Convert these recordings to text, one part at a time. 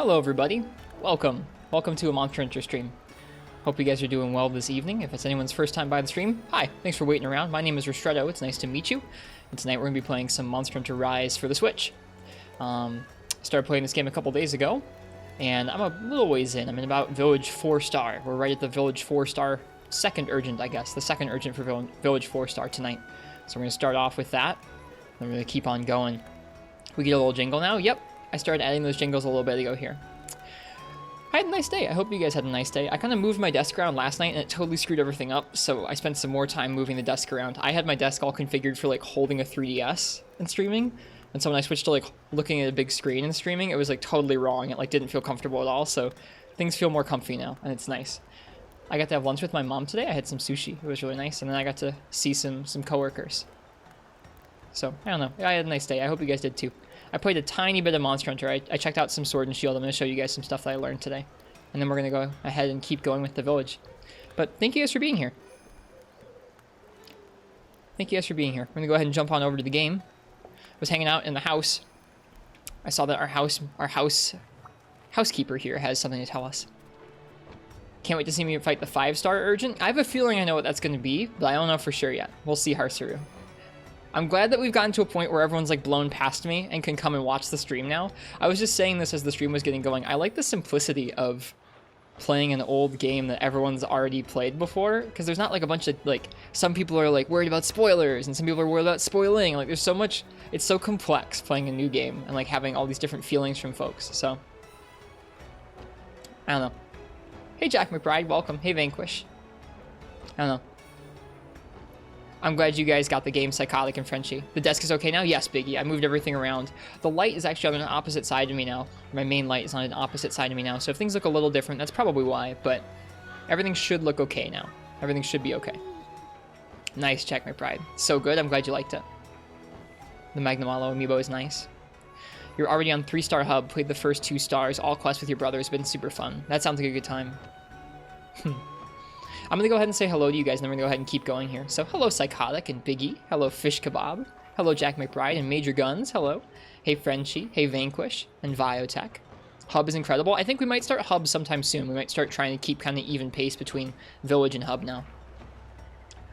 Hello everybody, welcome to a Monster Hunter stream. Hope you guys are doing well this evening. If it's anyone's first time by the stream, hi, thanks for waiting around. My name is Ristretto, it's nice to meet you. And tonight we're going to be playing some Monster Hunter Rise for the Switch. Started playing this game a couple days ago, and I'm a little ways in. I'm in about Village 4-star. We're right at the Village 4-star second urgent, I guess. The second urgent for Village 4-star tonight. So we're going to start off with that, and we're going to keep on going. We get a little jingle now. Yep, I started adding those jingles a little bit ago here. I had a nice day. I hope you guys had a nice day. I kind of moved my desk around last night and it totally screwed everything up, so I spent some more time moving the desk around. I had my desk all configured for like holding a 3DS and streaming, and so when I switched to like looking at a big screen and streaming, it was like totally wrong. It like didn't feel comfortable at all, so things feel more comfy now and it's nice. I got to have lunch with my mom today. I had some sushi. It was really nice, and then I got to see some coworkers. So, I don't know. I had a nice day. I hope you guys did too. I played a tiny bit of Monster Hunter. I checked out some Sword and Shield. I'm going to show you guys some stuff that I learned today. And then we're going to go ahead and keep going with the village. But thank you guys for being here. Thank you guys for being here. I'm going to go ahead and jump on over to the game. I was hanging out in the house. I saw that our housekeeper here has something to tell us. Can't wait to see me fight the 5-star urgent. I have a feeling I know what that's going to be, but I don't know for sure yet. We'll see Harsaru. I'm glad that we've gotten to a point where everyone's like blown past me and can come and watch the stream now. I was just saying this as the stream was getting going. I like the simplicity of playing an old game that everyone's already played before, because there's not like a bunch of like, some people are like worried about spoilers and some people are worried about spoiling. Like there's so much, it's so complex playing a new game and like having all these different feelings from folks. So I don't know. Hey Jack McBride, welcome. Hey Vanquish. I don't know. I'm glad you guys got the game Psychotic and Frenchy. The desk is okay now? Yes, Biggie. I moved everything around. The light is actually on an opposite side of me now. My main light is on an opposite side of me now. So if things look a little different, that's probably why. But everything should look okay now. Everything should be okay. Nice, Jack McBride. So good. I'm glad you liked it. The Magnum Aloe amiibo is nice. You're already on 3-star hub. Played the first 2 stars. All quests with your brother has been super fun. That sounds like a good time. I'm going to go ahead and say hello to you guys, and then we're going to go ahead and keep going here. So, hello Psychotic and Biggie. Hello Fish Kebab. Hello Jack McBride and Major Guns. Hello. Hey Frenchie. Hey Vanquish. And Viotech. Hub is incredible. I think we might start Hub sometime soon. We might start trying to keep kind of even pace between Village and Hub now.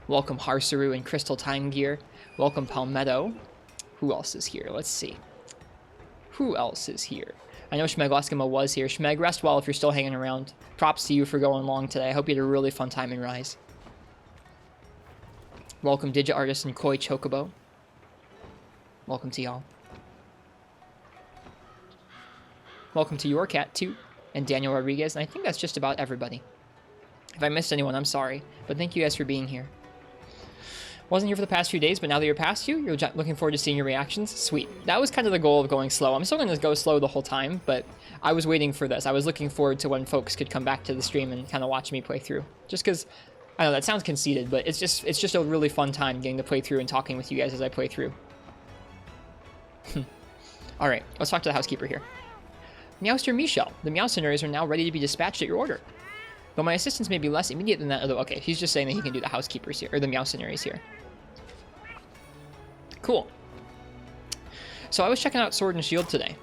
Welcome Harsaru and Crystal Time Gear. Welcome Palmetto. Who else is here? Let's see. Who else is here? I know Shmegloskima was here. Shmeg, rest well if you're still hanging around. Props to you for going long today. I hope you had a really fun time in Rise. Welcome Digit Artist and Koi Chocobo. Welcome to y'all. Welcome to Your Cat too, and Daniel Rodriguez, and I think that's just about everybody. If I missed anyone, I'm sorry, but thank you guys for being here. Wasn't here for the past few days, but now that you're past you're looking forward to seeing your reactions. Sweet. That was kind of the goal of going slow. I'm still going to go slow the whole time, but I was waiting for this. I was looking forward to when folks could come back to the stream and kind of watch me play through. Just because, I know that sounds conceited, but it's just a really fun time getting to play through and talking with you guys as I play through. All right, let's talk to the housekeeper here. Meowster Michelle, the Meowcenaries are now ready to be dispatched at your order. Though my assistance may be less immediate than that, although, okay, he's just saying that he can do the housekeepers here, or the Meowcenaries here. Cool. So I was checking out Sword and Shield today.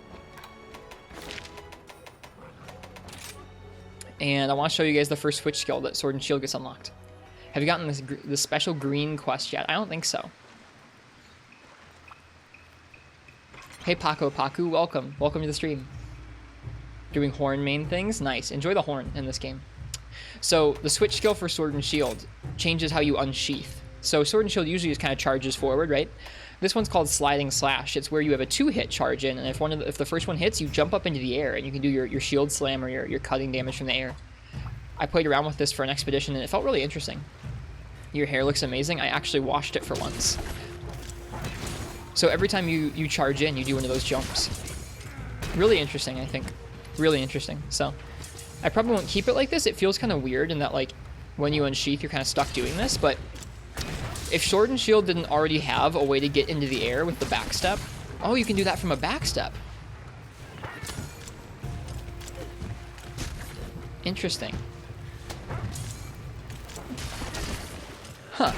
And I want to show you guys the first Switch skill that Sword and Shield gets unlocked. Have you gotten this special green quest yet? I don't think so. Hey Paco Paku, welcome. Welcome to the stream. Doing horn main things? Nice. Enjoy the horn in this game. So the switch skill for Sword and Shield changes how you unsheath. So Sword and Shield usually just kind of charges forward, right? This one's called Sliding Slash. It's where you have a 2-hit charge in, and if the first one hits, you jump up into the air, and you can do your shield slam or your cutting damage from the air. I played around with this for an expedition, and it felt really interesting. Your hair looks amazing. I actually washed it for once. So every time you charge in, you do one of those jumps. Really interesting, I think. Really interesting. So I probably won't keep it like this. It feels kind of weird in that, like, when you unsheath, you're kind of stuck doing this, but if Sword and Shield didn't already have a way to get into the air with the backstep, oh, you can do that from a backstep. Interesting. Huh.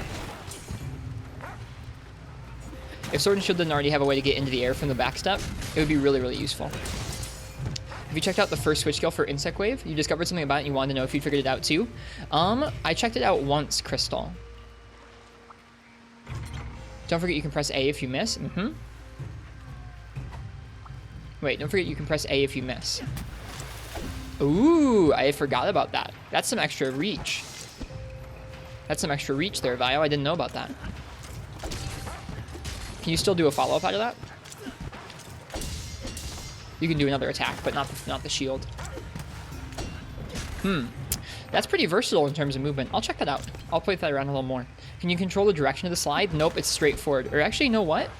If Sword and Shield didn't already have a way to get into the air from the backstep, it would be really, really useful. If you checked out the first Switch skill for Insect Wave, you discovered something about it and you wanted to know if you figured it out too. I checked it out once, Crystal. Don't forget you can press A if you miss. Wait, don't forget you can press A if you miss. Ooh, I forgot about that. That's some extra reach. That's some extra reach there, Vio. I didn't know about that. Can you still do a follow-up out of that? You can do another attack, but not the shield. That's pretty versatile in terms of movement. I'll check that out. I'll play that around a little more. Can you control the direction of the slide? Nope, it's straightforward. Or actually, you know what?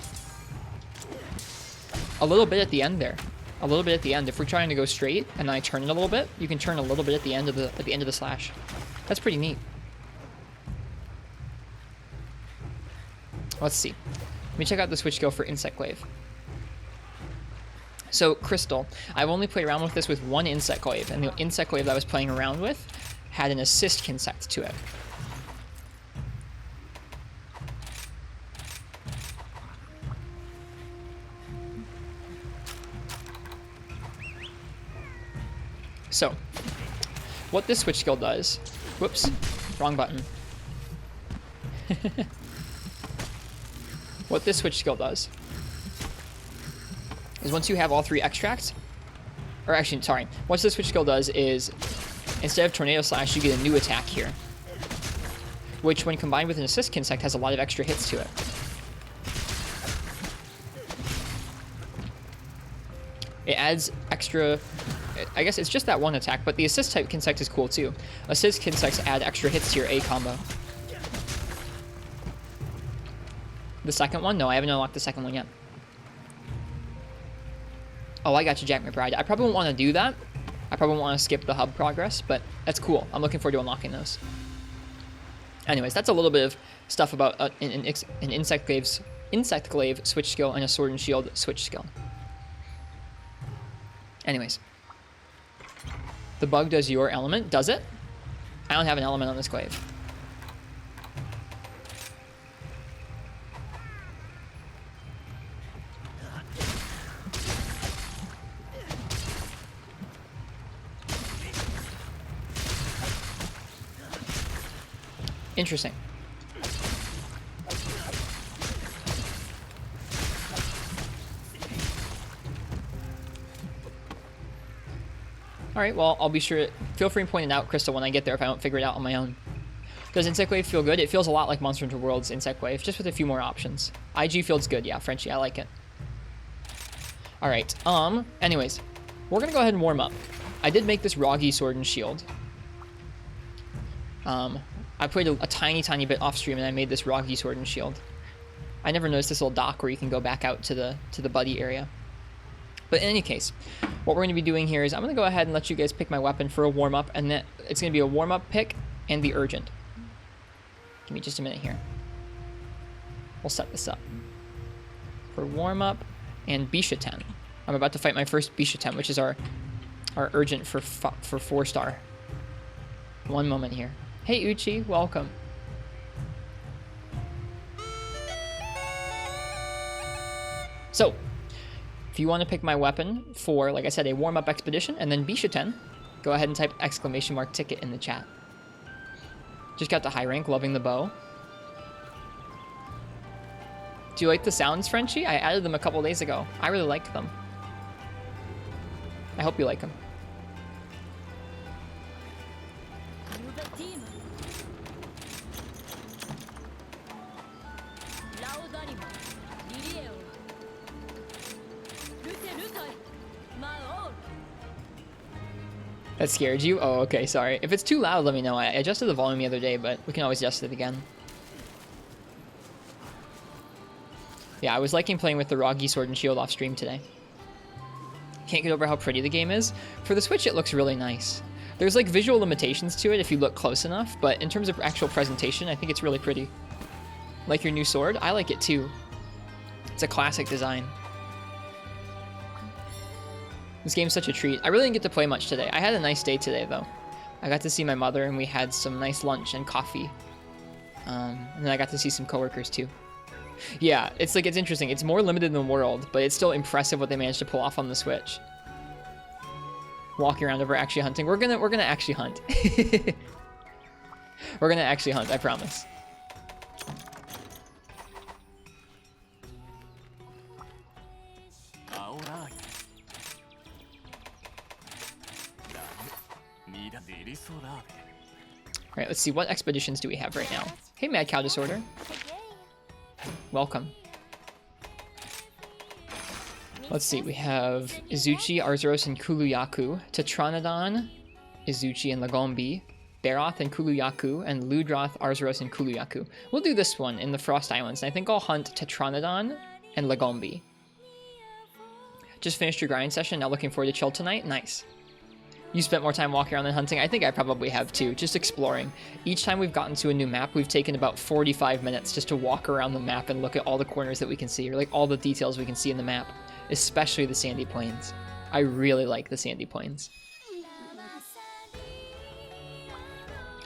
A little bit at the end there. A little bit at the end. If we're trying to go straight and then I turn it a little bit, you can turn a little bit at the end of the slash. That's pretty neat. Let's see. Let me check out the Switch skill for Insect Wave. So, Crystal, I've only played around with this with one Insect Wave, and the Insect Wave that I was playing around with had an assist insect to it. So, what this Switch skill does... Whoops, wrong button. What this Switch skill does is once you have all three extracts, or actually, sorry, what this Switch skill does is instead of Tornado Slash, you get a new attack here, which when combined with an assist insect has a lot of extra hits to it. It adds extra, I guess it's just that one attack, but the assist type insect is cool too. Assist insects add extra hits to your A combo. The second one? No, I haven't unlocked the second one yet. Oh, I got you, Jack McBride. I probably won't want to do that. I probably won't want to skip the hub progress, but that's cool. I'm looking forward to unlocking those. Anyways, that's a little bit of stuff about an Insect Glaive Switch skill and a Sword and Shield Switch skill. Anyways. The bug does your element. Does it? I don't have an element on this glaive. Interesting. All right, well, I'll be sure to feel free to point it out, Crystal, when I get there if I don't figure it out on my own. Does Insect Wave feel good? It feels a lot like Monster Hunter World's Insect Wave, just with a few more options. IG feels good, yeah, Frenchie, I like it. All right, anyways, we're gonna go ahead and warm up. I did make this Roggy Sword and Shield. I played a tiny, tiny bit off stream and I made this Roggy Sword and Shield. I never noticed this little dock where you can go back out to the buddy area. But in any case, what we're going to be doing here is I'm going to go ahead and let you guys pick my weapon for a warm-up, and then it's going to be a warm-up pick and the urgent. Give me just a minute here. We'll set this up. For warm-up and Bc10. I'm about to fight my first Bc10, which is our urgent for 4-star. One moment here. Hey Uchi, welcome. So, if you want to pick my weapon for, like I said, a warm-up expedition and then Bc10, go ahead and type ! ticket in the chat. Just got to high rank, loving the bow. Do you like the sounds, Frenchie? I added them a couple days ago. I really liked them. I hope you like them. That scared you? Oh, okay, sorry. If it's too loud, let me know. I adjusted the volume the other day, but we can always adjust it again. Yeah, I was liking playing with the Roggy Sword and Shield off stream today. Can't get over how pretty the game is. For the Switch, it looks really nice. There's like visual limitations to it if you look close enough, but in terms of actual presentation, I think it's really pretty. Like your new sword? I like it too. It's a classic design. This game's such a treat. I really didn't get to play much today. I had a nice day today, though. I got to see my mother, and we had some nice lunch and coffee. And then I got to see some coworkers, too. Yeah, it's interesting. It's more limited than World, but it's still impressive what they managed to pull off on the Switch. walking around if we're actually hunting. We're gonna actually hunt. We're gonna actually hunt, I promise. All right, let's see, what expeditions do we have right now? Hey, Mad Cow Disorder. Welcome. Let's see, we have Izuchi, Arzuros, and Kuluyaku, Tetronodon, Izuchi, and Lagombi, Baroth and Kuluyaku, and Ludroth, Arzuros, and Kuluyaku. We'll do this one in the Frost Islands, and I think I'll hunt Tetronodon and Lagombi. Just finished your grind session, now looking forward to chill tonight? Nice. You spent more time walking around than hunting? I think I probably have too, just exploring. Each time we've gotten to a new map, we've taken about 45 minutes just to walk around the map and look at all the corners that we can see, or like all the details we can see in the map, especially the sandy plains. I really like the sandy plains.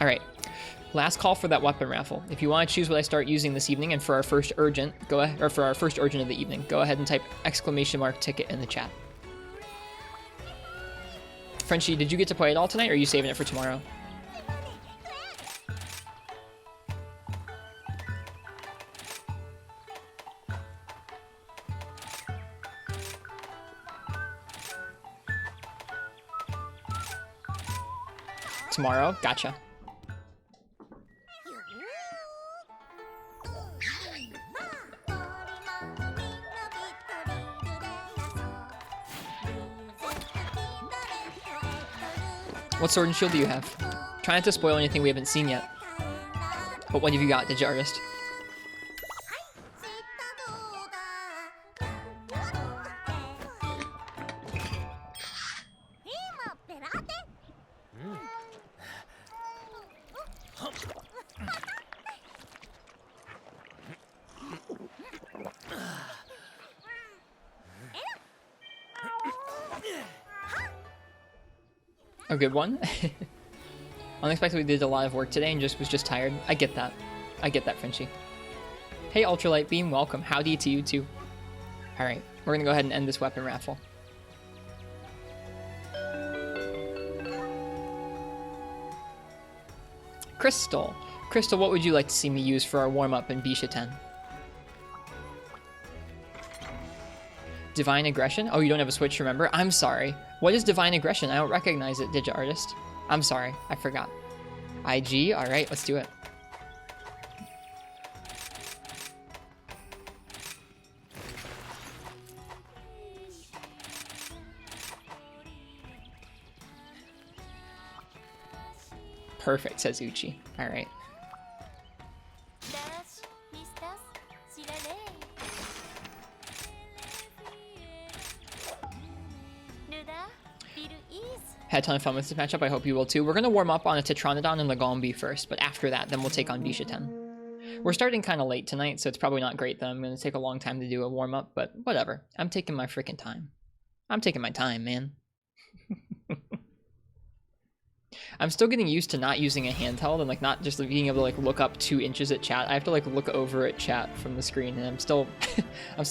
All right, last call for that weapon raffle. If you want to choose what I start using this evening and for our first urgent, go ahead, or for our first urgent of the evening, go ahead and type !ticket in the chat. Frenchie, did you get to play it all tonight, or are you saving it for tomorrow? Tomorrow? Gotcha. What sword and shield do you have? Try not to spoil anything we haven't seen yet. But what have you got, Digi Artist? A good one. Unexpectedly did a lot of work today and was just tired. I get that. I get that, Frenchie. Hey, Ultralight Beam, welcome. Howdy to you too. All right, we're gonna go ahead and end this weapon raffle. Crystal. Crystal, what would you like to see me use for our warm-up in Bc10? Divine Aggression? Oh, you don't have a Switch, remember? I'm sorry. What is Divine Aggression? I don't recognize it, Digi Artist. I'm sorry, I forgot. IG? Alright, let's do it. Perfect, says Uchi. Alright. Had a ton of fun with this matchup. I hope you will too. We're going to warm up on a Tetronodon and Lagombi first, but after that, then we'll take on Bc10. We're starting kind of late tonight, so it's probably not great that I'm going to take a long time to do a warm up, but whatever. I'm taking my freaking time. I'm taking my time, man. I'm still getting used to not using a handheld and like not just being able to like look up 2 inches at chat. I have to like look over at chat from the screen, and I'm still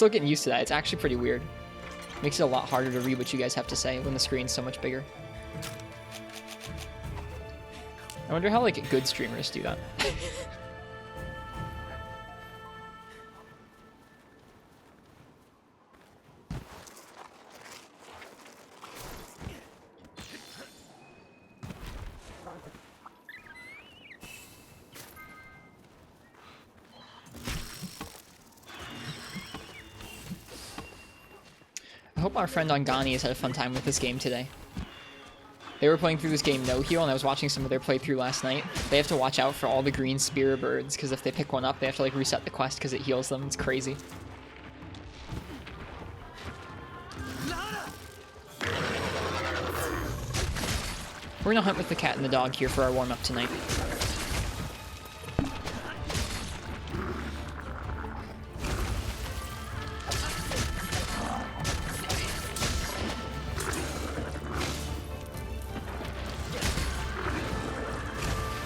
getting used to that. It's actually pretty weird. Makes it a lot harder to read what you guys have to say when the screen's so much bigger. I wonder how like good streamers do that. I hope our friend Ongani has had a fun time with this game today. They were playing through this game no heal, and I was watching some of their playthrough last night. They have to watch out for all the green spear birds, because if they pick one up, they have to like reset the quest because it heals them. It's crazy. We're gonna hunt with the cat and the dog here for our warm-up tonight.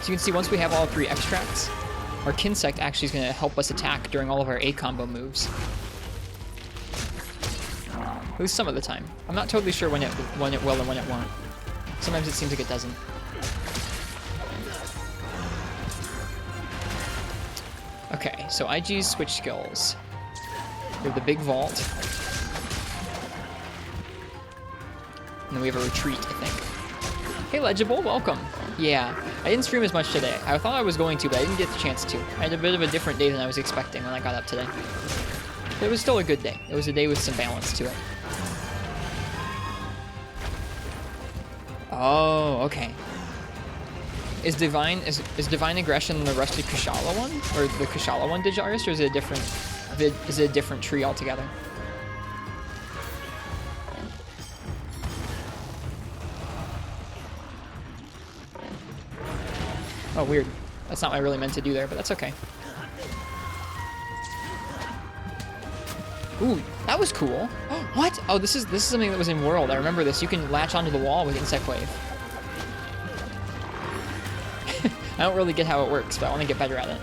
So you can see once we have all 3 extracts, our Kinsect actually is going to help us attack during all of our A-combo moves. At least some of the time. I'm not totally sure when it will and when it won't. Sometimes it seems like it doesn't. Okay, so IG's switch skills. We have the big vault. And then we have a retreat, I think. Hey, Legible, welcome. Yeah, I didn't stream as much today. I thought I was going to, but I didn't get the chance to. I had a bit of a different day than I was expecting when I got up today. But it was still a good day. It was a day with some balance to it. Oh, okay. Is Divine Aggression the Rusted Kushala one? Or the Kushala one Digiarist, or is it a different tree altogether? Oh, weird. That's not what I really meant to do there, but that's okay. Ooh, that was cool. What? Oh, this is something that was in World. I remember this. You can latch onto the wall with Insect Wave. I don't really get how it works, but I want to get better at it.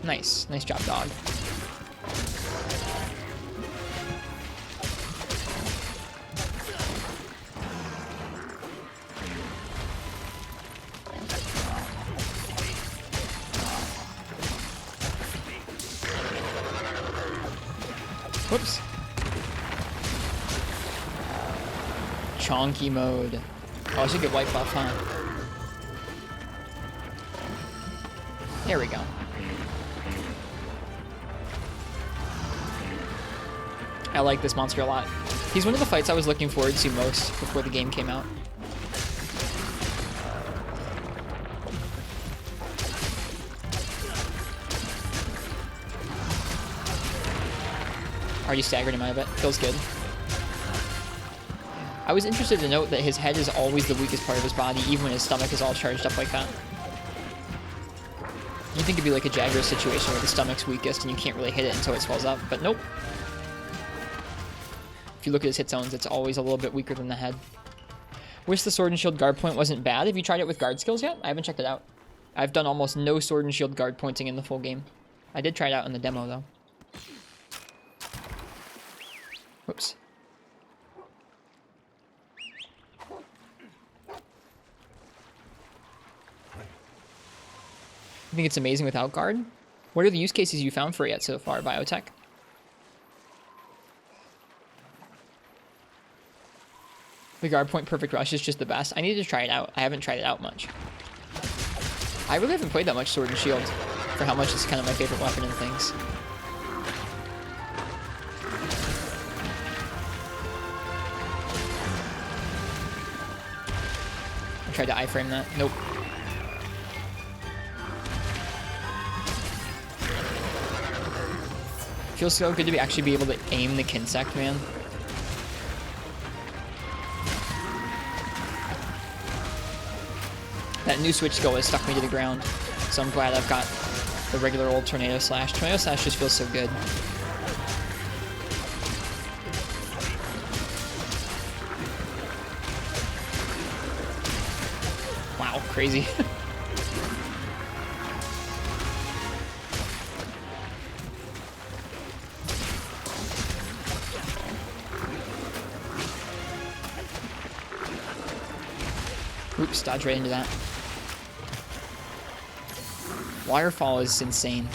Nice. Nice job, dog. Whoops. Chonky mode. Oh, I should get white buff, huh? There we go. I like this monster a lot. He's one of the fights I was looking forward to most before the game came out. Already staggered him out of it. Feels good. I was interested to note that his head is always the weakest part of his body, even when his stomach is all charged up like that. You'd think it'd be like a Jagger situation where the stomach's weakest and you can't really hit it until it swells up, but nope. If you look at his hit zones, it's always a little bit weaker than the head. Wish the Sword and Shield guard point wasn't bad. Have you tried it with guard skills yet? I haven't checked it out. I've done almost no Sword and Shield guard pointing in the full game. I did try it out in the demo, though. Whoops. You think it's amazing without guard? What are the use cases you found for it yet so far, Biotech? The guard point perfect rush is just the best. I need to try it out. I haven't tried it out much. I really haven't played that much Sword and Shield for how much it's kind of my favorite weapon and things. I tried to iframe that. Nope. Feels so good to actually be able to aim the Kinsect, man. That new switch skill has stuck me to the ground, so I'm glad I've got the regular old Tornado Slash. Tornado Slash just feels so good. Wow, crazy. Oops, dodge right into that. Waterfall is insane.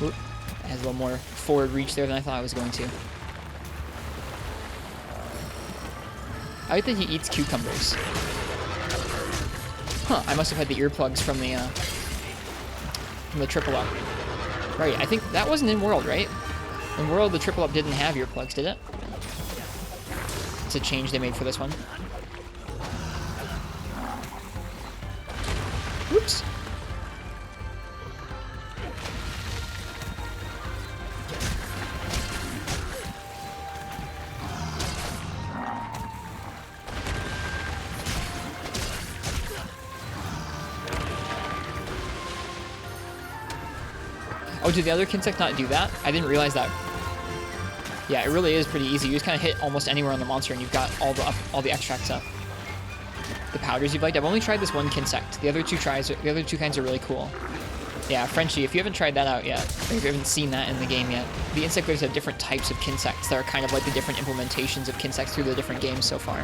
Oop, has a little more forward reach there than I thought I was going to. I like that he eats cucumbers. Huh, I must have had the earplugs from the triple up. Right, I think that wasn't in World, right? In World, the triple up didn't have earplugs, did it? It's a change they made for this one. Whoops. Oh, did the other Kinsect not do that? I didn't realize that. Yeah, it really is pretty easy. You just kind of hit almost anywhere on the monster and you've got all the extracts up. The powders you've liked. I've only tried this one Kinsect. The other two kinds are really cool. Yeah, Frenchie, if you haven't tried that out yet, or if you haven't seen that in the game yet, the insect players have different types of Kinsects that are kind of like the different implementations of Kinsects through the different games so far.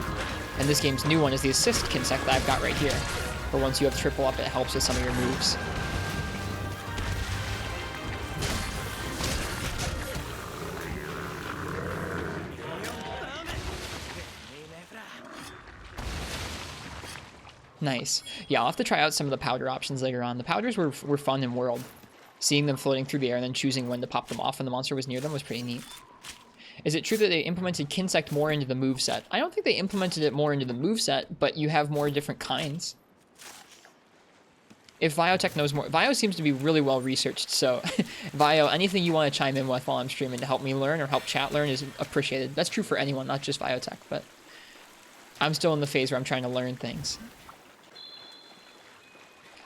And this game's new one is the Assist Kinsect that I've got right here, where once you have triple up, it helps with some of your moves. Nice. Yeah, I'll have to try out some of the powder options later on. The powders were fun in World. Seeing them floating through the air and then choosing when to pop them off when the monster was near them was pretty neat. Is it true that they implemented Kinsect more into the moveset? I don't think they implemented it more into the moveset, but you have more different kinds. If Viotech knows more... Vio seems to be really well researched, so Vio, anything you want to chime in with while I'm streaming to help me learn or help chat learn is appreciated. That's true for anyone, not just Viotech, but I'm still in the phase where I'm trying to learn things.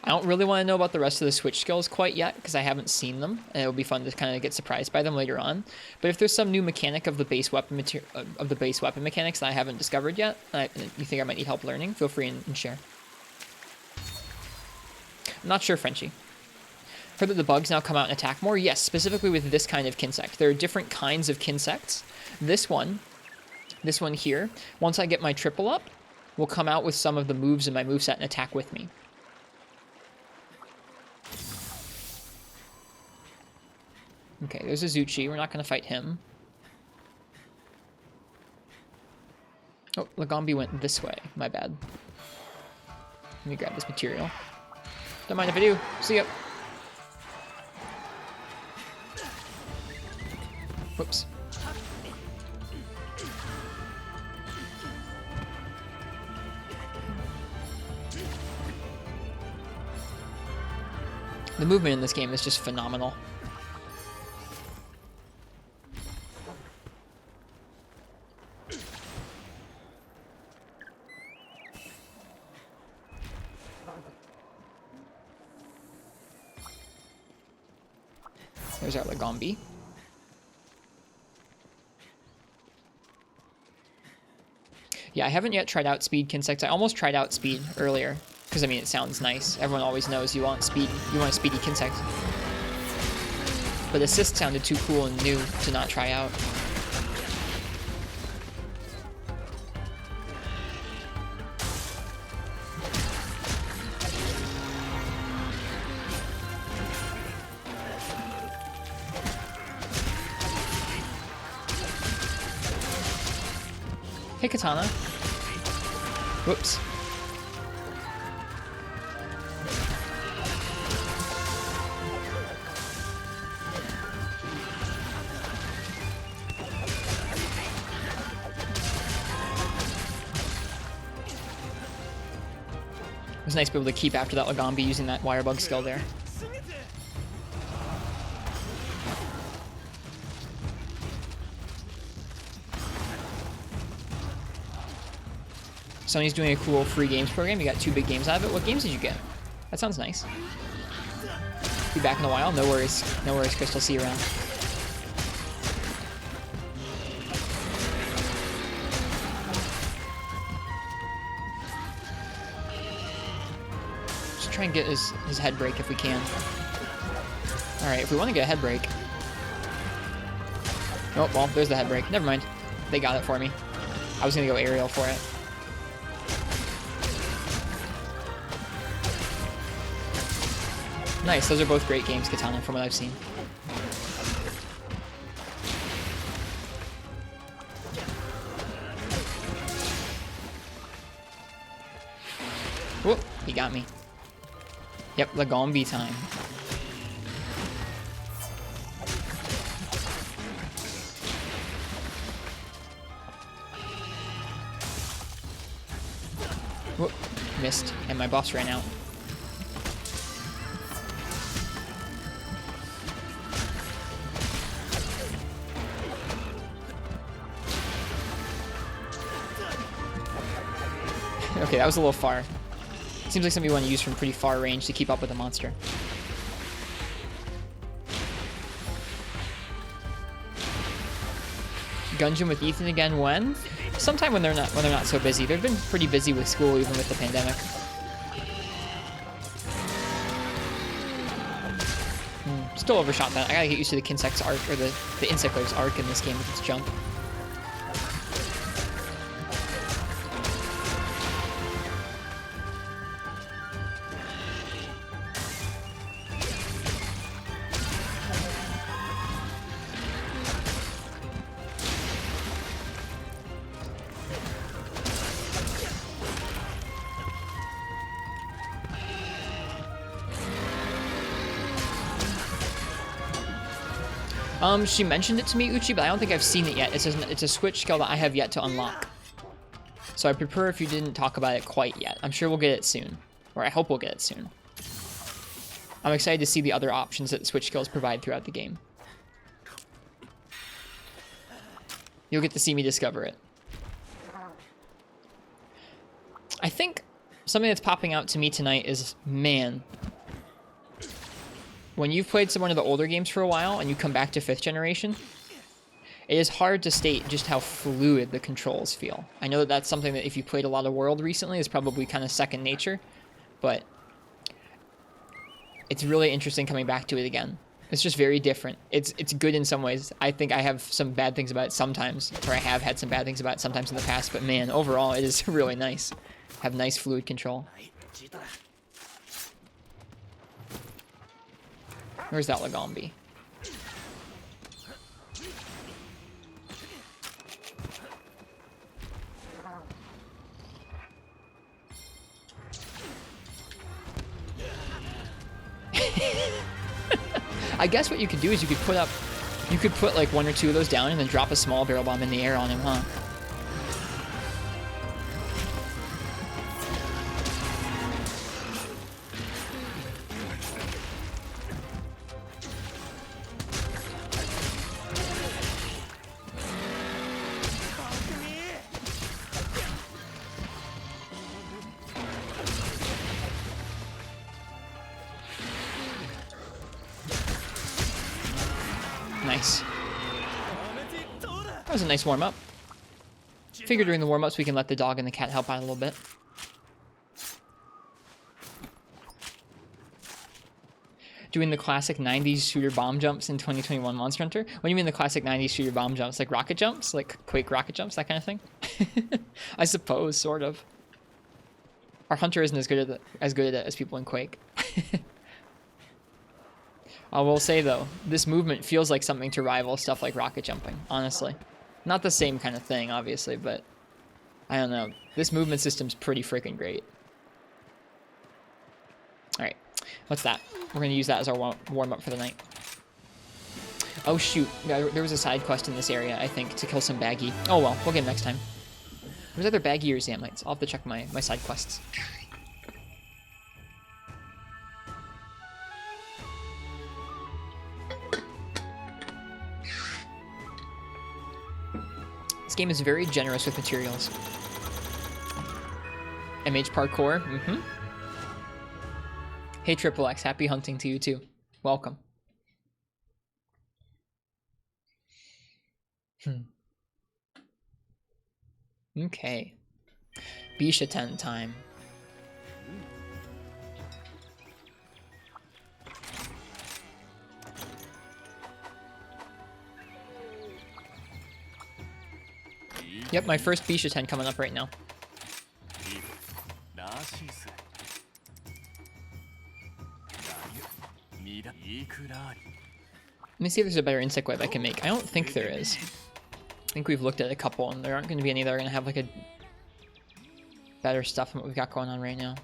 I don't really want to know about the rest of the switch skills quite yet because I haven't seen them, and it'll be fun to kind of get surprised by them later on. But if there's some new mechanic of the base weapon mechanics that I haven't discovered yet, you think I might need help learning, feel free and share. I'm not sure, Frenchie. Heard that the bugs now come out and attack more? Yes, specifically with this kind of Kinsect. There are different kinds of Kinsects. This one here, once I get my triple up, will come out with some of the moves in my moveset and attack with me. Okay, there's a Zuchi. We're not going to fight him. Oh, Lagombi went this way. My bad. Let me grab this material. Don't mind if I do. See ya. Whoops. The movement in this game is just phenomenal. There's our Lagombi. Yeah, I haven't yet tried out Speed Kinsect. I almost tried out Speed earlier, because I mean, it sounds nice. Everyone always knows you want Speed. You want a Speedy Kinsect. But Assist sounded too cool and new to not try out. Hey, Katana. Whoops. It was nice to be able to keep after that Lagombi using that wire bug skill there. Sony's doing a cool free games program. You got 2 big games out of it. What games did you get? That sounds nice. Be back in a while. No worries. No worries, Crystal. See you around. Just try and get his head break if we can. Alright, if we want to get a head break. Oh, well, there's the head break. Never mind. They got it for me. I was going to go aerial for it. Nice, those are both great games, Katana, from what I've seen. Whoop, he got me. Yep, Lagombi time. Whoop, missed, and my boss ran out. Okay, that was a little far. Seems like something you want to use from pretty far range to keep up with the monster. Gungeon with Ethan again when? Sometime when they're not so busy. They've been pretty busy with school even with the pandemic. Still overshot that. I gotta get used to the Kinsect's arc, or the Insect's arc in this game with its jump. She mentioned it to me, Uchi, but I don't think I've seen it yet. It's a switch skill that I have yet to unlock. So I prefer if you didn't talk about it quite yet. I'm sure we'll get it soon. Or I hope we'll get it soon. I'm excited to see the other options that the switch skills provide throughout the game. You'll get to see me discover it. I think something that's popping out to me tonight is, man, when you've played some one of the older games for a while and you come back to 5th generation, it is hard to state just how fluid the controls feel. I know that that's something that if you played a lot of World recently is probably kind of second nature, but it's really interesting coming back to it again. It's just very different. It's good in some ways. I think I have some bad things about it sometimes, or I have had some bad things about it sometimes in the past, but man, overall it is really nice. Have nice fluid control. Where's that Lagombi? I guess what you could do is you could put like 1 or 2 of those down and then drop a small barrel bomb in the air on him, huh? Nice. That was a nice warm-up. Figure during the warm-ups we can let the dog and the cat help out a little bit. Doing the classic 90s shooter bomb jumps in 2021 Monster Hunter? What do you mean the classic 90s shooter bomb jumps? Like rocket jumps? Like Quake rocket jumps? That kind of thing? I suppose, sort of. Our Hunter isn't as good at it as people in Quake. I will say, though, this movement feels like something to rival stuff like rocket jumping, honestly. Not the same kind of thing, obviously, but I don't know. This movement system's pretty freaking great. Alright, what's that? We're going to use that as our warm-up for the night. Oh, shoot. There was a side quest in this area, I think, to kill some baggy. Oh, well, we'll get him next time. There's either baggy or Zamites. I'll have to check my side quests. This game is very generous with materials. MH Parkour, Hey Triple X, happy hunting to you too. Welcome. Okay. Bc10 time. Yep, my first Bc10 coming up right now. Let me see if there's a better insect web I can make. I don't think there is. I think we've looked at a couple, and there aren't going to be any that are going to have like a better stuff than what we've got going on right now.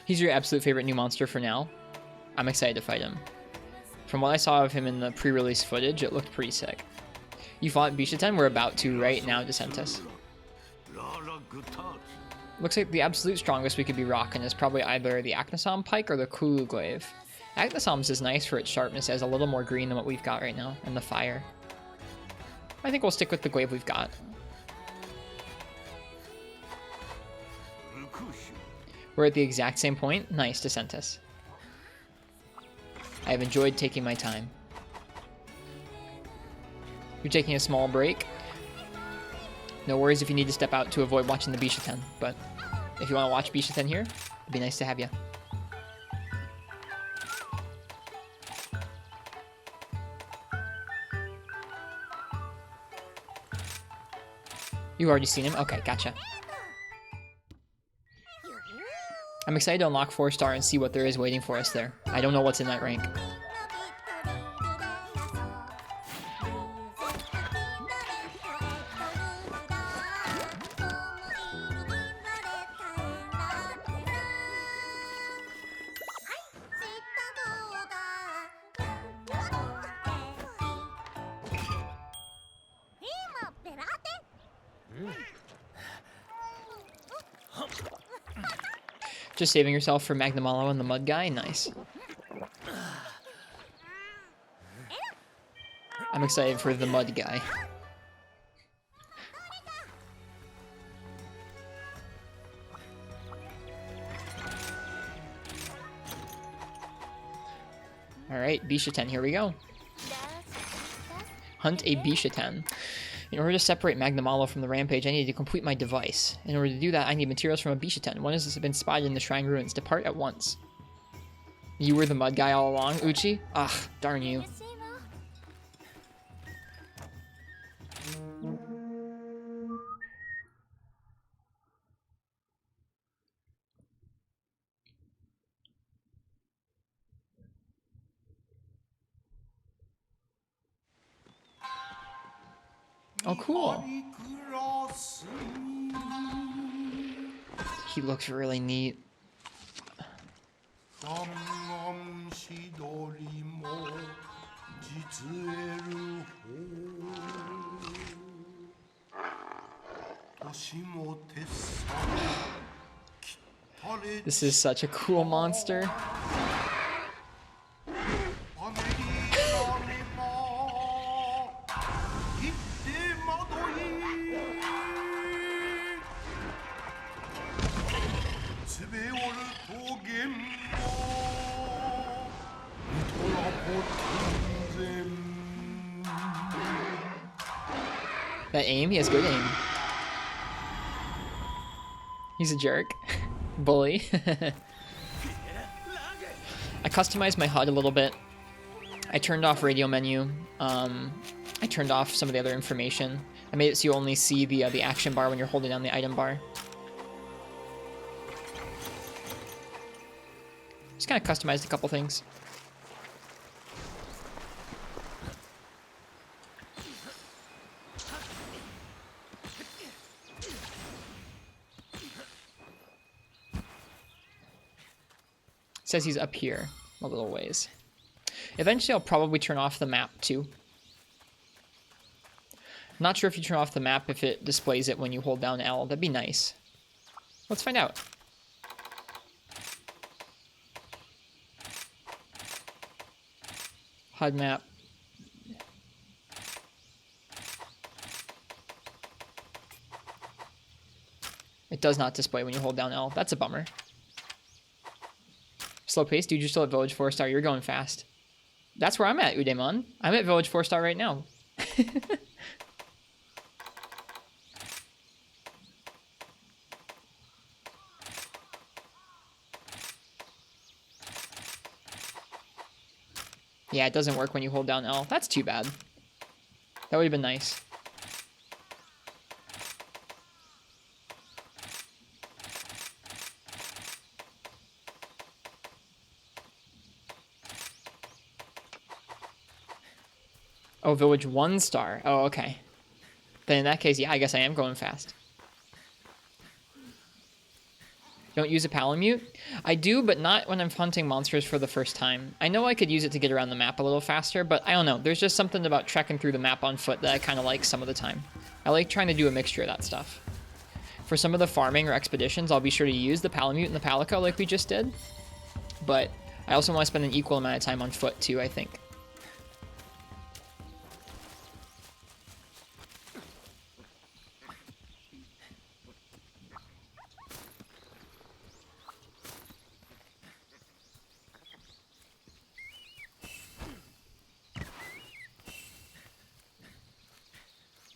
He's your absolute favorite new monster for now. I'm excited to fight him. From what I saw of him in the pre-release footage, it looked pretty sick. You fought Bc10? We're about to right now, DeSantis. Looks like the absolute strongest we could be rocking is probably either the Acnosom Pike or the Kulu Glaive. Acnosom's is nice for its sharpness. It has a little more green than what we've got right now, and the fire. I think we'll stick with the Glaive we've got. We're at the exact same point. Nice, DeSantis. I have enjoyed taking my time. You're taking a small break. No worries if you need to step out to avoid watching the Bc10, but if you want to watch Bc10 here, it'd be nice to have you. You've already seen him? Okay, gotcha. I'm excited to unlock 4-star and see what there is waiting for us there. I don't know what's in that rank. Just saving yourself for Magnamalo and the mud guy? Nice. I'm excited for the mud guy. Alright, Bc10, here we go. Hunt a Bc10. In order to separate Magnamalo from the Rampage, I need to complete my device. In order to do that, I need materials from a Bc10. One has been spotted in the Shrine Ruins. Depart at once. You were the mud guy all along, Uchi? Ah, darn you. Oh, cool. He looks really neat. This is such a cool monster. That aim? He has good aim. He's a jerk. Bully. I customized my HUD a little bit. I turned off radio menu. I turned off some of the other information. I made it so you only see the action bar when you're holding down the item bar. Just kind of customized a couple things. Says he's up here a little ways. Eventually I'll probably turn off the map too. I'm not sure if you turn off the map if it displays it when you hold down L. That'd be nice. Let's find out. HUD map. It does not display when you hold down L. That's a bummer. Slow pace, dude, you're still at Village 4-star. You're going fast. That's where I'm at, Udemon. I'm at Village 4-star right now. Yeah, it doesn't work when you hold down L. That's too bad. That would have been nice. Oh, Village 1-star. Oh, okay. Then in that case, yeah, I guess I am going fast. Don't use a Palamute? I do, but not when I'm hunting monsters for the first time. I know I could use it to get around the map a little faster, but I don't know. There's just something about trekking through the map on foot that I kind of like some of the time. I like trying to do a mixture of that stuff. For some of the farming or expeditions, I'll be sure to use the Palamute and the Palico like we just did. But I also want to spend an equal amount of time on foot too, I think.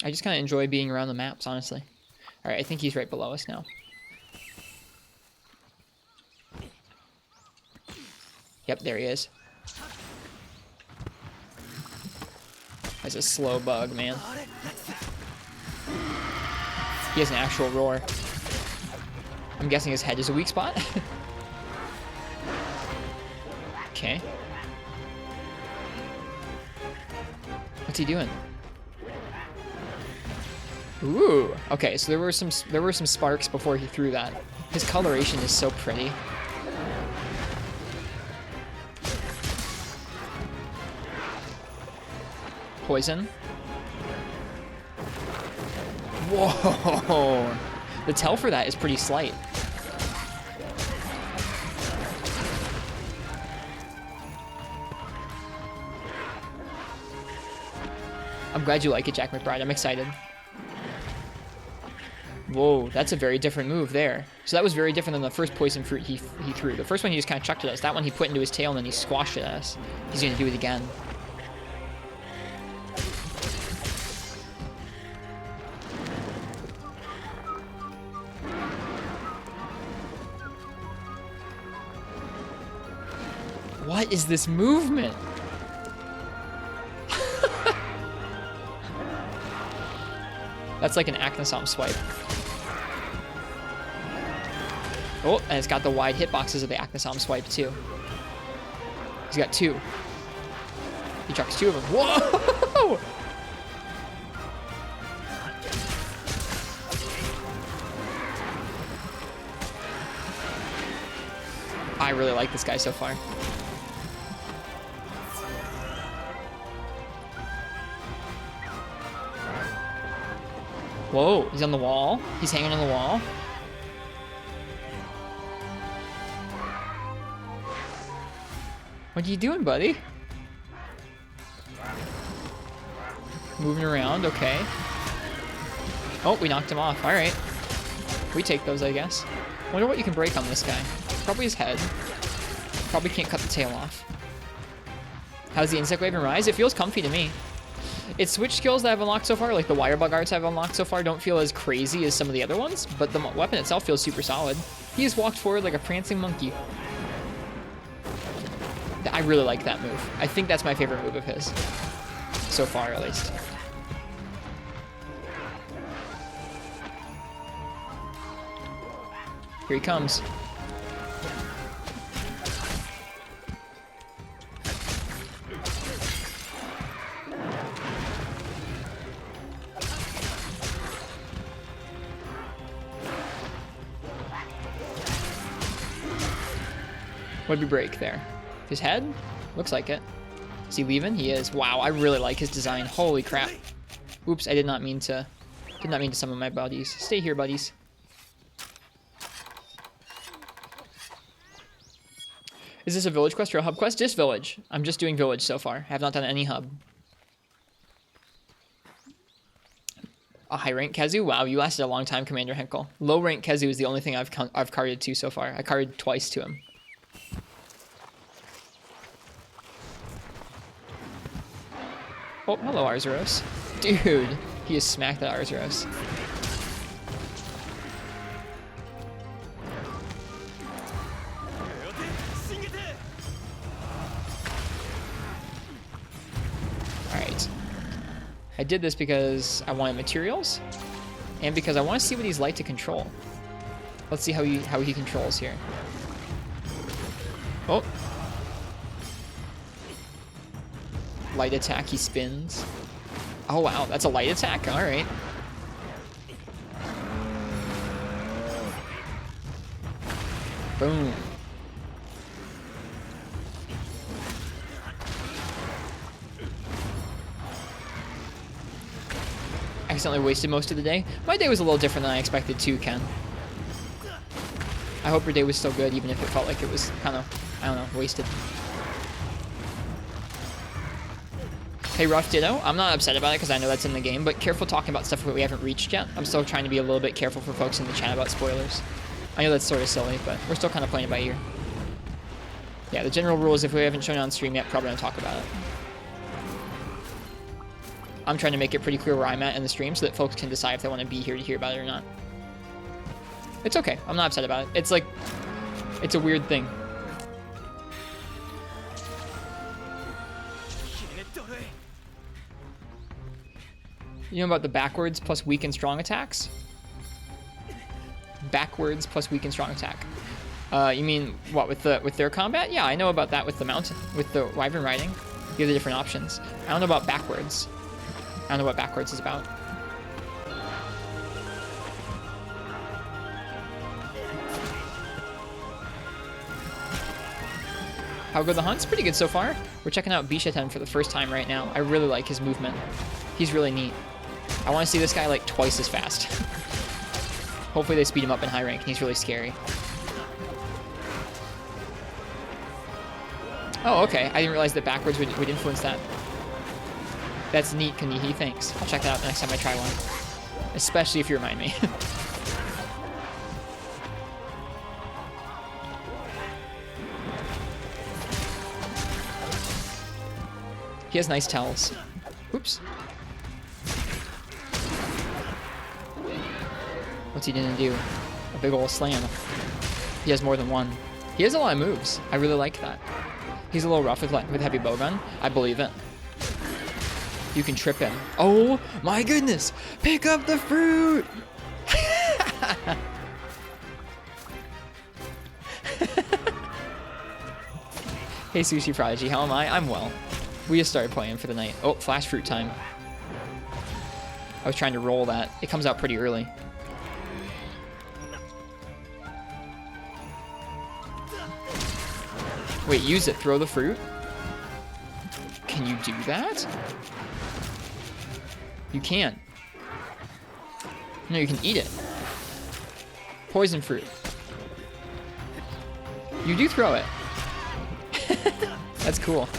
I just kind of enjoy being around the maps, honestly. Alright, I think he's right below us now. Yep, there he is. That's a slow bug, man. He has an actual roar. I'm guessing his head is a weak spot. Okay. What's he doing? Ooh. Okay, so there were some sparks before he threw that. His coloration is so pretty. Poison. Whoa! The tell for that is pretty slight. I'm glad you like it, Jack McBride. I'm excited. Whoa, that's a very different move there. So that was very different than the first poison fruit he threw. The first one he just kind of chucked at us. That one he put into his tail and then he squashed it at us. He's going to do it again. What is this movement? That's like an Acnosomp swipe. Oh, and it's got the wide hitboxes of the Acnosomp swipe too. He's got two. He chucks two of them. Whoa! I really like this guy so far. Whoa, he's on the wall. He's hanging on the wall. What are you doing, buddy? Moving around, okay. Oh, we knocked him off. All right. We take those, I guess. Wonder what you can break on this guy. Probably his head. Probably can't cut the tail off. How's the Insect Wave and Rise? It feels comfy to me. Its switch skills that I've unlocked so far, like the wire bug arts I've unlocked so far, don't feel as crazy as some of the other ones, but the weapon itself feels super solid. He just walked forward like a prancing monkey. I really like that move. I think that's my favorite move of his. So far, at least. Here he comes. What did we break there? His head? Looks like it. Is he leaving? He is. Wow, I really like his design. Holy crap. Oops, I did not mean to summon my buddies. Stay here, buddies. Is this a village quest or a hub quest? Just village. I'm just doing village so far. I have not done any hub. A high rank Kezu? Wow, you lasted a long time, Commander Henkel. Low rank Kezu is the only thing I've carded to so far. I carded twice to him. Oh, hello, Arzuros. Dude, he just smacked that Arzuros. Alright. I did this because I wanted materials, and because I want to see what he's like to control. Let's see how he controls here. Oh. Light attack, he spins. Oh wow, that's a light attack, alright. Boom. Accidentally wasted most of the day. My day was a little different than I expected too, Ken. I hope your day was still good, even if it felt like it was kind of, I don't know, wasted. Hey, Rough Ditto. I'm not upset about it because I know that's in the game, but careful talking about stuff that we haven't reached yet. I'm still trying to be a little bit careful for folks in the chat about spoilers. I know that's sort of silly, but we're still kind of playing it by ear. Yeah, the general rule is if we haven't shown it on stream yet, probably don't talk about it. I'm trying to make it pretty clear where I'm at in the stream so that folks can decide if they want to be here to hear about it or not. It's okay. I'm not upset about it. It's like, it's a weird thing. You know about the backwards plus weak and strong attacks? Backwards plus weak and strong attack. You mean what, with their combat? Yeah, I know about that with the mountain, with the wyvern riding. You have the different options. I don't know about backwards. I don't know what backwards is about. How good the hunt's? Pretty good so far. We're checking out Bc10 for the first time right now. I really like his movement. He's really neat. I want to see this guy like twice as fast. Hopefully they speed him up in high rank, and he's really scary. Oh, okay. I didn't realize that backwards would influence that. That's neat, Kanihi. Thanks. I'll check that out the next time I try one. Especially if you remind me. He has nice tells. Oops. What's he gonna do? A big ol' slam. He has more than one. He has a lot of moves. I really like that. He's a little rough with heavy Bogan. I believe it. You can trip him. Oh my goodness! Pick up the fruit! Hey Sushi Prodigy, how am I? I'm well. We just started playing for the night. Oh, flash fruit time. I was trying to roll that. It comes out pretty early. Wait, use it. Throw the fruit? Can you do that? You can. No, you can eat it. Poison fruit. You do throw it. That's cool.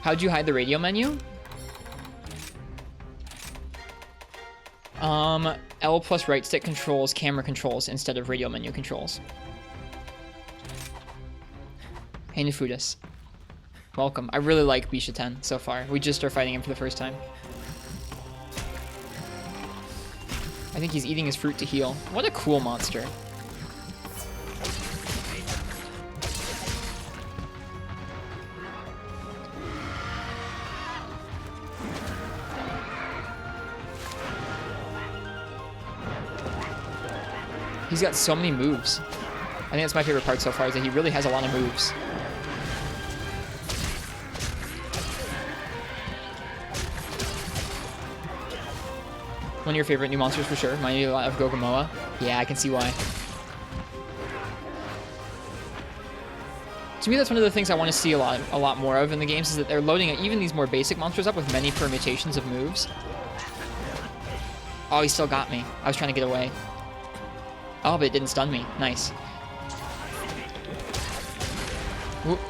How'd you hide the radio menu? L plus right stick controls camera controls instead of radio menu controls. Hey Nefudis. Welcome. I really like Bc10 so far. We just are fighting him for the first time. I think he's eating his fruit to heal. What a cool monster. He's got so many moves. I think that's my favorite part so far, is that he really has a lot of moves. One of your favorite new monsters for sure. Remind you a lot of Gogamoa. Yeah, I can see why. To me, that's one of the things I want to see a lot more of in the games, is that they're loading even these more basic monsters up with many permutations of moves. Oh, he still got me. I was trying to get away. Oh, but it didn't stun me. Nice. Whoop.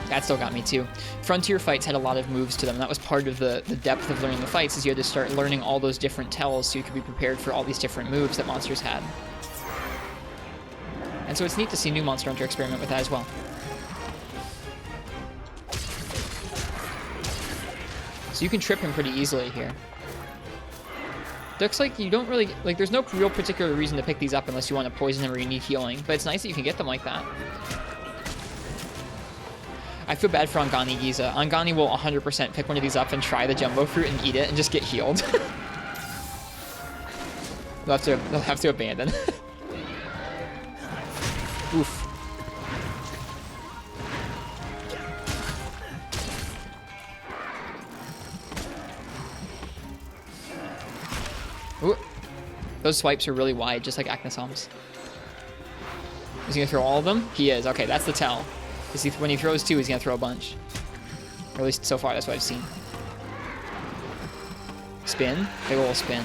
That still got me too. Frontier fights had a lot of moves to them. That was part of the depth of learning the fights, is you had to start learning all those different tells so you could be prepared for all these different moves that monsters had. And so it's neat to see new Monster Hunter experiment with that as well. So you can trip him pretty easily here. Looks like you don't really, like, there's no real particular reason to pick these up unless you want to poison him or you need healing, but it's nice that you can get them like that. I feel bad for Angani Giza. Angani will 100% pick one of these up and try the jumbo fruit and eat it and just get healed. They'll have to abandon. Oof. Ooh. Those swipes are really wide, just like Acnosom's. Is he gonna throw all of them? He is. Okay, that's the tell. When he throws two, he's gonna throw a bunch. Or at least so far, that's what I've seen. Spin. Big ol' spin.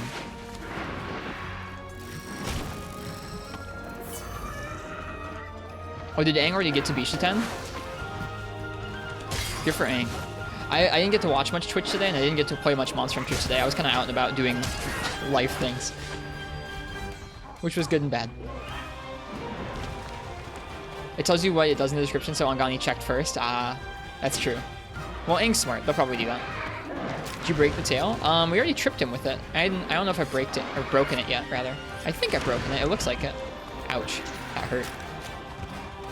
Oh, did Aang already get to Bc10? Good for Aang. I didn't get to watch much Twitch today, and I didn't get to play much Monster Hunter today. I was kind of out and about doing life things, which was good and bad. It tells you what it does in the description, so Angani checked first. That's true. Well, Aang's smart. They'll probably do that. Did you break the tail? We already tripped him with it. I don't know if I braked it, or broken it yet, rather. I think I've broken it. It looks like it. Ouch. That hurt.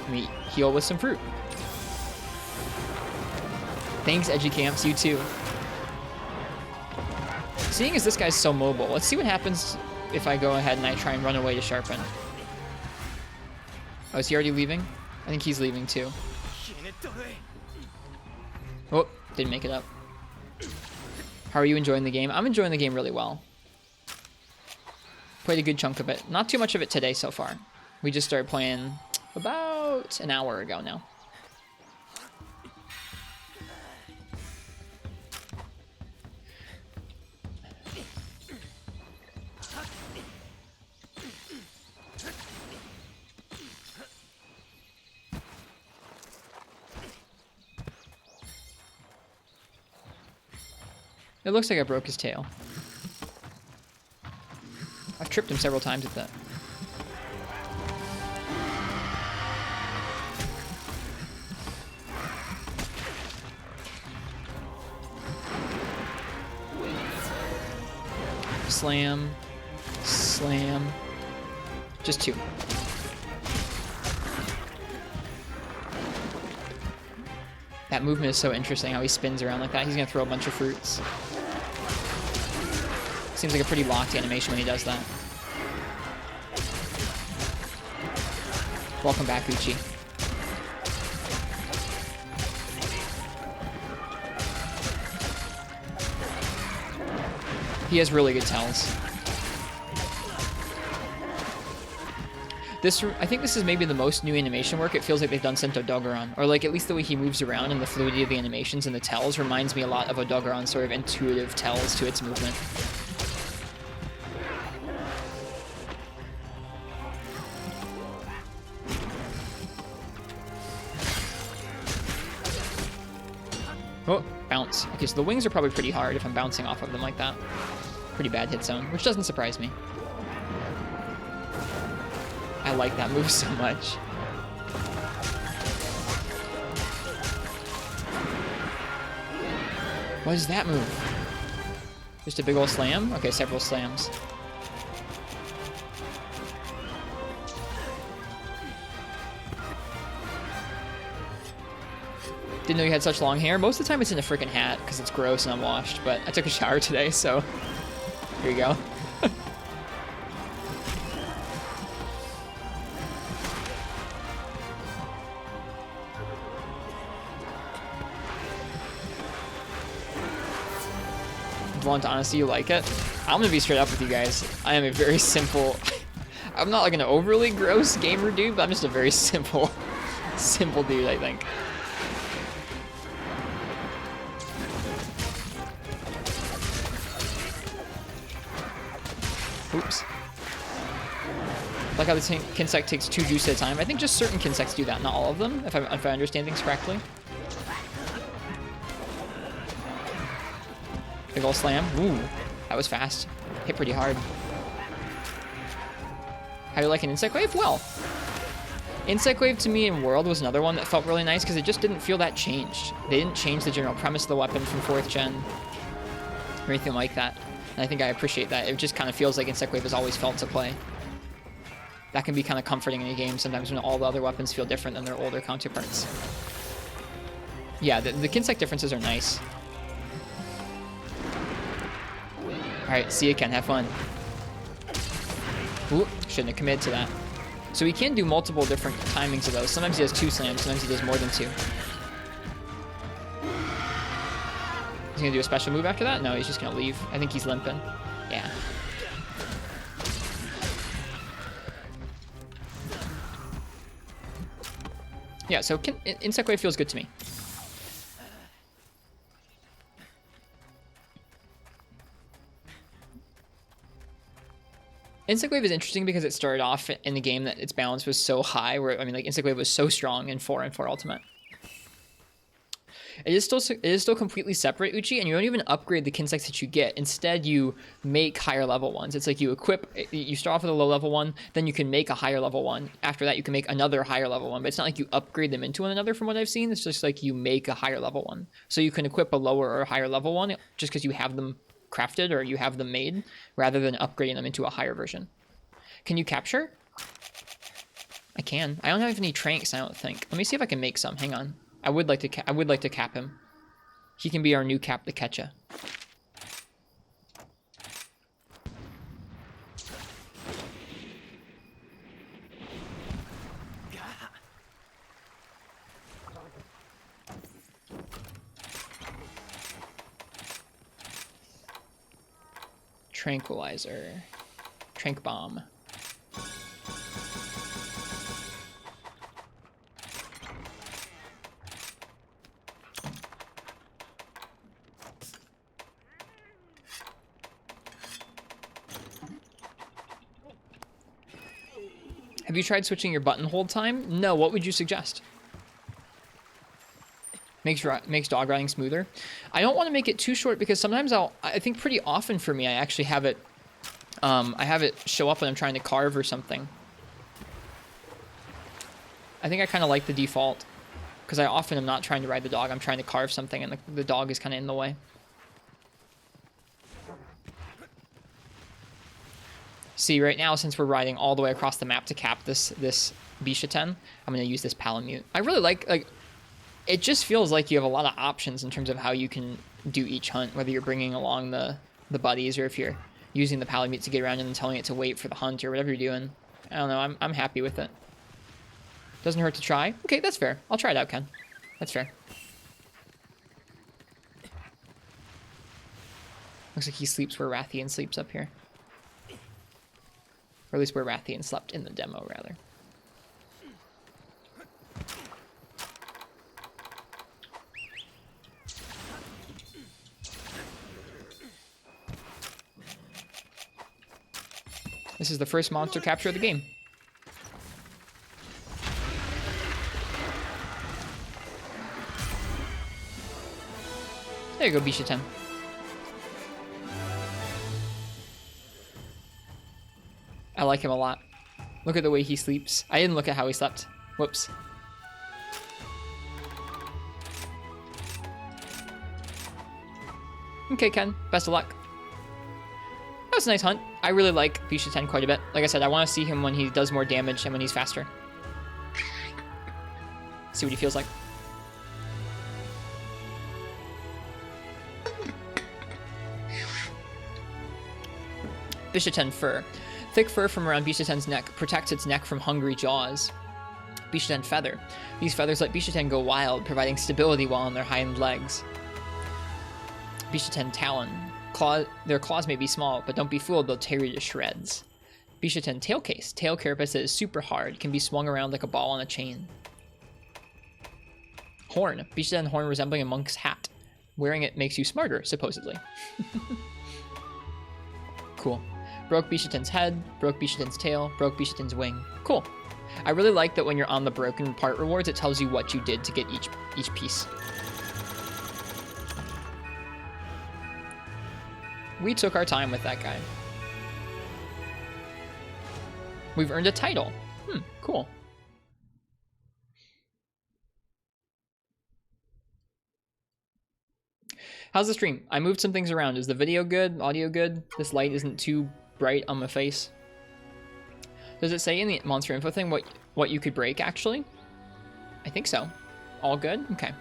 Let me heal with some fruit. Thanks, Edgy Camps. You too. Seeing as this guy's so mobile, let's see what happens if I go ahead and I try and run away to sharpen. Oh, is he already leaving? I think he's leaving too. Oh, didn't make it up. How are you enjoying the game? I'm enjoying the game really well. Played a good chunk of it. Not too much of it today so far. We just started playing about an hour ago now. It looks like I broke his tail. I've tripped him several times with that. Slam. Slam. Just two. That movement is so interesting, how he spins around like that. He's going to throw a bunch of fruits. Seems like a pretty locked animation when he does that. Welcome back, Uchi. He has really good tells. I think this is maybe the most new animation work. It feels like they've done since Odogaron. Or like at least the way he moves around and the fluidity of the animations and the tells reminds me a lot of Odogaron's sort of intuitive tells to its movement. Oh, bounce. Okay, so the wings are probably pretty hard if I'm bouncing off of them like that. Pretty bad hit zone, which doesn't surprise me. I like that move so much. What is that move? Just a big old slam? Okay, several slams. Didn't know you had such long hair. Most of the time it's in a freaking hat because it's gross and unwashed, but I took a shower today, so here you go. Blunt honesty, you like it? I'm gonna be straight up with you guys. I am a very simple... I'm not like an overly gross gamer dude, but I'm just a very simple dude, I think. Oops. Like how the Kinsect takes 2 juice at a time. I think just certain Kinsects do that, not all of them, if I understand things correctly. Big ol' slam. Ooh, that was fast. Hit pretty hard. How do you like an Insect Wave? Well, Insect Wave to me in World was another one that felt really nice because it just didn't feel that changed. They didn't change the general premise of the weapon from 4th gen or anything like that. And I think I appreciate that. It just kind of feels like Insect Wave has always felt to play. That can be kind of comforting in a game sometimes when all the other weapons feel different than their older counterparts. Yeah, the Kinsect differences are nice. Alright, see you, Ken. Have fun. Ooh, shouldn't have committed to that. So he can do multiple different timings of those. Sometimes he has 2 slams, sometimes he does more than 2. He's gonna do a special move after that? No, he's just gonna leave. I think he's limping. Yeah. Yeah, so Insect Wave feels good to me. Insect Wave is interesting because it started off in the game that its balance was so high, where, I mean, like, Insect Wave was so strong in 4 and 4 Ultimate. It is still completely separate, Uchi, and you don't even upgrade the Kinsects that you get. Instead, you make higher level ones. It's like you start off with a low level one, then you can make a higher level one. After that, you can make another higher level one, but it's not like you upgrade them into one another from what I've seen. It's just like you make a higher level one. So you can equip a lower or higher level one just because you have them crafted or you have them made, rather than upgrading them into a higher version. Can you capture? I can. I don't have any tranks, I don't think. Let me see if I can make some. Hang on. I would like to cap him. He can be our new Cap the Ketcha. Tranquilizer. Trank bomb. Have you tried switching your button hold time? No, what would you suggest? Makes dog riding smoother. I don't want to make it too short because sometimes I think pretty often for me I actually have it show up when I'm trying to carve or something. I think I kind of like the default because I often am not trying to ride the dog. I'm trying to carve something and the dog is kind of in the way. See, right now, since we're riding all the way across the map to cap this Bc10, I'm going to use this Palamute. I really like, it just feels like you have a lot of options in terms of how you can do each hunt, whether you're bringing along the buddies or if you're using the Palamute to get around and then telling it to wait for the hunt or whatever you're doing. I don't know, I'm happy with it. Doesn't hurt to try. Okay, that's fair. I'll try it out, Ken. That's fair. Looks like he sleeps where Rathian sleeps up here. Or at least where Rathian slept in the demo, rather. This is the first monster capture of the game. There you go, Bc10. I like him a lot. Look at the way he sleeps. I didn't look at how he slept. Whoops. Okay, Ken. Best of luck. That was a nice hunt. I really like Bc10 quite a bit. Like I said, I want to see him when he does more damage and when he's faster. See what he feels like. Bc10 fur. Thick fur from around Bc10's neck protects its neck from hungry jaws. Bc10 feather. These feathers let Bc10 go wild, providing stability while on their hind legs. Bc10 talon. Their claws may be small, but don't be fooled, they'll tear you to shreds. Bc10 tail case. Tail carapace that is super hard, can be swung around like a ball on a chain. Horn. Bc10 horn resembling a monk's hat. Wearing it makes you smarter, supposedly. Cool. Broke Bc10's head, broke Bc10's tail, broke Bc10's wing. Cool. I really like that when you're on the broken part rewards, it tells you what you did to get each piece. We took our time with that guy. We've earned a title. Cool. How's the stream? I moved some things around. Is the video good? Audio good? This light isn't too bright on my face. Does it say in the monster info thing what you could break, actually? I think so. All good? Okay.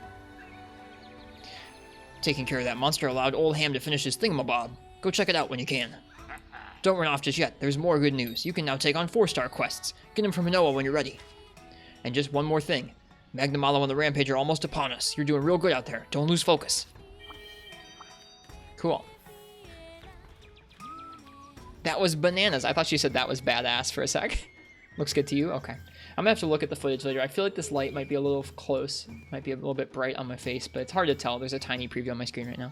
Taking care of that monster allowed old Ham to finish his thingamabob. Go check it out when you can. Don't run off just yet. There's more good news. You can now take on 4-star quests. Get them from Manoa when you're ready. And just one more thing. Magnamalo and the Rampage are almost upon us. You're doing real good out there. Don't lose focus. Cool. That was bananas. I thought she said that was badass for a sec. Looks good to you? Okay. I'm gonna have to look at the footage later. I feel like this light might be a little close. Might be a little bit bright on my face, but it's hard to tell. There's a tiny preview on my screen right now.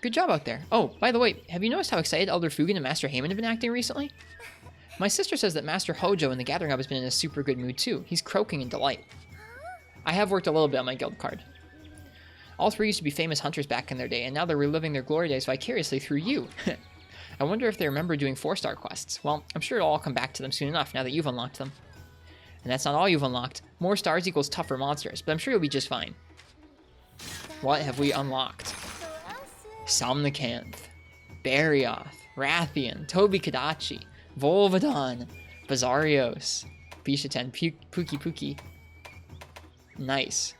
Good job out there. Oh, by the way, have you noticed how excited Elder Fugan and Master Heyman have been acting recently? My sister says that Master Hojo in the Gathering Hub has been in a super good mood too. He's croaking in delight. I have worked a little bit on my guild card. All three used to be famous hunters back in their day, and now they're reliving their glory days vicariously through you. I wonder if they remember doing 4-star quests. Well, I'm sure it'll all come back to them soon enough now that you've unlocked them. And that's not all you've unlocked. More stars equals tougher monsters, but I'm sure you'll be just fine. What have we unlocked? Somnicanth, Barioth, Rathian, Tobi-Kadachi, Volvidon, Bazarios, Bc10, Puki. Nice.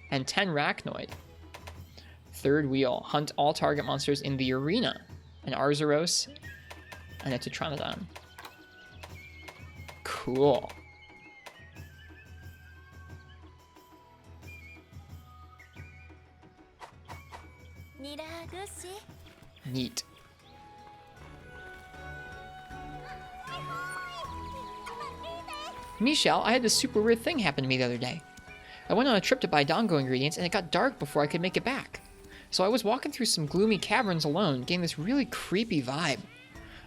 And 10 Rachnoid. Third wheel, hunt all target monsters in the arena. An Arzuros and a Tetronodon. Cool. Neat. Michelle, I had this super weird thing happen to me the other day. I went on a trip to buy Dango ingredients and it got dark before I could make it back. So I was walking through some gloomy caverns alone, getting this really creepy vibe.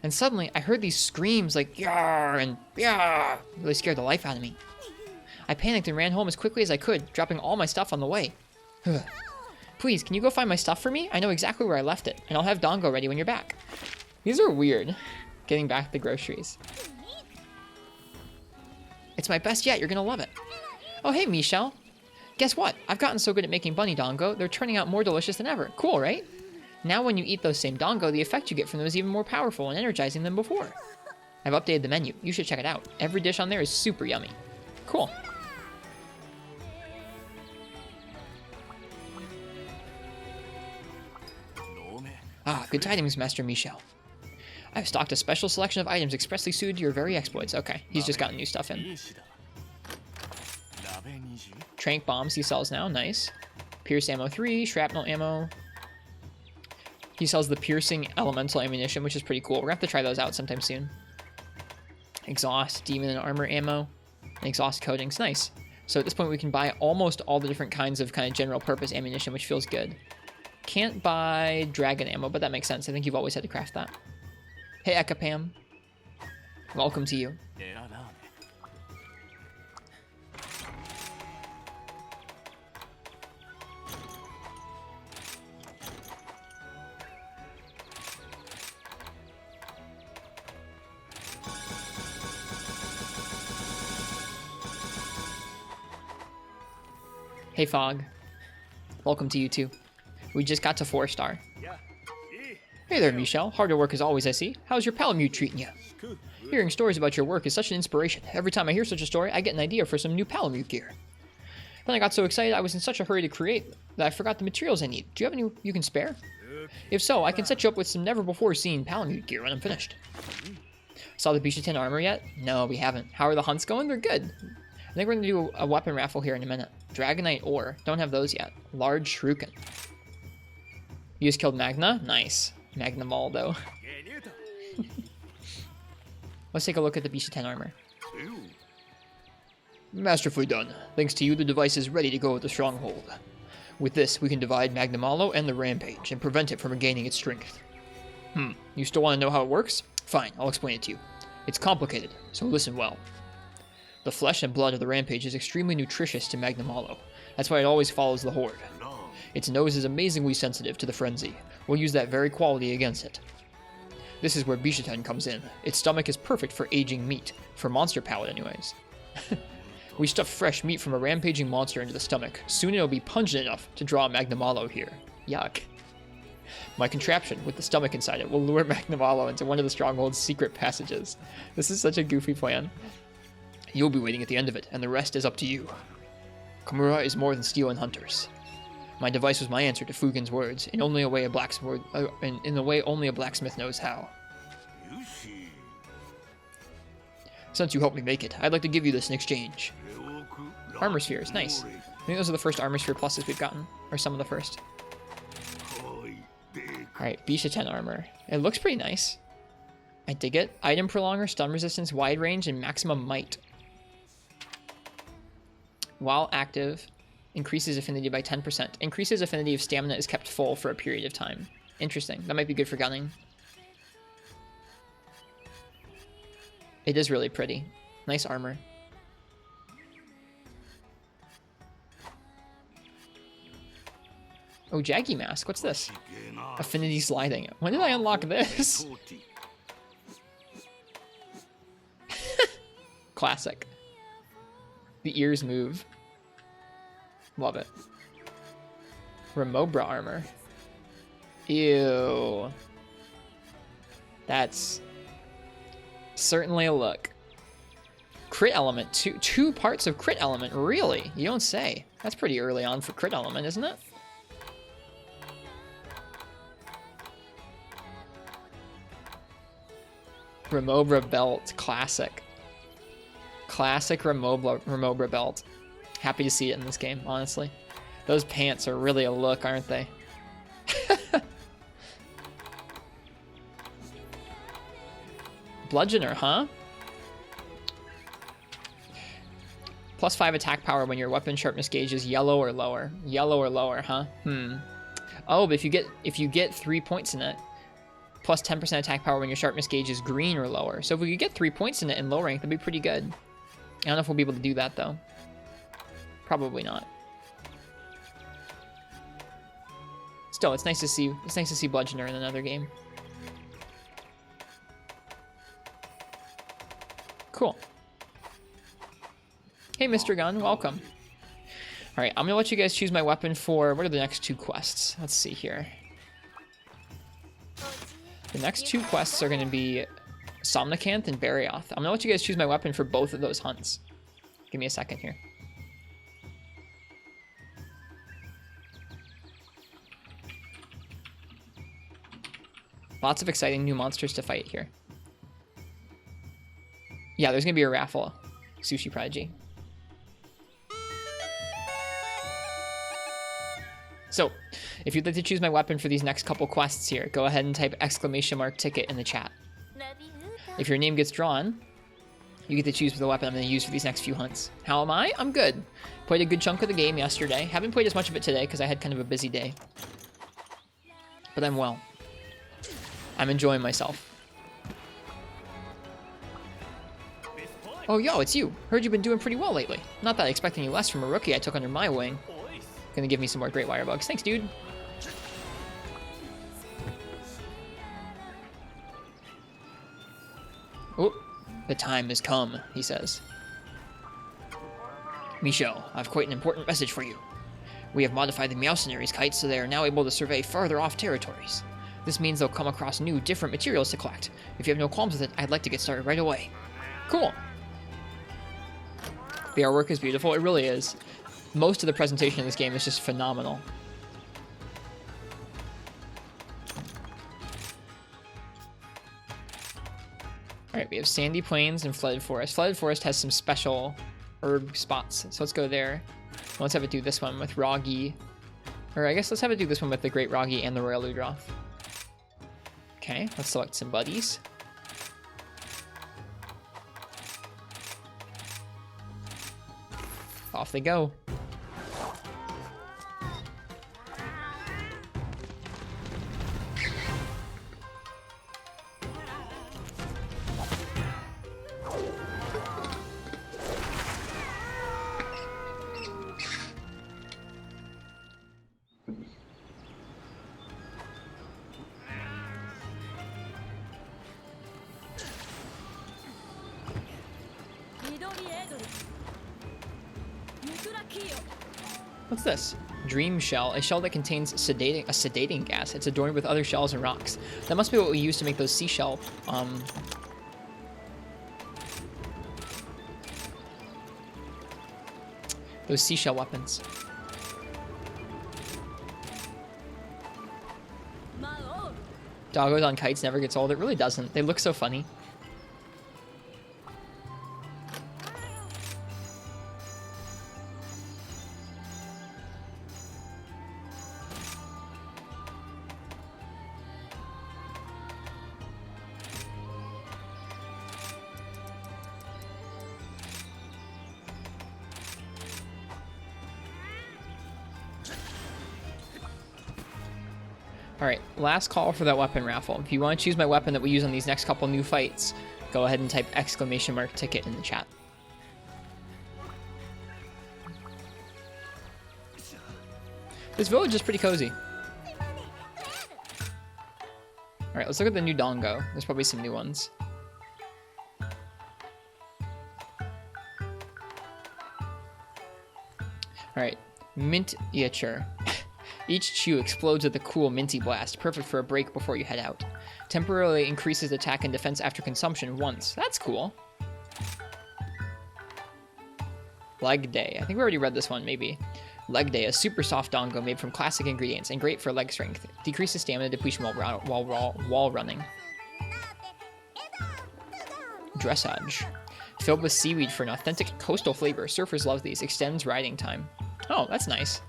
And suddenly I heard these screams like "Yar" and "Yar." Really scared the life out of me. I panicked and ran home as quickly as I could, dropping all my stuff on the way. Please, can you go find my stuff for me? I know exactly where I left it, and I'll have Dango ready when you're back. These are weird, getting back the groceries. It's my best yet, you're gonna love it. Oh hey, Michelle. Guess what? I've gotten so good at making bunny Dango, they're turning out more delicious than ever. Cool, right? Now when you eat those same Dango, the effect you get from them is even more powerful and energizing than before. I've updated the menu. You should check it out. Every dish on there is super yummy. Cool. Ah, good tidings, Master Michel. I've stocked a special selection of items expressly suited to your very exploits. Okay, he's just gotten new stuff in. Trank bombs he sells now, nice. Pierce ammo 3, shrapnel ammo. He sells the piercing elemental ammunition, which is pretty cool. We're gonna have to try those out sometime soon. Exhaust, demon and armor ammo, and exhaust coatings, nice. So at this point we can buy almost all the different kinds of kind of general purpose ammunition, which feels good. Can't buy dragon ammo, but that makes sense. I think you've always had to craft that. Hey Ekapam. Welcome to you. Hey Fog. Welcome to you too. We just got to 4-star. Hey there, Michelle. Hard to work as always, I see. How's your Palamute treating you? Hearing stories about your work is such an inspiration. Every time I hear such a story, I get an idea for some new Palamute gear. Then I got so excited I was in such a hurry to create that I forgot the materials I need. Do you have any you can spare? If so, I can set you up with some never-before-seen Palamute gear when I'm finished. Saw the Bc10 Armor yet? No, we haven't. How are the hunts going? They're good. I think we're going to do a weapon raffle here in a minute. Dragonite ore. Don't have those yet. Large Shuriken. You just killed Magna? Nice. Magna Maldo. Let's take a look at the Bc10 armor. Masterfully done. Thanks to you, the device is ready to go at the stronghold. With this, we can divide Magna Maldo and the Rampage and prevent it from regaining its strength. You still want to know how it works? Fine, I'll explain it to you. It's complicated, so listen well. The flesh and blood of the Rampage is extremely nutritious to Magna Maldo. That's why it always follows the Horde. Its nose is amazingly sensitive to the frenzy. We'll use that very quality against it. This is where Bc10 comes in. Its stomach is perfect for aging meat. For monster palate, anyways. We stuff fresh meat from a rampaging monster into the stomach. Soon it'll be pungent enough to draw Magna Maldo here. Yuck. My contraption, with the stomach inside it, will lure Magna Maldo into one of the stronghold's secret passages. This is such a goofy plan. You'll be waiting at the end of it, and the rest is up to you. Komura is more than steel and hunters. My device was my answer to Fugin's words, in only a way a blacksmith, in the way only a blacksmith knows how. Since you helped me make it, I'd like to give you this in exchange. Armor spheres, nice. I think those are the first armor sphere pluses we've gotten, or some of the first. Alright, Bc10 armor. It looks pretty nice. I dig it. Item prolonger, stun resistance, wide range, and maximum might. While active, increases affinity by 10%. Increases affinity if stamina is kept full for a period of time. Interesting. That might be good for gunning. It is really pretty. Nice armor. Oh, Jaggy Mask. What's this? Affinity Sliding. When did I unlock this? Classic. The ears move. Love it. Remobra armor. Ew. That's certainly a look. Crit element. Two parts of crit element. Really? You don't say. That's pretty early on for crit element, isn't it? Remobra belt. Classic. Classic Remobra belt. Happy to see it in this game, honestly. Those pants are really a look, aren't they? Bludgeoner, huh? +5 attack power when your weapon sharpness gauge is yellow or lower. Yellow or lower, huh? Oh, but if you get 3 points in it, plus 10% attack power when your sharpness gauge is green or lower. So if we could get 3 points in it in low rank, that'd be pretty good. I don't know if we'll be able to do that though. Probably not. Still, it's nice to see Bludgeoner in another game. Cool. Hey, Mr. Gunn, welcome. All right, I'm gonna let you guys choose my weapon for, what are the next 2 quests? Let's see here. The next 2 quests are gonna be Somnicanth and Barioth. I'm gonna let you guys choose my weapon for both of those hunts. Give me a second here. Lots of exciting new monsters to fight here. Yeah, there's gonna be a raffle. Sushi Prodigy. So, if you'd like to choose my weapon for these next couple quests here, go ahead and type !ticket in the chat. If your name gets drawn, you get to choose the weapon I'm going to use for these next few hunts. How am I? I'm good. Played a good chunk of the game yesterday. Haven't played as much of it today because I had kind of a busy day. But I'm well. I'm enjoying myself. Oh, yo, it's you. Heard you've been doing pretty well lately. Not that I expect any less from a rookie I took under my wing. Gonna give me some more Great Wire Bugs. Thanks, dude. Oh, the time has come, he says. Michel, I've quite an important message for you. We have modified the Meowcenary's kites so they are now able to survey farther off territories. This means they'll come across new, different materials to collect. If you have no qualms with it, I'd like to get started right away. Cool. The artwork is beautiful. It really is. Most of the presentation of this game is just phenomenal. Alright, we have Sandy Plains and Flooded Forest. Flooded Forest has some special herb spots, so let's go there. Let's have it do this one with Roggy. Or I guess let's have it do this one with the Great Roggy and the Royal Ludroth. Okay, let's select some buddies. Off they go. What's this? Dream Shell, a shell that contains a sedating gas. It's adorned with other shells and rocks. That must be what we use to make those seashell, those seashell weapons. Doggos on kites never gets old. It really doesn't. They look so funny. Alright, last call for that weapon raffle. If you want to choose my weapon that we use on these next couple new fights, go ahead and type !ticket in the chat. This village is pretty cozy. Alright, let's look at the new Dongo. There's probably some new ones. Alright, Mint Yature. Each chew explodes with a cool minty blast, perfect for a break before you head out. Temporarily increases attack and defense after consumption once. That's cool. Leg Day. I think we already read this one, maybe. Leg Day, a super soft dongo made from classic ingredients and great for leg strength. Decreases stamina depletion while wall running. Dressage. Filled with seaweed for an authentic coastal flavor. Surfers love these. Extends riding time. Oh, that's nice.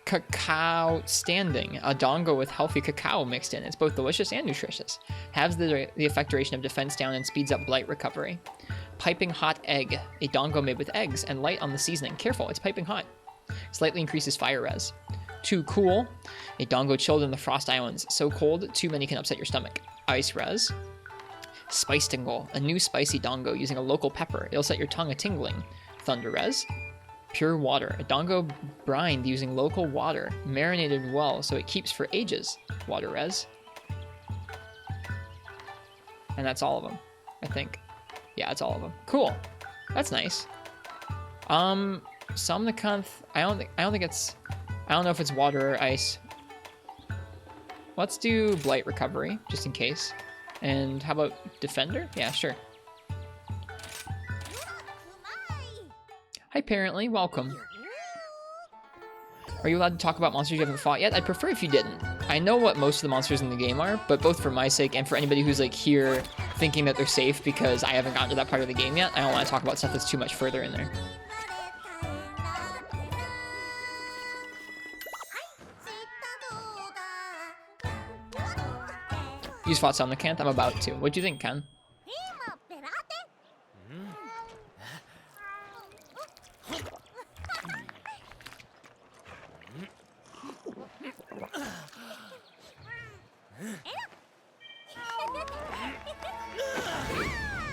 Cacao Standing, a dongo with healthy cacao mixed in. It's both delicious and nutritious. Has the effect duration of defense down and speeds up blight recovery. Piping Hot Egg, a dongo made with eggs and light on the seasoning. Careful, it's piping hot. Slightly increases fire res. Too Cool, a dongo chilled in the Frost Islands. So cold, too many can upset your stomach. Ice res. Spice Tingle, a new spicy dongo using a local pepper. It'll set your tongue a-tingling. Thunder res. Pure Water, a dongo brined using local water, marinated well so it keeps for ages. Water res. And that's all of them, I think. Yeah, that's all of them. Cool. That's nice. Somnicanth, I don't know if it's water or ice. Let's do Blight Recovery, just in case. And how about Defender? Yeah, sure. Hi, Apparently. Welcome. Are you allowed to talk about monsters you haven't fought yet? I'd prefer if you didn't. I know what most of the monsters in the game are, but both for my sake and for anybody who's like here thinking that they're safe because I haven't gotten to that part of the game yet, I don't want to talk about stuff that's too much further in there. You just fought Somnicanth? I'm about to. What do you think, Ken?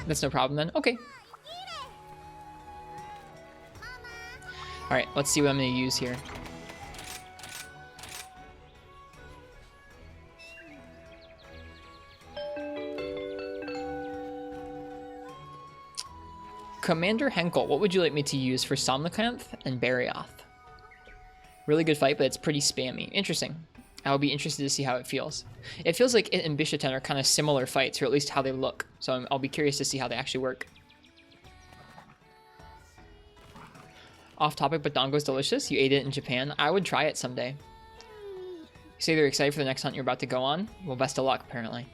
That's no problem then. Okay. Alright, let's see what I'm going to use here. Commander Henkel, what would you like me to use for Somnicanth and Barioth? Really good fight, but it's pretty spammy. Interesting. I'll be interested to see how it feels. It feels like it and Bc10 are kind of similar fights, or at least how they look. So I'll be curious to see how they actually work. Off topic, but dongo's delicious. You ate it in Japan. I would try it someday. You say they're excited for the next hunt you're about to go on? Well, best of luck, apparently.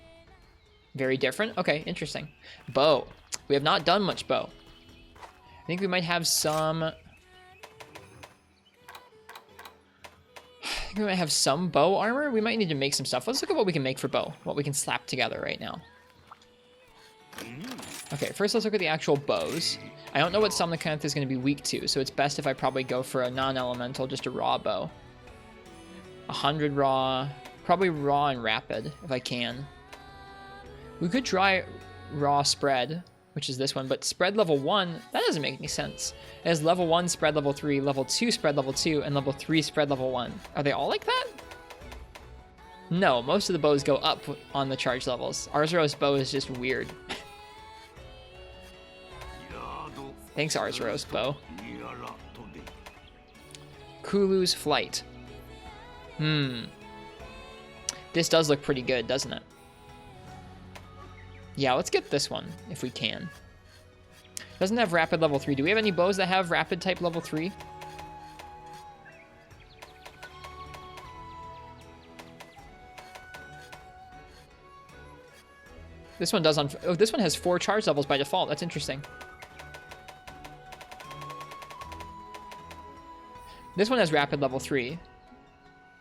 Very different? Okay, interesting. Bow. We have not done much bow. I think we might have some... we might have some bow armor. We might need to make some stuff. Let's look at what we can make for bow. What we can slap together right now. Okay, first let's look at the actual bows. I don't know what Somnicanth is going to be weak to, so it's best if I probably go for a non-elemental, just a raw bow. 100 raw, probably raw and rapid if I can. We could try raw spread, which is this one, but spread level 1, that doesn't make any sense. It has level 1, spread level 3, level 2, spread level 2, and level 3, spread level 1. Are they all like that? No, most of the bows go up on the charge levels. Arzuros' bow is just weird. Thanks, Arzuros' bow. Kulu's Flight. This does look pretty good, doesn't it? Yeah, let's get this one, if we can. Doesn't have rapid level 3. Do we have any bows that have rapid type level 3? This one does on... oh, this one has 4 charge levels by default. That's interesting. This one has rapid level 3.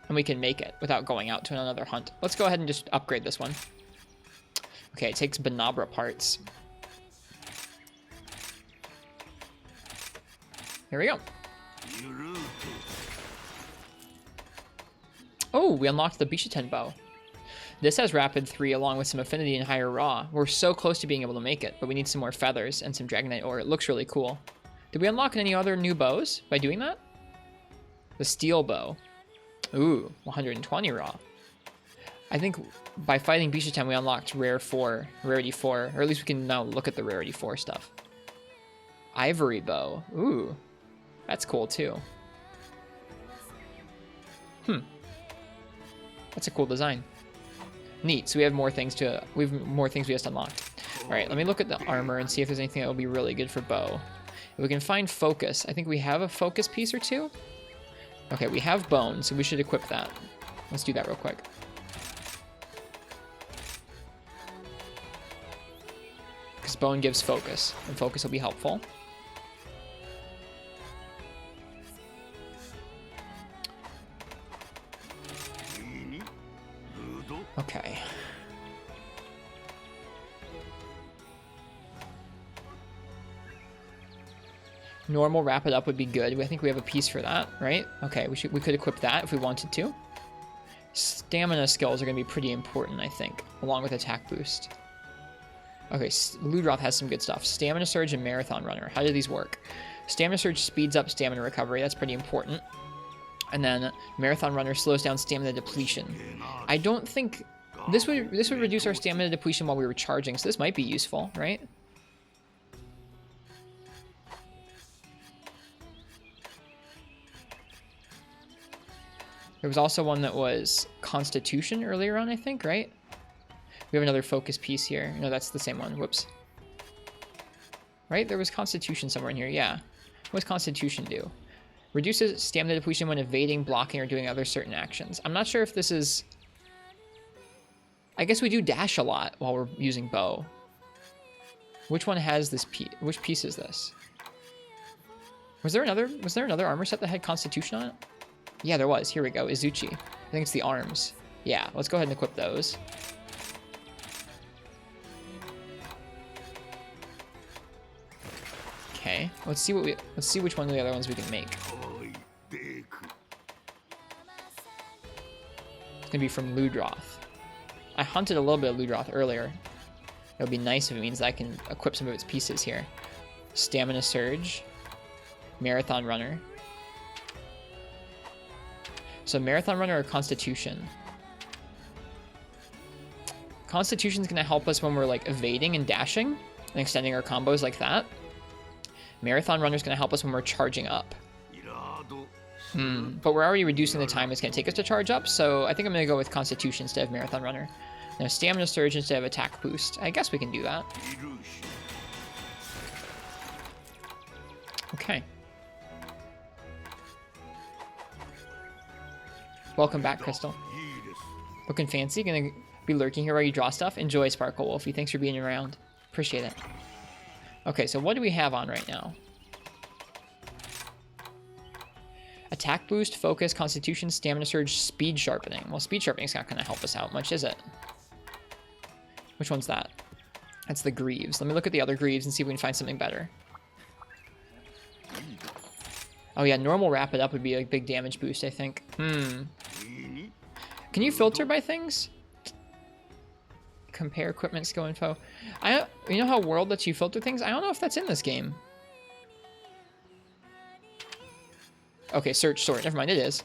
And we can make it without going out to another hunt. Let's go ahead and just upgrade this one. Okay, it takes Banabra parts. Here we go. Oh, we unlocked the Bc10 bow. This has rapid 3 along with some affinity and higher raw. We're so close to being able to make it, but we need some more feathers and some dragonite ore. It looks really cool. Did we unlock any other new bows by doing that? The steel bow. Ooh, 120 raw. I think by fighting Bc10 we unlocked rarity 4, or at least we can now look at the rarity 4 stuff. Ivory bow. Ooh, that's cool too. That's a cool design. Neat. So we have more things we have unlocked. All right, let me look at the armor and see if there's anything that will be really good for bow. If we can find focus. I think we have a focus piece or two. Okay, we have bone, so we should equip that. Let's do that real quick. Because bone gives focus, and focus will be helpful. Okay. Normal wrap it up would be good. I think we have a piece for that, right? Okay, we could equip that if we wanted to. Stamina skills are going to be pretty important, I think, along with attack boost. Okay, Ludroth has some good stuff. Stamina Surge and Marathon Runner. How do these work? Stamina Surge speeds up stamina recovery. That's pretty important. And then Marathon Runner slows down stamina depletion. I don't think... This would reduce our stamina depletion while we were charging, so this might be useful, right? There was also one that was Constitution earlier on, I think, right? We have another focus piece here. No, that's the same one. Whoops. Right? There was Constitution somewhere in here. Yeah. What does Constitution do? Reduces stamina depletion when evading, blocking, or doing other certain actions. I'm not sure if this is... I guess we do dash a lot while we're using bow. Which one has this piece? Which piece is this? Was there another armor set that had Constitution on it? Yeah, there was. Here we go. Izuchi. I think it's the arms. Yeah, let's go ahead and equip those. Okay, let's see which one of the other ones we can make. It's gonna be from Ludroth. I hunted a little bit of Ludroth earlier. It would be nice if it means that I can equip some of its pieces here. Stamina Surge. Marathon Runner. So Marathon Runner or Constitution? Constitution's gonna help us when we're like evading and dashing and extending our combos like that. Marathon Runner's gonna help us when we're charging up. But we're already reducing the time it's gonna take us to charge up, so I think I'm gonna go with Constitution instead of Marathon Runner. Now Stamina Surge instead of Attack Boost. I guess we can do that. Okay. Welcome back, Crystal. Looking fancy. Gonna be lurking here while you draw stuff. Enjoy, Sparkle Wolfie. Thanks for being around. Appreciate it. Okay, so what do we have on right now? Attack Boost, Focus, Constitution, Stamina Surge, Speed Sharpening. Well, Speed Sharpening's not going to help us out much, is it? Which one's that? That's the Greaves. Let me look at the other Greaves and see if we can find something better. Oh yeah, normal wrap it up would be a big damage boost, I think. Can you filter by things? Compare equipment skill info. You know how World lets you filter things? I don't know if that's in this game. Okay, search, sort. Never mind, it is.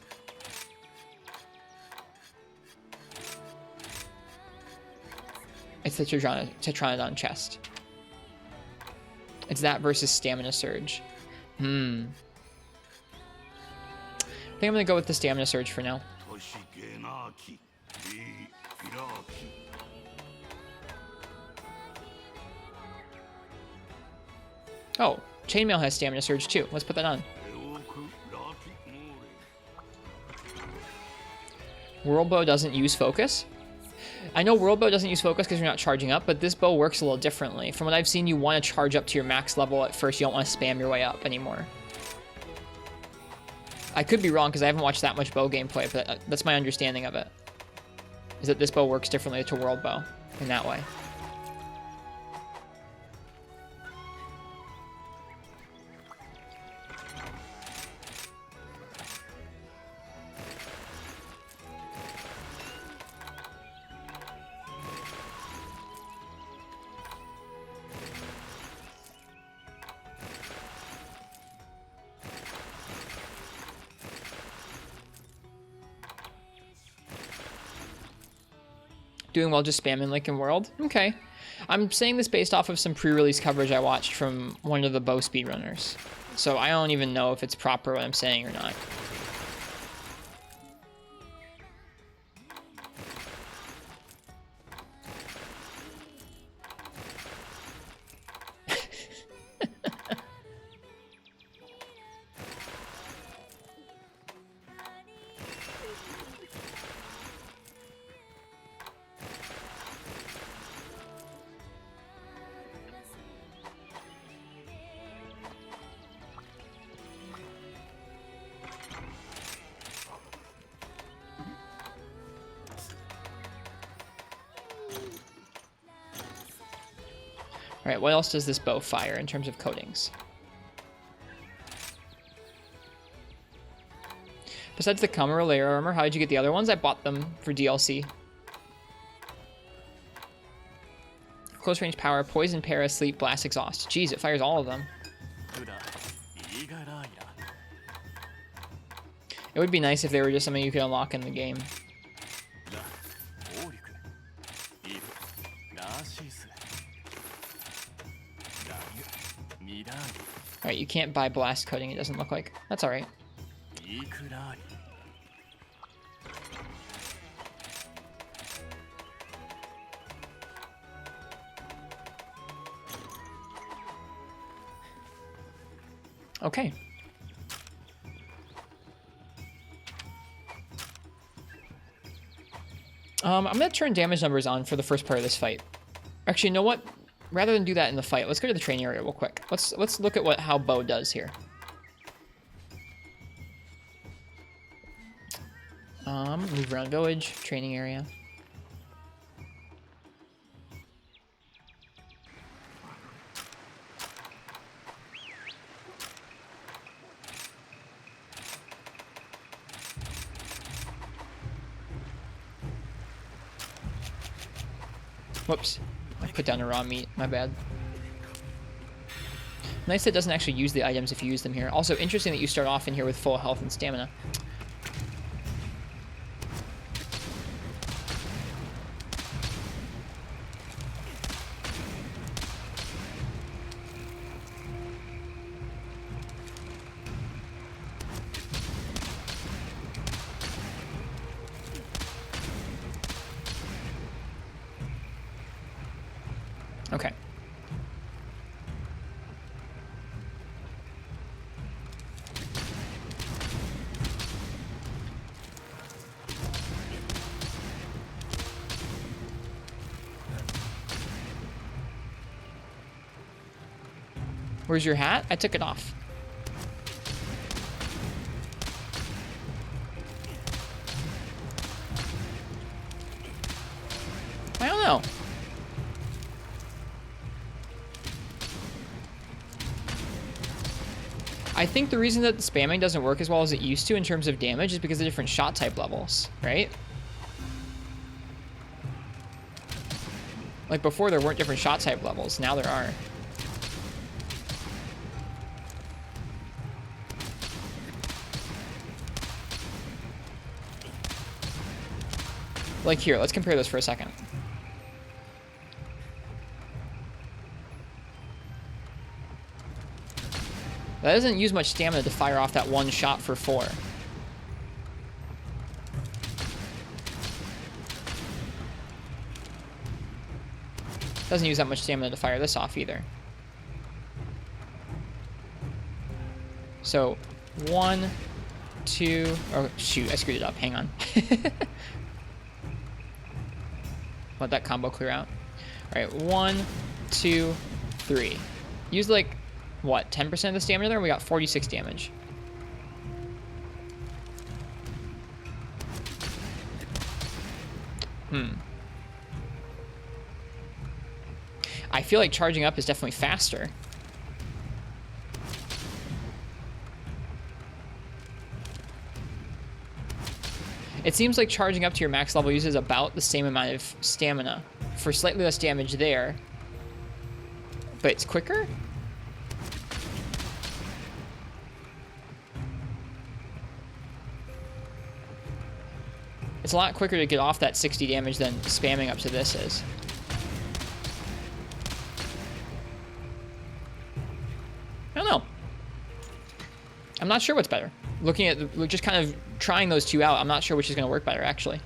It's the Tetronodon chest. It's that versus Stamina Surge. I think I'm gonna go with the Stamina Surge for now. Oh, Chainmail has Stamina Surge too. Let's put that on. World Bow doesn't use focus. I know World Bow doesn't use focus because you're not charging up, but this bow works a little differently. From what I've seen, you want to charge up to your max level at first. You don't want to spam your way up anymore. I could be wrong because I haven't watched that much bow gameplay, but that's my understanding of it. Is that this bow works differently to World Bow in that way. Doing well just spamming Lincoln World? Okay. I'm saying this based off of some pre-release coverage I watched from one of the bow speedrunners. So I don't even know if it's proper what I'm saying or not. Alright, what else does this bow fire in terms of coatings? Besides the Camera layer armor, how did you get the other ones? I bought them for DLC. Close range power, poison, para, sleep, blast, exhaust. Jeez, it fires all of them. It would be nice if they were just something you could unlock in the game. Alright, you can't buy blast coating, it doesn't look like. That's alright. Okay. I'm gonna turn damage numbers on for the first part of this fight. Actually, you know what? Rather than do that in the fight, let's go to the training area real quick. Let's look at how bow does here. Move around village, training area. Whoops. I put down a raw meat. My bad. Nice that it doesn't actually use the items if you use them here. Also, interesting that you start off in here with full health and stamina. Okay. Where's your hat? I took it off. I don't know. I think the reason that the spamming doesn't work as well as it used to in terms of damage is because of different shot type levels, right? Like before there weren't different shot type levels, now there are. Like here, let's compare this for a second. That doesn't use much stamina to fire off that one shot for 4. Doesn't use that much stamina to fire this off either. So, 1, 2... Oh, shoot, I screwed it up. Hang on. Let that combo clear out. Alright, 1, 2, 3. Use like... what, 10% of the stamina there? We got 46 damage. I feel like charging up is definitely faster. It seems like charging up to your max level uses about the same amount of stamina for slightly less damage there, but it's quicker? It's a lot quicker to get off that 60 damage than spamming up to this is. I don't know. I'm not sure what's better. Looking at, just kind of trying those two out, I'm not sure which is going to work better, actually.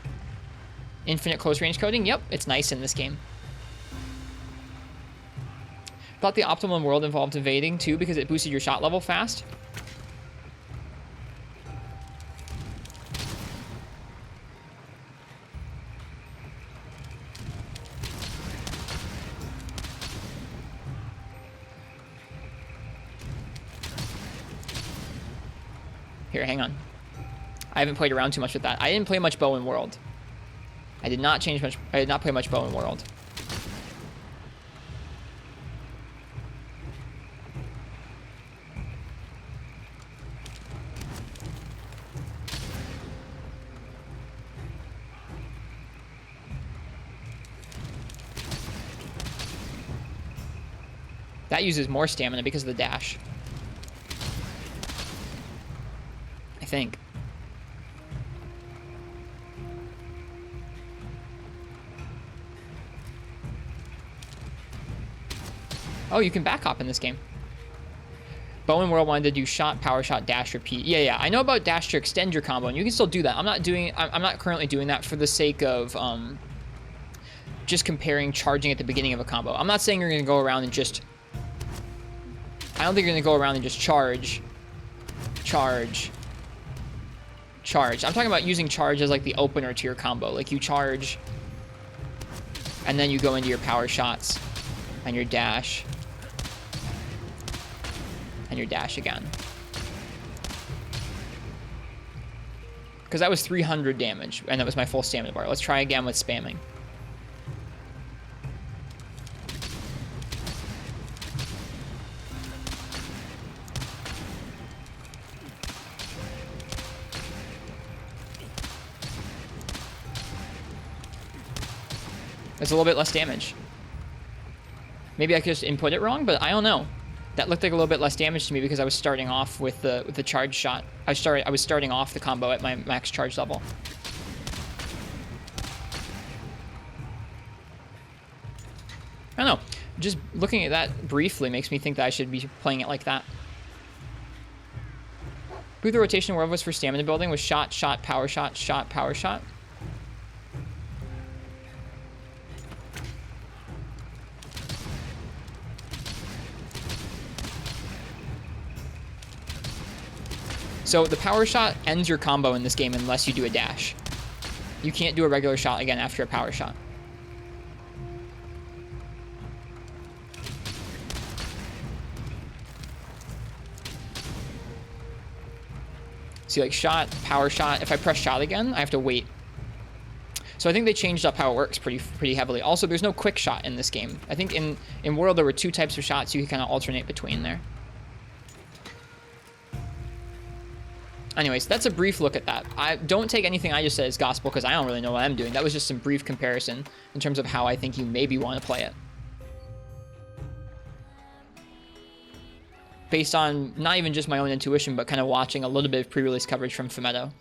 Infinite close range coding? Yep, it's nice in this game. Thought the optimum world involved evading, too, because it boosted your shot level fast. Here, hang on. I haven't played around too much with that. I didn't play much bow in world. I did not play much bow in world. That uses more stamina because of the dash. I think. Oh, you can back hop in this game. Bow and World wanted to do shot, power shot, dash, repeat. Yeah, I know about dash to extend your combo, and you can still do that. I'm not currently doing that for the sake of just comparing charging at the beginning of a combo. I'm not saying you're going to go around and just... I don't think you're going to go around and just charge. I'm talking about using charge as like the opener to your combo. Like you charge, and then you go into your power shots, and your dash, and your dash again. Because that was 300 damage, and that was my full stamina bar. Let's try again with spamming. It's a little bit less damage. Maybe I could just input it wrong, but I don't know. That looked like a little bit less damage to me because I was starting off with the charge shot. I was starting off the combo at my max charge level. I don't know. Just looking at that briefly makes me think that I should be playing it like that. Who the rotation word was for stamina building was shot, shot, power shot, shot, power shot. So the power shot ends your combo in this game unless you do a dash. You can't do a regular shot again after a power shot. See, like shot, power shot. If I press shot again, I have to wait. So I think they changed up how it works pretty heavily. Also, there's no quick shot in this game. I think in World there were two types of shots you could kind of alternate between there. Anyways, that's a brief look at that. I don't take anything I just said as gospel because I don't really know what I'm doing. That was just some brief comparison in terms of how I think you maybe want to play it. Based on not even just my own intuition, but kind of watching a little bit of pre-release coverage from Fumetto.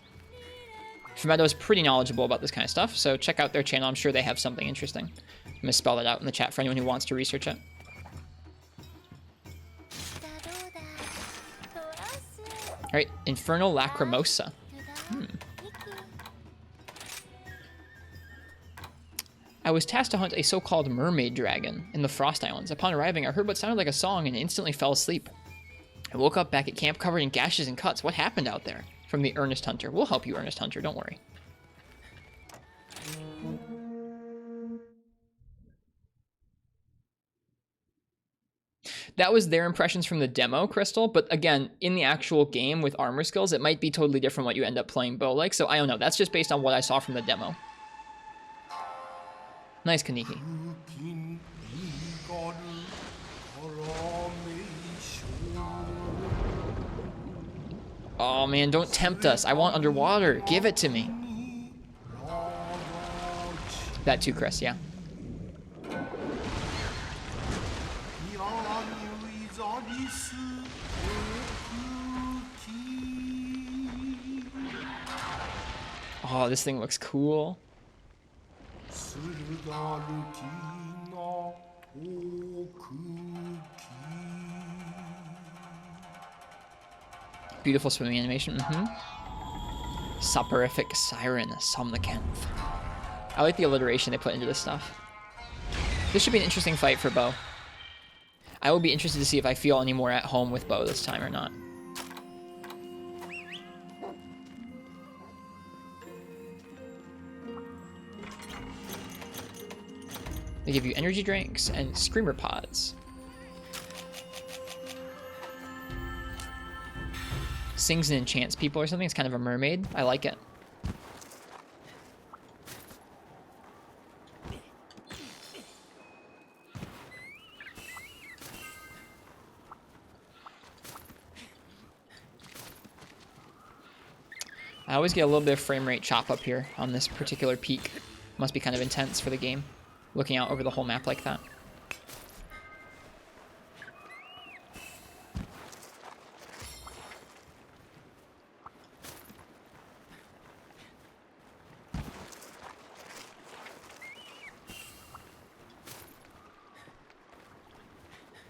Fumetto is pretty knowledgeable about this kind of stuff, so check out their channel. I'm sure they have something interesting. I'm going to spell it out in the chat for anyone who wants to research it. Alright, Infernal Lacrimosa. I was tasked to hunt a so-called mermaid dragon in the Frost Islands. Upon arriving, I heard what sounded like a song and instantly fell asleep. I woke up back at camp covered in gashes and cuts. What happened out there? From the Earnest Hunter. We'll help you, Earnest Hunter, don't worry. That was their impressions from the demo, Crystal, but again, in the actual game with armor skills, it might be totally different what you end up playing bow like, so I don't know. That's just based on what I saw from the demo. Nice, Kaneki. Oh man, don't tempt us. I want underwater. Give it to me. That too, Chris, yeah. Oh, this thing looks cool. Beautiful swimming animation. Soporific Siren, Somnicanth. I like the alliteration they put into this stuff. This should be an interesting fight for Bo. I will be interested to see if I feel any more at home with Bo this time or not. They give you energy drinks and screamer pods. Sings and enchants people or something. It's kind of a mermaid. I like it. I always get a little bit of frame rate chop up here on this particular peak. Must be kind of intense for the game, looking out over the whole map like that.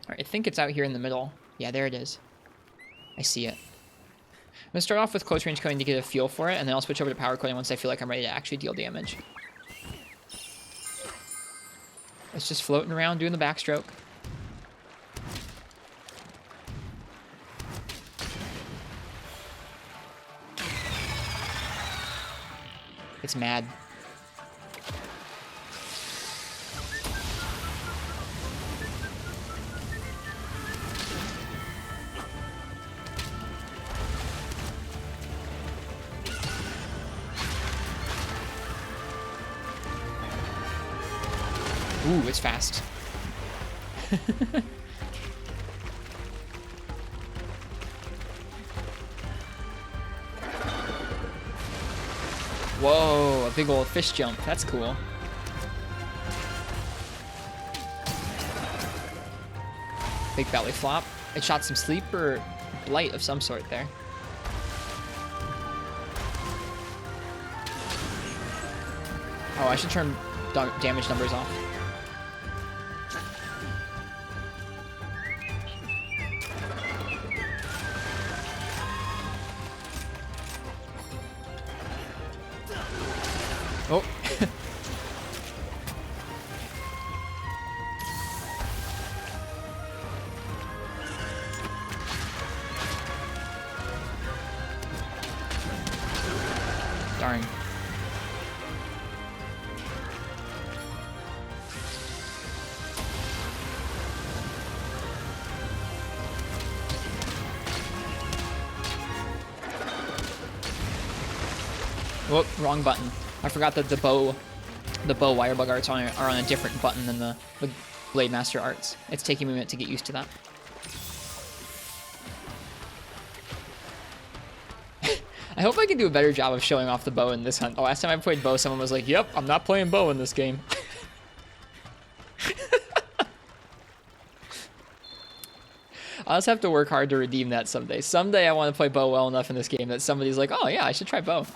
Alright, I think it's out here in the middle. Yeah, there it is. I see it. I'm going to start off with close range coding to get a feel for it, and then I'll switch over to power coding once I feel like I'm ready to actually deal damage. It's just floating around doing the backstroke. It's mad. Ooh, it's fast. Whoa, a big old fish jump. That's cool. Big belly flop. It shot some sleep or blight of some sort there. Oh, I should turn damage numbers off. Oh. Darn. Whoop, wrong button. I forgot that the bow wirebug arts are on a different button than the Blade Master arts. It's taking me a minute to get used to that. I hope I can do a better job of showing off the bow in this hunt. The last time I played bow, someone was like, yep, I'm not playing bow in this game. I'll just have to work hard to redeem that someday. Someday I want to play bow well enough in this game that somebody's like, oh yeah, I should try bow.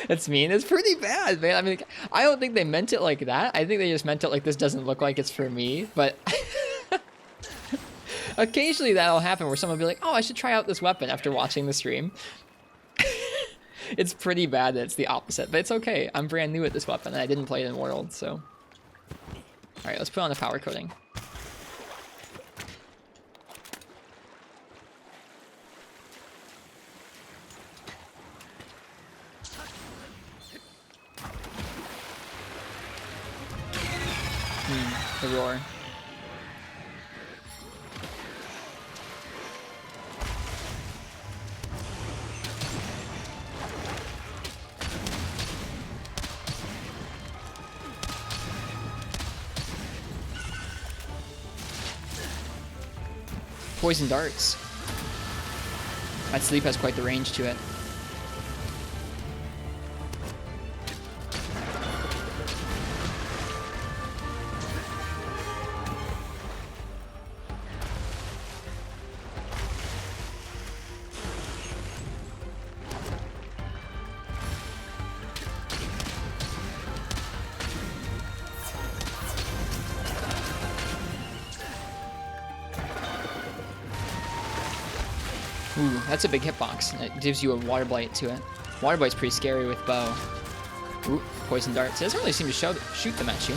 It's mean. It's pretty bad, man. I mean, I don't think they meant it like that. I think they just meant it like this doesn't look like it's for me. But occasionally that'll happen where someone will be like, oh, I should try out this weapon after watching the stream. It's pretty bad that it's the opposite, but it's okay. I'm brand new at this weapon and I didn't play it in World, so. All right, let's put on the power coating. The roar. Poison darts. That sleep has quite the range to it. Ooh, that's a big hitbox. It gives you a water blight to it. Water blight's pretty scary with bow. Ooh, poison darts. It doesn't really seem to shoot them at you.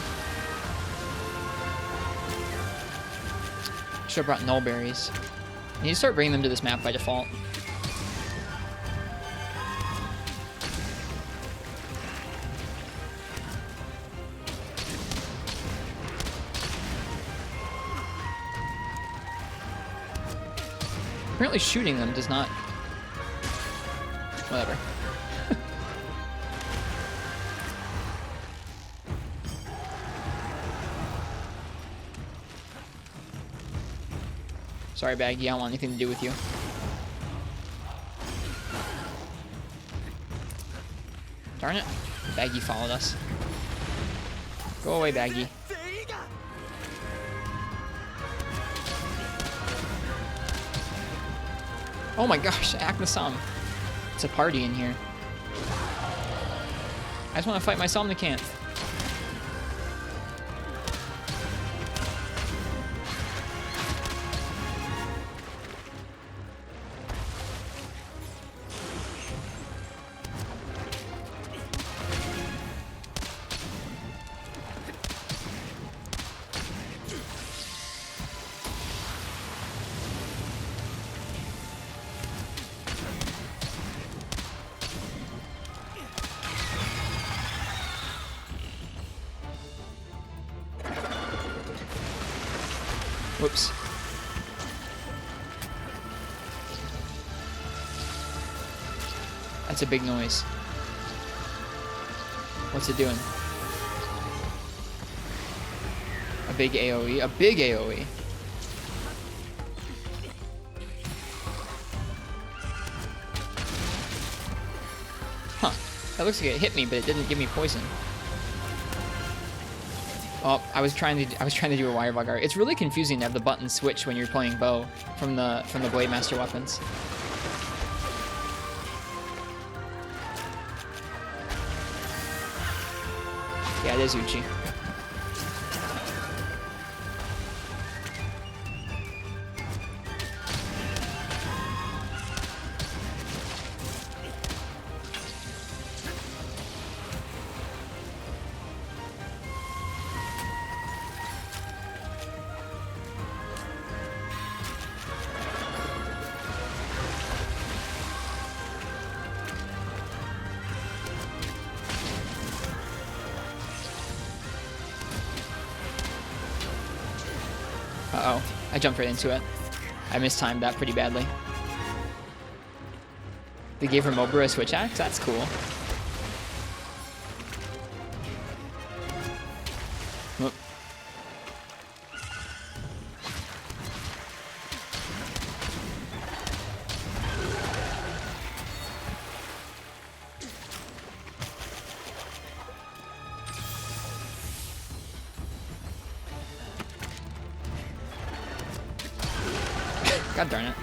Should have brought null berries. You need to start bringing them to this map by default. Apparently shooting them does not... Whatever. Sorry, Baggy, I don't want anything to do with you. Darn it. Baggy followed us. Go away, Baggy. Oh my gosh, Aknasam. It's a party in here. I just want to fight my Somnicant. Whoops. That's a big noise. What's it doing? A big AoE? A big AoE. Huh. That looks like it hit me, but it didn't give me poison. Oh, I was trying to do a wire bug art. It's really confusing to have the button switch when you're playing bow from the Blade Master weapons. Yeah, it is Uchi. Uh-oh. I jumped right into it. I mistimed that pretty badly. They gave her Mobra a switch axe? That's cool. Whoop. God darn it.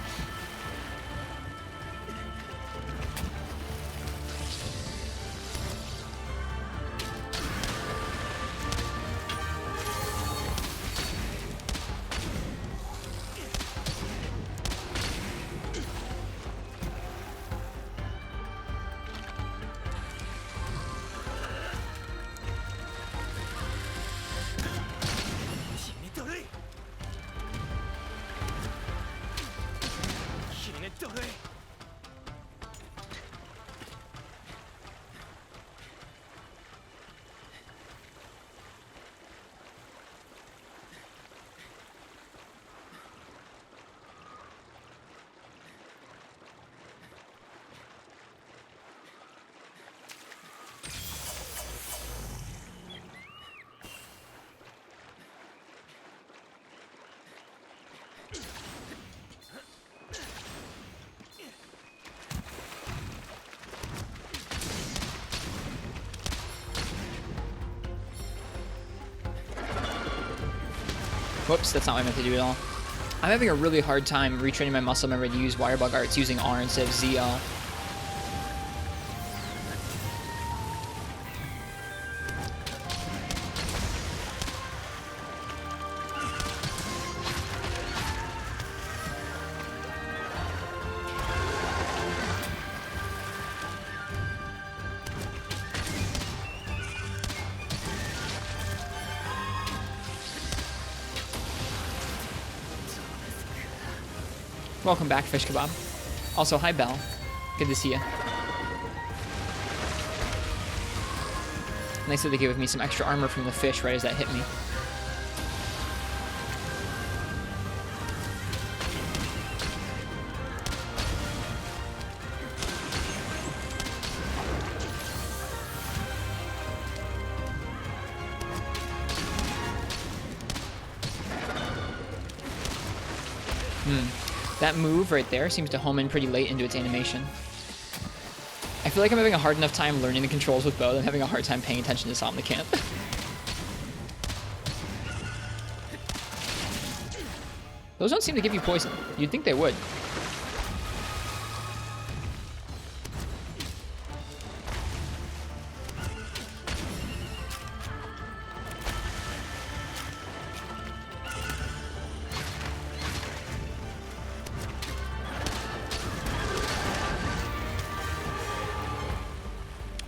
Whoops, that's not what I meant to do at all. I'm having a really hard time retraining my muscle memory to use wire bug arts using R instead of ZL. Welcome back, Fish Kebab. Also, hi, Belle. Good to see you. Nice that they gave me some extra armor from the fish right as that hit me. That move right there seems to home in pretty late into its animation. I feel like I'm having a hard enough time learning the controls with bow than having a hard time paying attention to Somnicamp. Those don't seem to give you poison. You'd think they would.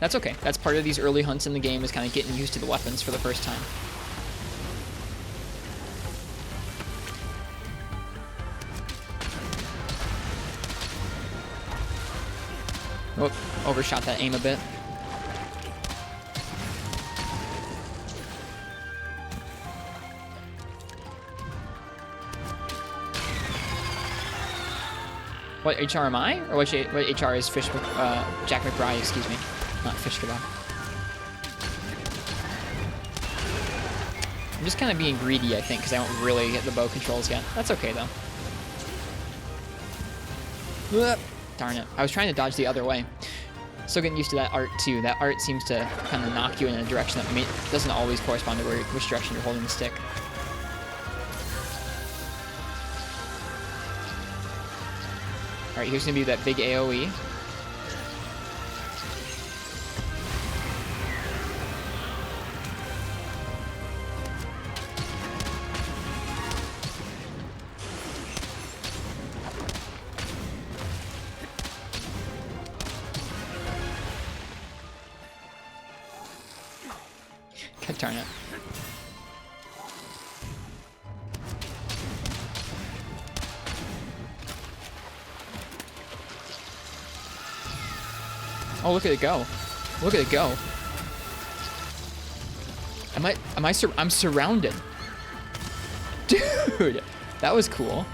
That's okay. That's part of these early hunts in the game, is kind of getting used to the weapons for the first time. Whoop, overshot that aim a bit. What HR am I? Or what HR is Jack McBride, excuse me. Not Fish Kebab. I'm just kind of being greedy, I think, because I don't really get the bow controls yet. That's okay, though. Darn it. I was trying to dodge the other way. Still getting used to that art, too. That art seems to kind of knock you in a direction that doesn't always correspond to which direction you're holding the stick. Alright, here's going to be that big AoE. Darn it. Oh, look at it go. Look at it go. I'm surrounded. Dude, that was cool.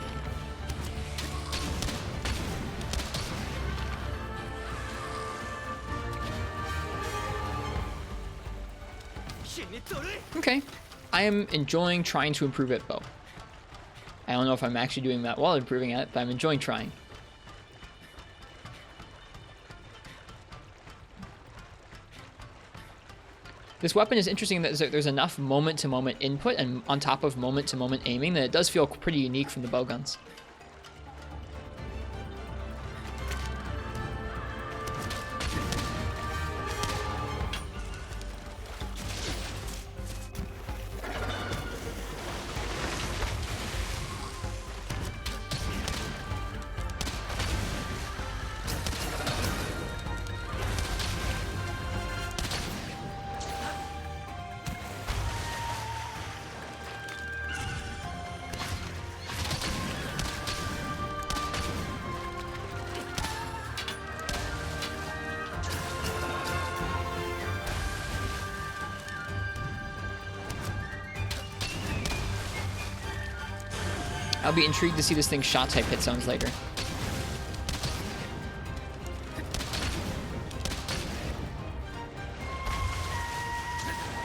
Okay, I am enjoying trying to improve at bow. I don't know if I'm actually doing that while improving at it, but I'm enjoying trying. This weapon is interesting that there's enough moment-to-moment input and on top of moment-to-moment aiming that it does feel pretty unique from the bow guns. I'll be intrigued to see this thing's shot type hit zones later.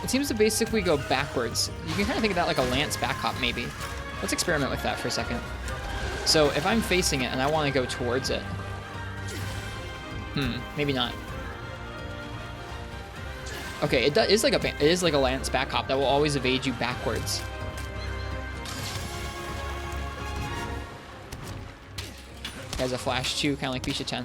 It seems to basically go backwards. You can kind of think of that like a lance back hop, maybe. Let's experiment with that for a second. So if I'm facing it and I want to go towards it, maybe not. Okay, it is like a lance back hop that will always evade you backwards. Has a flash too, kind of like Bc10.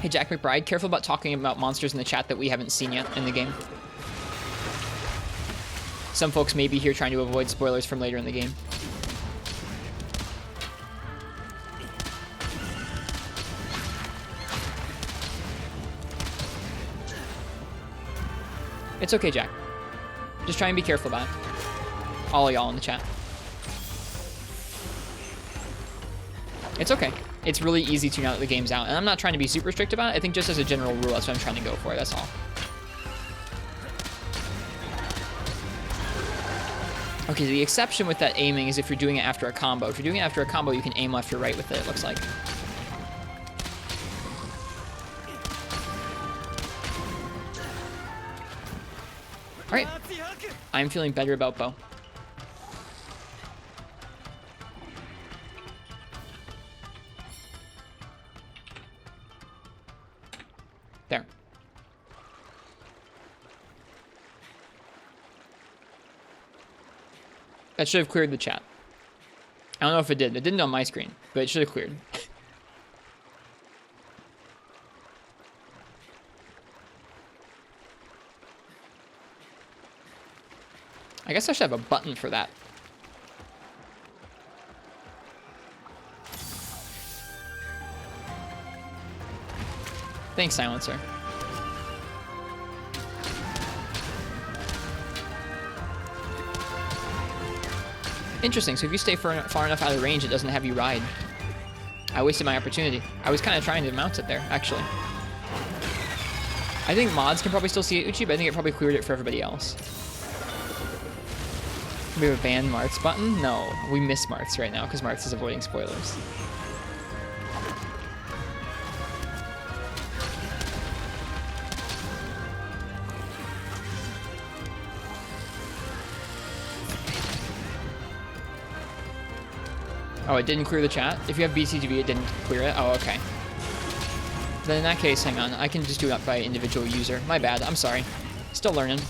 Hey Jack McBride, careful about talking about monsters in the chat that we haven't seen yet in the game. Some folks may be here trying to avoid spoilers from later in the game. It's okay, Jack. Just try and be careful about it. All of y'all in the chat. It's okay. It's really easy to now that the game's out. And I'm not trying to be super strict about it. I think just as a general rule, that's what I'm trying to go for. That's all. Okay, the exception with that aiming is if you're doing it after a combo. If you're doing it after a combo, you can aim left or right with it looks like. Alright. I'm feeling better about bow. There. That should have cleared the chat. I don't know if it did. It didn't on my screen, but it should have cleared. I guess I should have a button for that. Thanks, Silencer. Interesting, so if you stay far enough out of range, it doesn't have you ride. I wasted my opportunity. I was kind of trying to mount it there, actually. I think mods can probably still see it, Uchi, but I think it probably cleared it for everybody else. We have a ban Marths button? No, we miss Marths right now because Marths is avoiding spoilers. Oh, it didn't clear the chat? If you have BCTV, it didn't clear it? Oh, okay. Then in that case, hang on. I can just do that by individual user. My bad. I'm sorry. Still learning.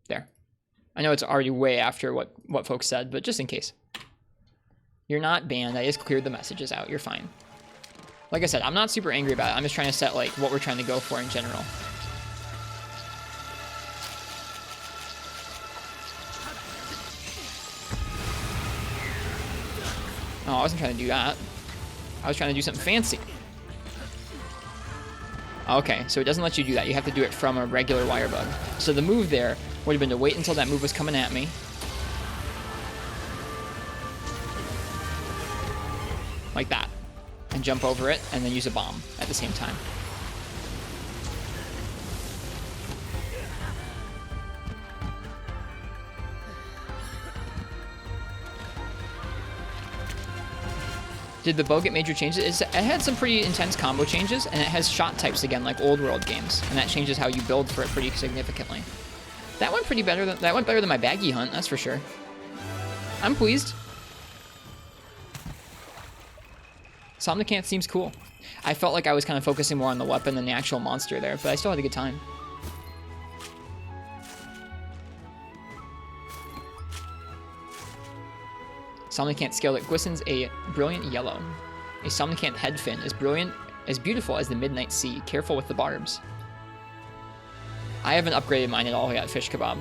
There. I know it's already way after what folks said, but just in case. You're not banned. I just cleared the messages out. You're fine. Like I said, I'm not super angry about it. I'm just trying to set like what we're trying to go for in general. Oh, I wasn't trying to do that. I was trying to do something fancy. Okay, so it doesn't let you do that. You have to do it from a regular wire bug. So the move there would have been to wait until that move was coming at me. Like that. And jump over it, and then use a bomb at the same time. Did the bow get major changes? It had some pretty intense combo changes, and it has shot types again, like old world games, and that changes how you build for it pretty significantly. That went better than my baggy hunt, that's for sure. I'm pleased. Somnicant seems cool. I felt like I was kind of focusing more on the weapon than the actual monster there, but I still had a good time. Somnicant scale that glistens a brilliant yellow. A Somnicant head fin is brilliant, as beautiful as the midnight sea. Careful with the barbs. I haven't upgraded mine at all yet, Fish Kebab.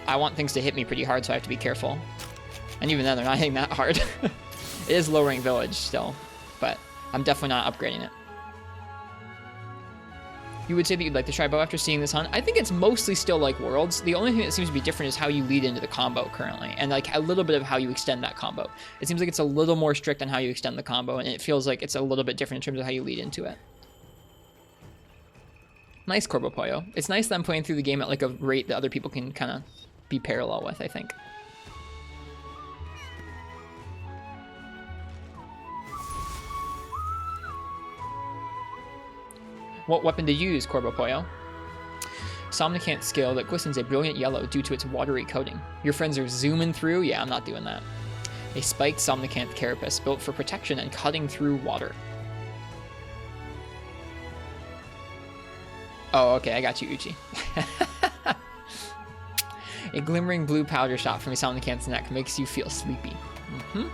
I want things to hit me pretty hard, so I have to be careful. And even then, they're not hitting that hard. It is lowering village still, but I'm definitely not upgrading it. You would say that you'd like to try bow after seeing this hunt? I think it's mostly still like Worlds. The only thing that seems to be different is how you lead into the combo currently, and like a little bit of how you extend that combo. It seems like it's a little more strict on how you extend the combo, and it feels like it's a little bit different in terms of how you lead into it. Nice, Corbo Pollo. It's nice that I'm playing through the game at like a rate that other people can kind of be parallel with, I think. What weapon to use, Corbo Pollo? Somnicant scale that glistens a brilliant yellow due to its watery coating. Your friends are zooming through? Yeah, I'm not doing that. A spiked Somnicant carapace built for protection and cutting through water. Oh, okay, I got you, Uchi. A glimmering blue powder shot from a Somnicant's neck makes you feel sleepy. Mm-hmm.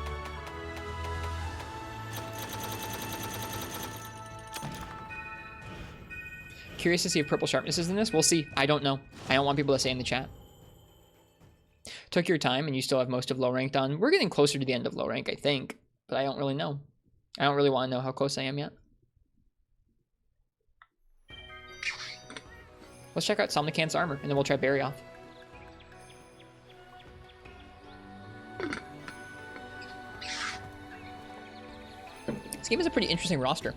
Curious to see if purple sharpness is in this. We'll see. I don't know. I don't want people to say in the chat. Took your time and you still have most of low rank done. We're getting closer to the end of low rank, I think. But I don't really know. I don't really want to know how close I am yet. Let's check out Somnicanth's armor, and then we'll try Berry off. This game is a pretty interesting roster.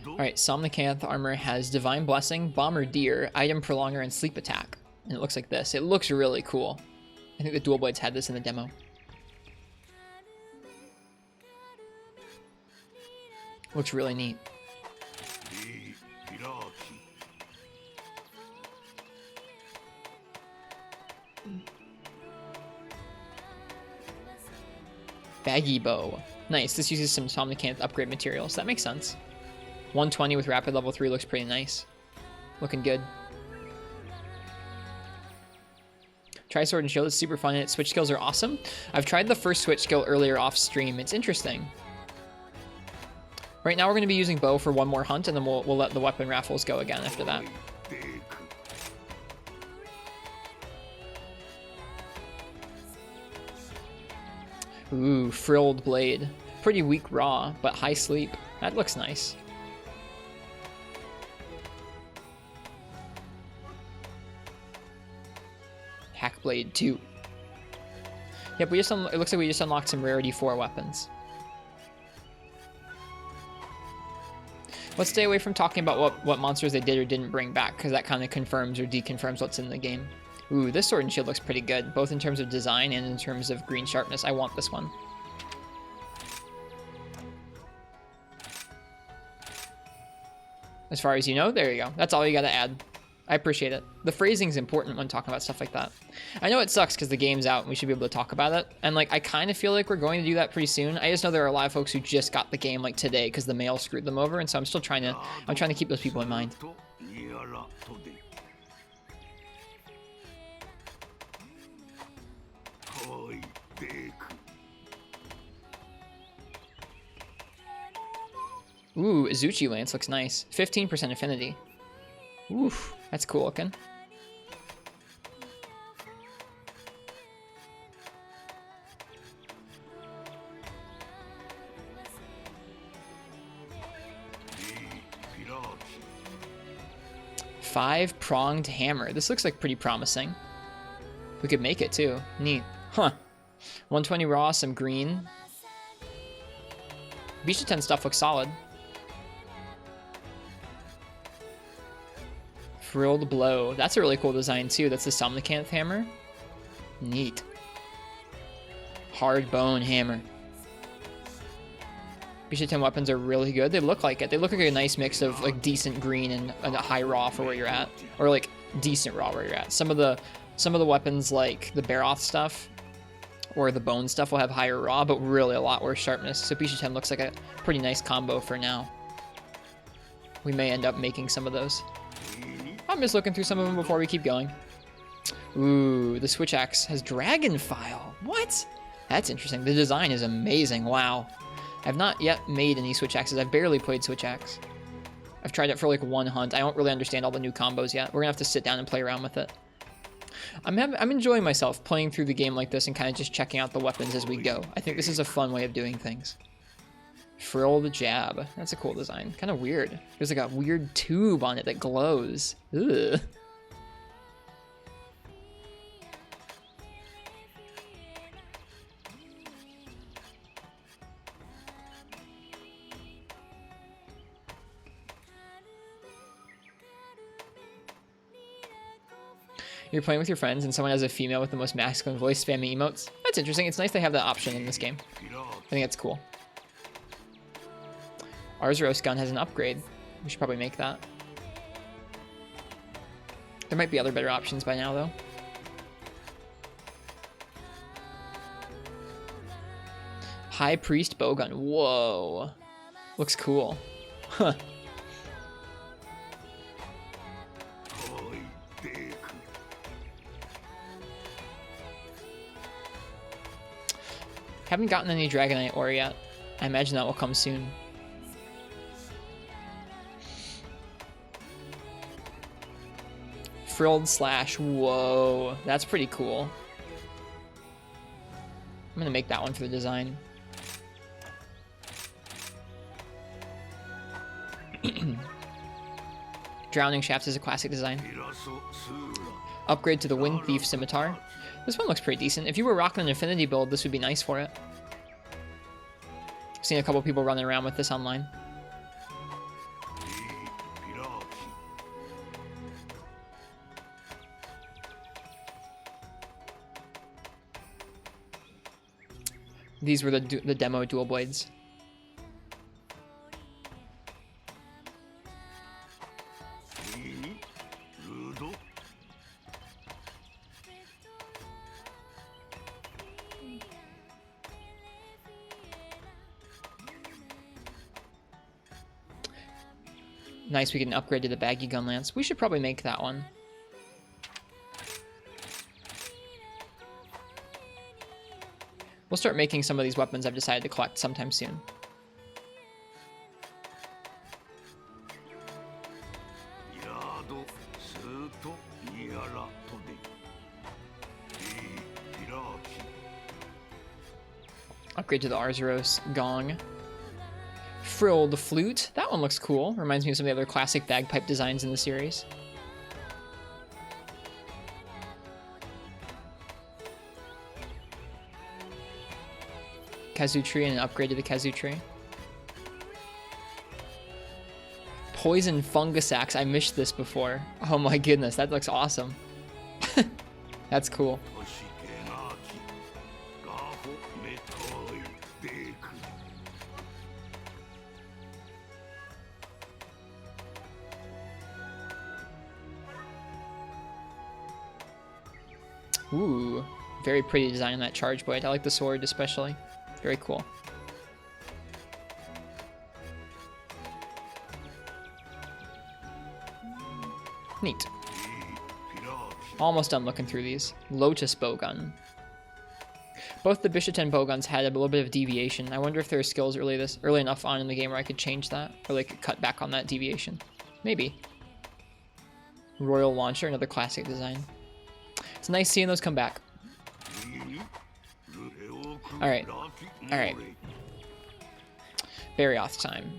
Alright, Somnicanth armor has Divine Blessing, Bombardier, Item Prolonger, and Sleep Attack. And it looks like this. It looks really cool. I think the Dual Blades had this in the demo. Looks really neat. Baggy Bow. Nice. This uses some Somnicanth upgrade materials. That makes sense. 120 with Rapid level 3 looks pretty nice. Looking good. Try Sword and Shield. It's super fun and its switch skills are awesome. I've tried the first switch skill earlier off stream. It's interesting. Right now we're going to be using Bow for one more hunt, and then we'll let the weapon raffles go again after that. Ooh, Frilled Blade. Pretty weak raw, but high sleep. That looks nice. Hackblade 2. Yep, it looks like we just unlocked some rarity 4 weapons. Let's stay away from talking about what monsters they did or didn't bring back, because that kind of confirms or deconfirms what's in the game. Ooh, this Sword and Shield looks pretty good, both in terms of design and in terms of green sharpness. I want this one. As far as you know, there you go. That's all you gotta add. I appreciate it. The phrasing's important when talking about stuff like that. I know it sucks because the game's out and we should be able to talk about it. And like, I kind of feel like we're going to do that pretty soon. I just know there are a lot of folks who just got the game like today because the mail screwed them over. And so I'm still trying to keep those people in mind. Ooh, Izuchi Lance looks nice. 15% affinity. Oof, that's cool looking. Five-pronged hammer. This looks like pretty promising. We could make it too. Neat. Huh. 120 raw, some green. Bc10 stuff looks solid. Frilled Blow. That's a really cool design too. That's the Somnicanth hammer. Neat. Hard bone hammer. Bc10 weapons are really good. They look like it. They look like a nice mix of like decent green and a high raw for where you're at, or like decent raw where you're at. Some of the weapons like the Baroth stuff or the bone stuff will have higher raw, but really a lot worse sharpness. So Bc10 looks like a pretty nice combo for now. We may end up making some of those. I'm just looking through some of them before we keep going. Ooh, the Switch Axe has Dragon File. What? That's interesting. The design is amazing. Wow. I've not yet made any Switch Axes. I've barely played Switch Axe. I've tried it for like one hunt. I don't really understand all the new combos yet. We're gonna have to sit down and play around with it. I'm enjoying myself playing through the game like this and kind of just checking out the weapons as we go. I think this is a fun way of doing things. Frilled Jab. That's a cool design. Kind of weird. There's like a weird tube on it that glows. Ugh. You're playing with your friends and someone has a female with the most masculine voice spamming emotes. That's interesting. It's nice they have that option in this game. I think that's cool. Arzuros gun has an upgrade. We should probably make that. There might be other better options by now, though. High Priest Bogan. Whoa. Looks cool. Huh. Haven't gotten any Dragonite ore yet. I imagine that will come soon. Frilled Slash. Whoa. That's pretty cool. I'm going to make that one for the design. Drowning Shafts is a classic design. Upgrade to the Wind Thief Scimitar. This one looks pretty decent. If you were rocking an Infinity build, this would be nice for it. I've seen a couple people running around with this online. These were the demo dual blades. Nice, we get an upgrade to the baggy gun lance. We should probably make that one. We'll start making some of these weapons I've decided to collect sometime soon. Upgrade to the Arzuros Gong. Frilled Flute. That one looks cool. Reminds me of some of the other classic bagpipe designs in the series. Kazoo Tree and an upgrade to the Kazoo Tree. Poison Fungus Axe. I missed this before. Oh my goodness, that looks awesome. That's cool. Ooh, very pretty design on that Charge Blade. I like the sword especially. Very cool. Neat. Almost done looking through these. Lotus Bogan. Both the Bc10 Bogans had a little bit of deviation. I wonder if there are skills early enough on in the game where I could change that, or like cut back on that deviation. Maybe. Royal Launcher, another classic design. It's nice seeing those come back. Alright. Alright. Barioth time.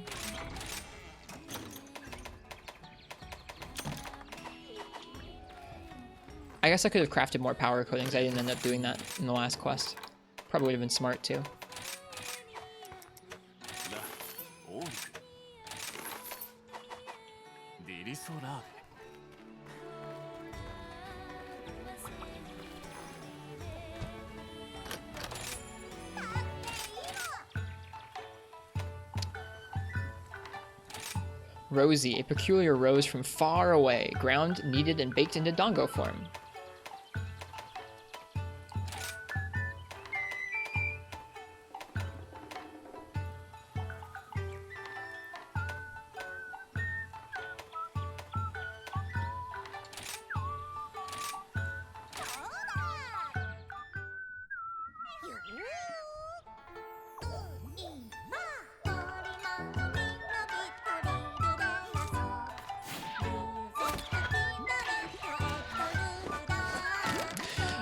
I guess I could have crafted more power coatings. I didn't end up doing that in the last quest. Probably would have been smart too. Rosy, a peculiar rose from far away, ground, kneaded, and baked into dongo form.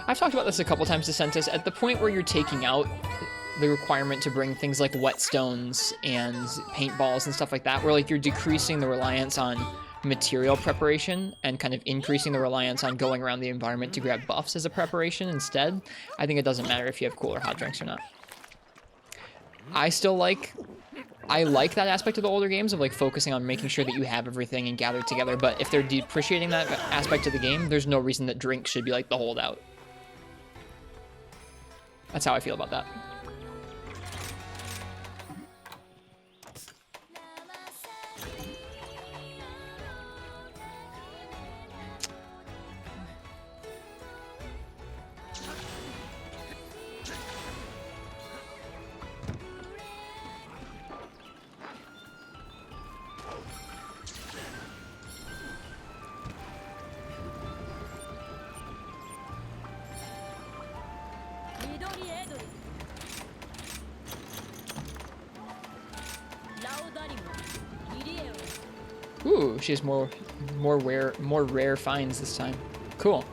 I've talked about this a couple times to Sentis. At the point where you're taking out the requirement to bring things like whetstones and paintballs and stuff like that, where like you're decreasing the reliance on material preparation and kind of increasing the reliance on going around the environment to grab buffs as a preparation instead, I think it doesn't matter if you have cool or hot drinks or not. I like that aspect of the older games of like focusing on making sure that you have everything and gathered together, but if they're depreciating that aspect of the game, there's no reason that drinks should be like the holdout. That's how I feel about that. she has more rare finds this time. Cool.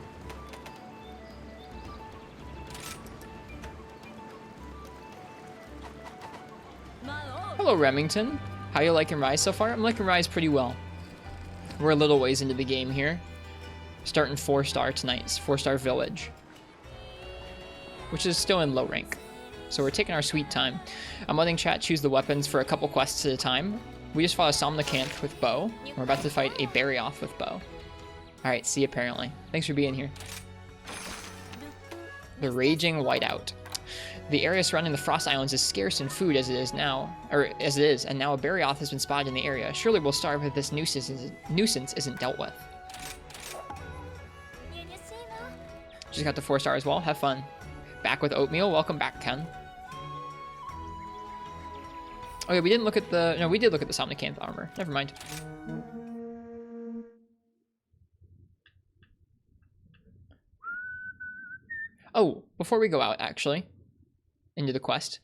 Hello, Remington. How you liking Rise so far? I'm liking Rise pretty well. We're a little ways into the game here. Starting 4-star tonight. It's 4-star Village, which is still in low rank. So we're taking our sweet time. I'm letting chat choose the weapons for a couple quests at a time. We just fought a Somnicanth with bow. We're about to fight a Barioth with bow. Alright, see you apparently. Thanks for being here. The Raging Whiteout. The area surrounding the Frost Islands is scarce in food as it is, and now a Barioth has been spotted in the area. Surely we'll starve if this nuisance isn't dealt with. Just got the 4-star as well. Have fun. Back with Oatmeal. Welcome back, Ken. Oh yeah, we didn't look at the... No, we did look at the Somnicanth armor. Never mind. Oh, before we go out, actually, into the quest.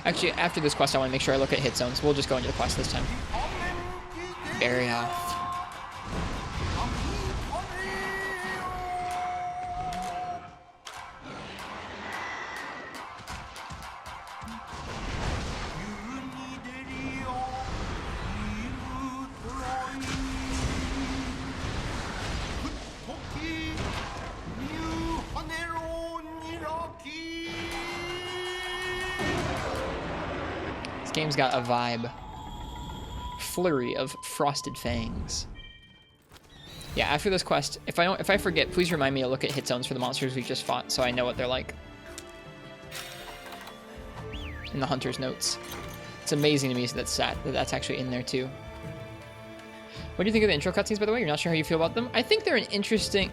Actually, after this quest, I want to make sure I look at hit zones. We'll just go into the quest this time. Barioth. This game's got a vibe. Flurry of frosted fangs. Yeah, after this quest, if I forget, please remind me to look at hit zones for the monsters we just fought, so I know what they're like. In the hunter's notes. It's amazing to me that that's actually in there too. What do you think of the intro cutscenes, by the way? You're not sure how you feel about them? I think they're an interesting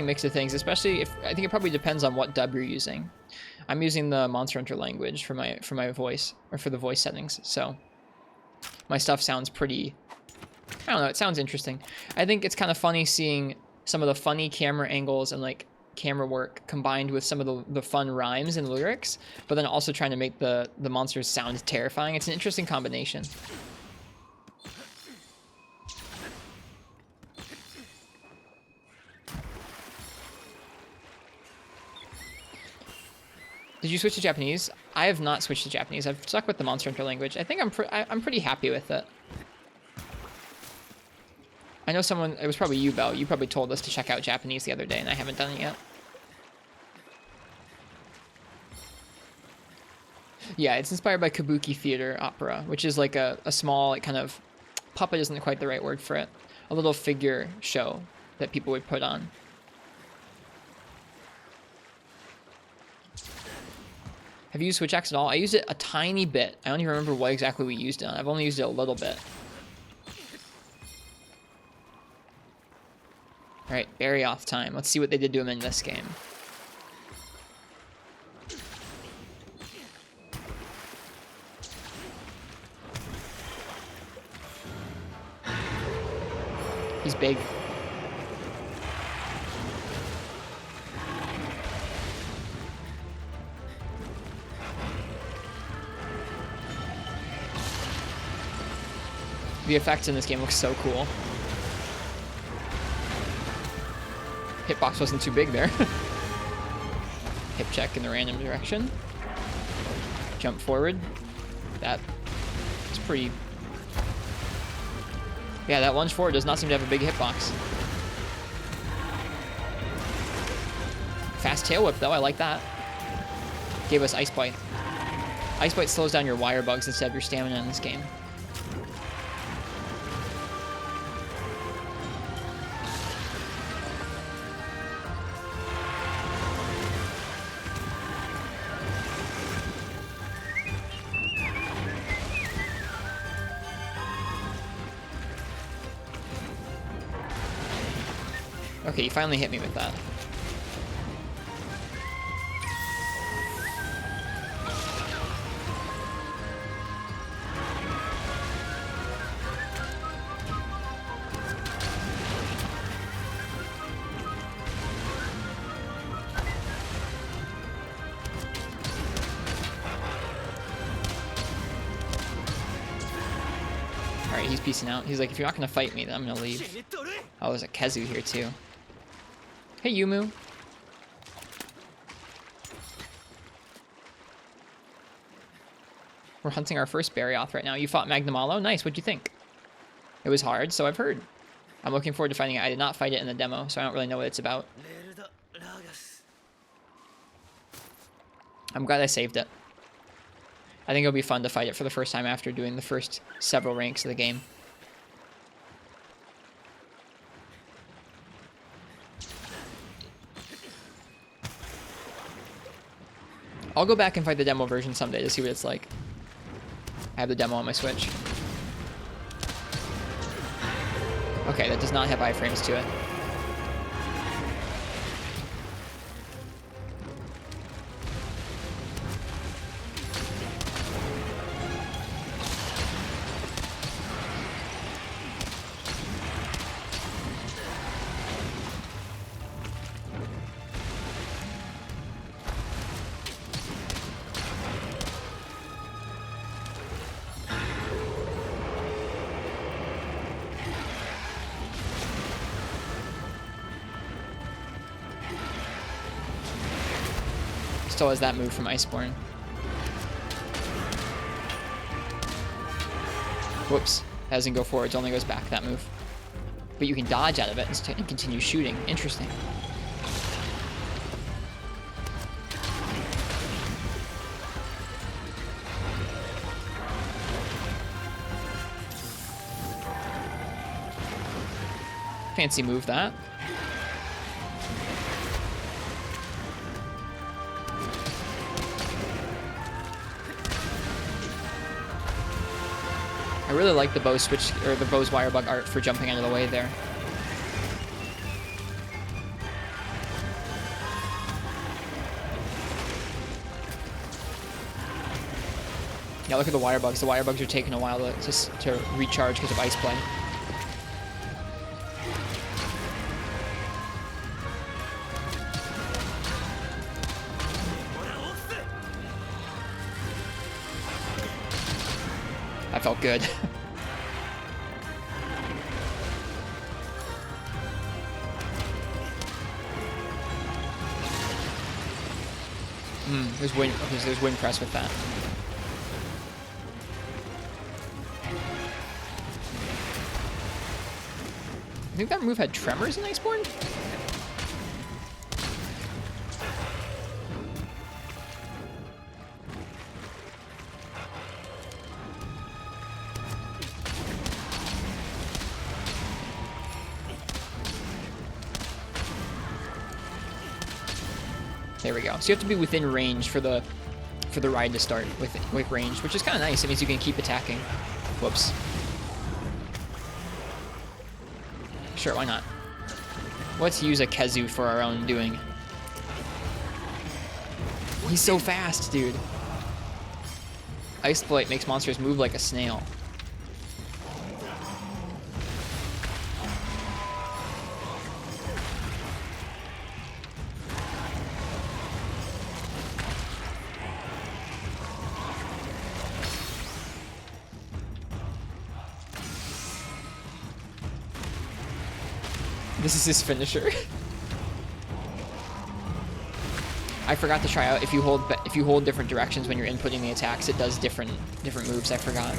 mix of things, especially if I think it probably depends on what dub you're using. I'm using the Monster Hunter language for my voice, or for the voice settings, so my stuff sounds pretty, I don't know, it sounds interesting. I think it's kind of funny seeing some of the funny camera angles and like camera work combined with some of the fun rhymes and lyrics, but then also trying to make the monsters sound terrifying. It's an interesting combination. Did you switch to Japanese? I have not switched to Japanese. I've stuck with the Monster Hunter language. I think I'm pretty happy with it. I know someone, it was probably you, Belle. You probably told us to check out Japanese the other day, and I haven't done it yet. Yeah, it's inspired by Kabuki theater opera, which is like a small, like kind of, puppet isn't quite the right word for it. A little figure show that people would put on. Have you used Switch Axe at all? I used it a tiny bit. I don't even remember what exactly we used it on. I've only used it a little bit. Alright, Barioth time. Let's see what they did to him in this game. He's big. The effects in this game look so cool. Hitbox wasn't too big there. Hip check in the random direction. Jump forward. That is pretty... Yeah, that lunge forward does not seem to have a big hitbox. Fast tail whip though, I like that. Gave us Ice Bite. Ice Bite slows down your wire bugs instead of your stamina in this game. Okay, you finally hit me with that. Alright, he's peacing out. He's like, if you're not gonna fight me, then I'm gonna leave. Oh, there's a Kezu here too. Hey, Yumu. We're hunting our first Barioth right now. You fought Magnamalo? Nice, what'd you think? It was hard, so I've heard. I'm looking forward to fighting it. I did not fight it in the demo, so I don't really know what it's about. I'm glad I saved it. I think it'll be fun to fight it for the first time after doing the first several ranks of the game. I'll go back and fight the demo version someday to see what it's like. I have the demo on my Switch. Okay, that does not have iframes to it. Still has that move from Iceborne. Whoops. That doesn't go forwards, only goes back, that move. But you can dodge out of it and continue shooting. Interesting. Fancy move, that. I really like the bow switch, or the bow's wire bug art for jumping out of the way there. Yeah, look at the wire bugs. The wire bugs are taking a while to recharge because of ice play. That felt good. There's wind. Okay, so there's wind press with that. I think that move had tremors in Iceborne? There we go. So you have to be within range for the ride to start with range, which is kind of nice. It means you can keep attacking. Whoops. Sure, why not? Let's use a Kezu for our own doing. He's so fast, dude. Ice Blight makes monsters move like a snail. This is his finisher. I forgot to try out if you hold different directions when you're inputting the attacks, it does different moves. I forgot.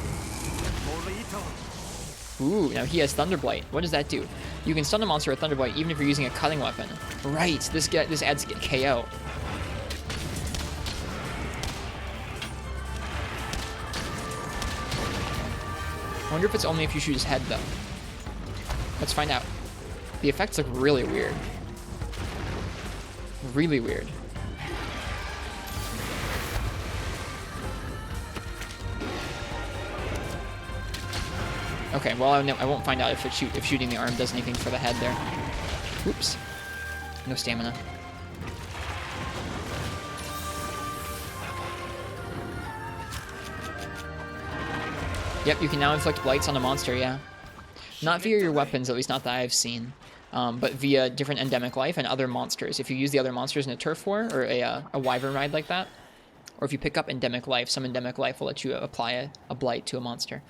Ooh, now he has Thunderblade. What does that do? You can stun a monster with Thunderblade even if you're using a cutting weapon. Right. This adds KO. I wonder if it's only if you shoot his head though. Let's find out. The effects look really weird. Really weird. Okay, well I won't find out if shooting the arm does anything for the head there. Oops. No stamina. Yep, you can now inflict blights on a monster, yeah. Not via your weapons, at least not that I've seen. But via different endemic life and other monsters. If you use the other monsters in a turf war or a wyvern ride like that, or if you pick up endemic life, some endemic life will let you apply a blight to a monster.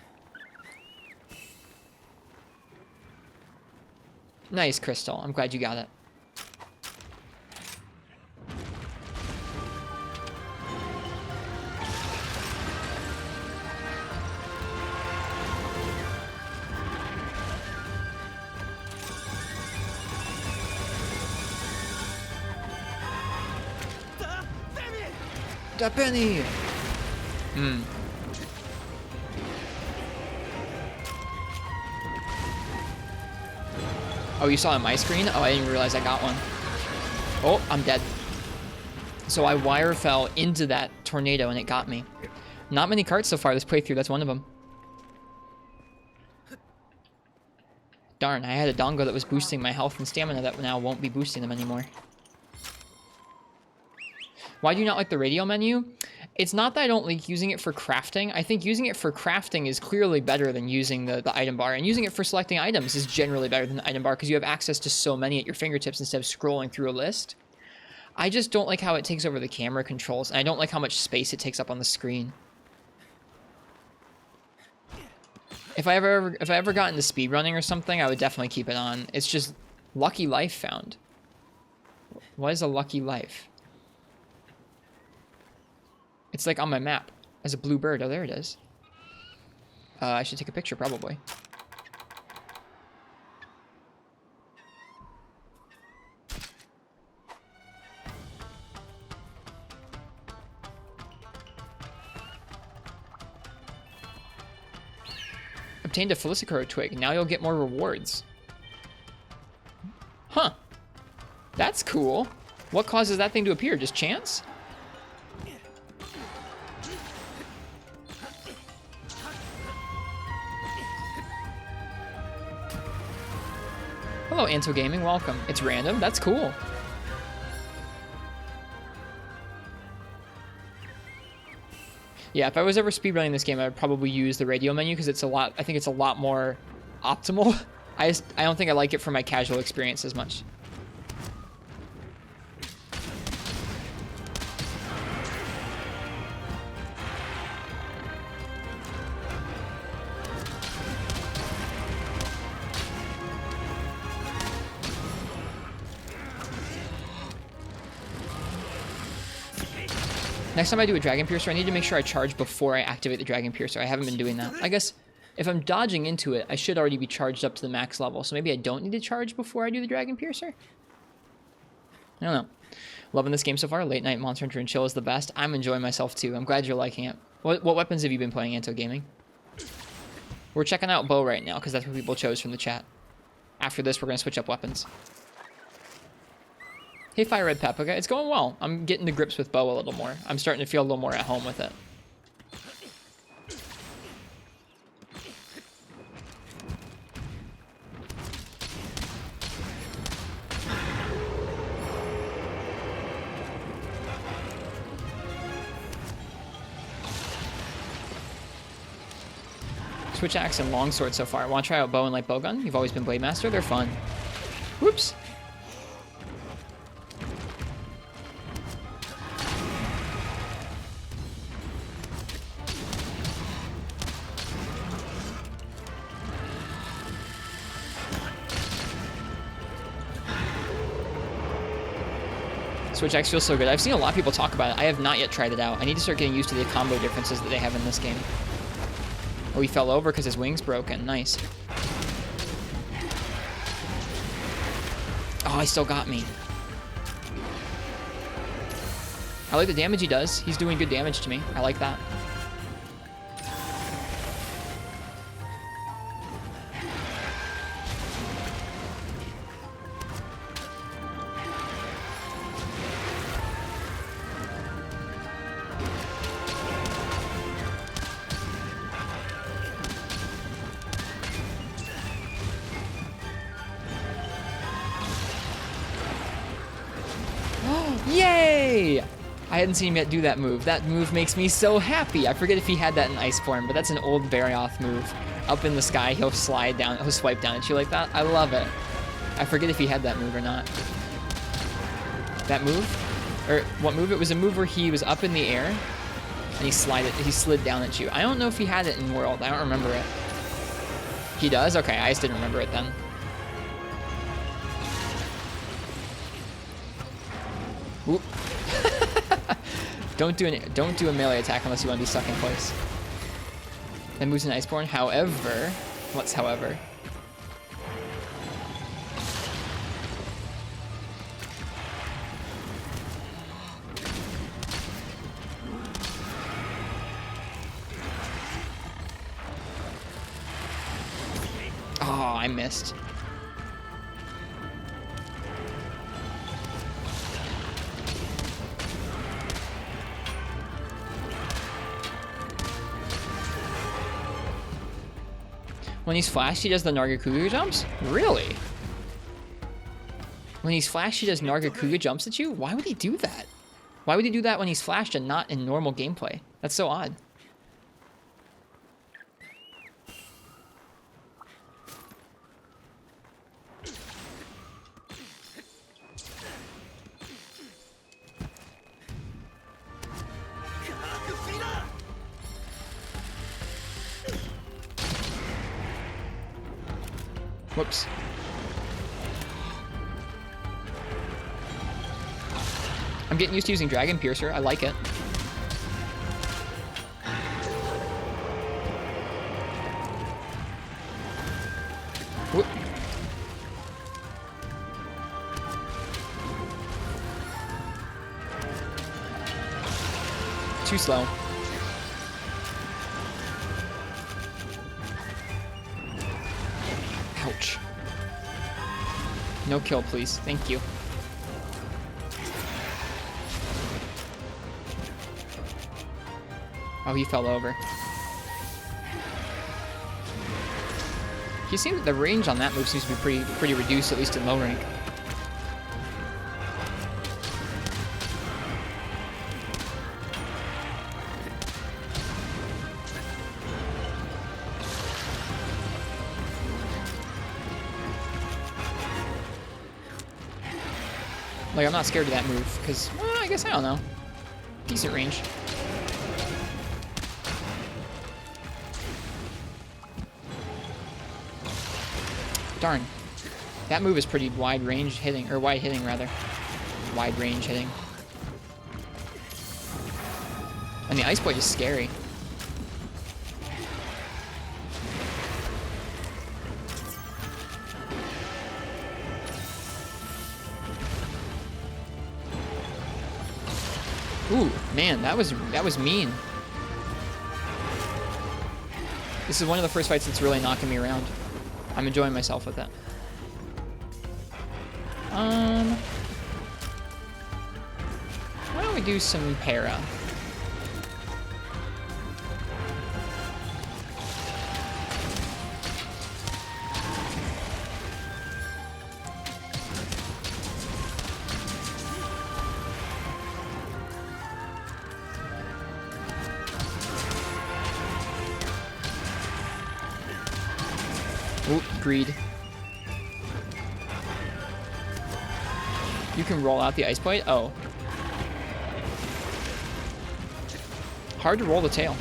Nice, Crystal. I'm glad you got it. Da penny! Hmm. Oh, you saw on my screen? Oh, I didn't realize I got one. Oh, I'm dead. So I wire fell into that tornado and it got me. Not many cards so far this playthrough, that's one of them. Darn, I had a dongo that was boosting my health and stamina that now won't be boosting them anymore. Why do you not like the radio menu? It's not that I don't like using it for crafting. I think using it for crafting is clearly better than using the item bar. And using it for selecting items is generally better than the item bar because you have access to so many at your fingertips instead of scrolling through a list. I just don't like how it takes over the camera controls. And I don't like how much space it takes up on the screen. If I ever got into speedrunning or something, I would definitely keep it on. It's just lucky life found. What is a lucky life? It's like on my map as a blue bird. Oh, there it is. I should take a picture probably. Obtained a Felicicoro twig. Now you'll get more rewards. Huh. That's cool. What causes that thing to appear? Just chance? Hello, Anto Gaming. Welcome. It's random. That's cool. Yeah, if I was ever speedrunning this game, I would probably use the radio menu because it's a lot. I think it's a lot more optimal. I don't think I like it for my casual experience as much. Next time I do a Dragon Piercer, I need to make sure I charge before I activate the Dragon Piercer. I haven't been doing that. I guess if I'm dodging into it, I should already be charged up to the max level. So maybe I don't need to charge before I do the Dragon Piercer? I don't know. Loving this game so far. Late Night Monster Hunter and Chill is the best. I'm enjoying myself too. I'm glad you're liking it. What weapons have you been playing, Anto Gaming? We're checking out bow right now because that's what people chose from the chat. After this, we're going to switch up weapons. Hey, Fire Red Paprika, it's going well. I'm getting to grips with bow a little more. I'm starting to feel a little more at home with it. Switch axe and longsword so far. Want to try out bow and light bowgun? You've always been blade master. They're fun. Whoops. Switch axe feels so good. I've seen a lot of people talk about it. I have not yet tried it out. I need to start getting used to the combo differences that they have in this game. Oh, he fell over because his wing's broken. Nice. Oh, he still got me. I like the damage he does. He's doing good damage to me. I like that. Yay! I hadn't seen him yet do that move. That move makes me so happy. I forget if he had that in Ice form, but that's an old Varioth move. Up in the sky, he'll slide down, he'll swipe down at you like that. I love it. I forget if he had that move or not. That move? Or what move? It was a move where he was up in the air and he slid down at you. I don't know if he had it in World. I don't remember it. He does? Okay, I just didn't remember it then. Oop. Don't do a melee attack unless you want to be stuck in place. Then moves an Iceborne. However, what's however? Oh, I missed. When he's flashed, he does the Nargacuga jumps? Really? When he's flashed, he does Nargacuga jumps at you? Why would he do that? Why would he do that when he's flashed and not in normal gameplay? That's so odd. Whoops. I'm getting used to using Dragon Piercer. I like it. Whoop. Too slow. Ouch. No kill, please. Thank you. Oh, he fell over. He seems the range on that move seems to be pretty reduced, at least in low rank. Like, I'm not scared of that move, because, I guess, I don't know. Decent range. Darn. That move is pretty wide range hitting, or wide hitting, rather. Wide range hitting. And the Ice Blade is scary. Ooh, man, that was mean. This is one of the first fights that's really knocking me around. I'm enjoying myself with that. Why don't we do some para? Oop, greed. You can roll out the Ice Blade? Oh. Hard to roll the tail.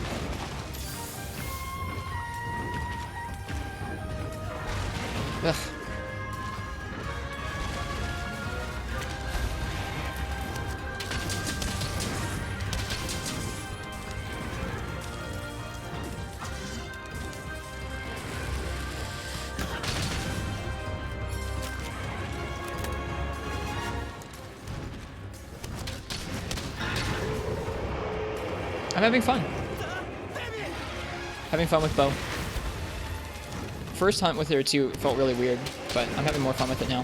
Ugh. I'm having fun. Having fun with bow. First hunt with her too felt really weird, but I'm having more fun with it now.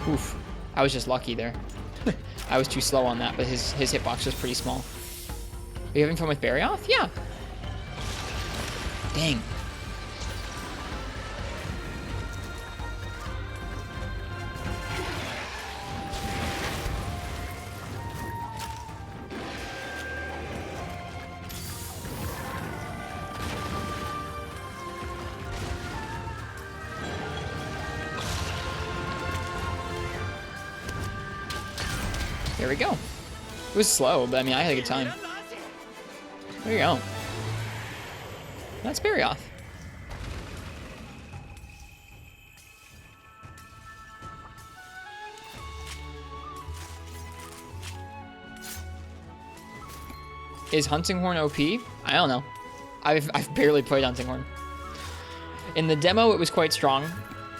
Oof. I was just lucky there. I was too slow on that, but his hitbox was pretty small. Are you having fun with Barioth? Yeah. Dang. There we go. It was slow, but I mean, I had a good time. There you go. That's Barioth. Is Hunting Horn OP? I don't know. I've barely played Hunting Horn. In the demo, it was quite strong.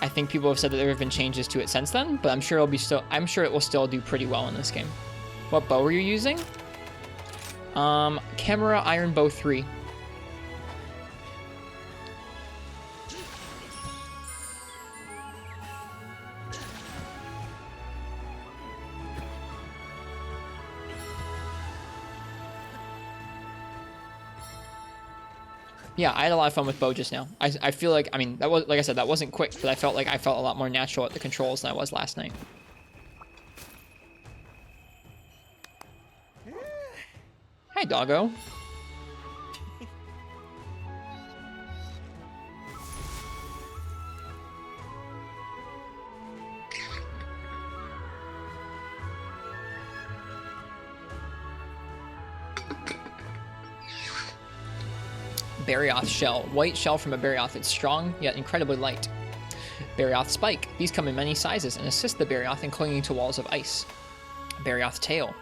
I think people have said that there have been changes to it since then, but I'm sure it will still do pretty well in this game. What bow are you using? Camera Iron Bow 3. Yeah, I had a lot of fun with bow just now. I feel like, I mean, that was, like I said, that wasn't quick, but I felt like I felt a lot more natural at the controls than I was last night. Hi, doggo. Barioth shell. White shell from a Barioth. It's strong, yet incredibly light. Barioth spike. These come in many sizes and assist the Barioth in clinging to walls of ice. Barioth tail.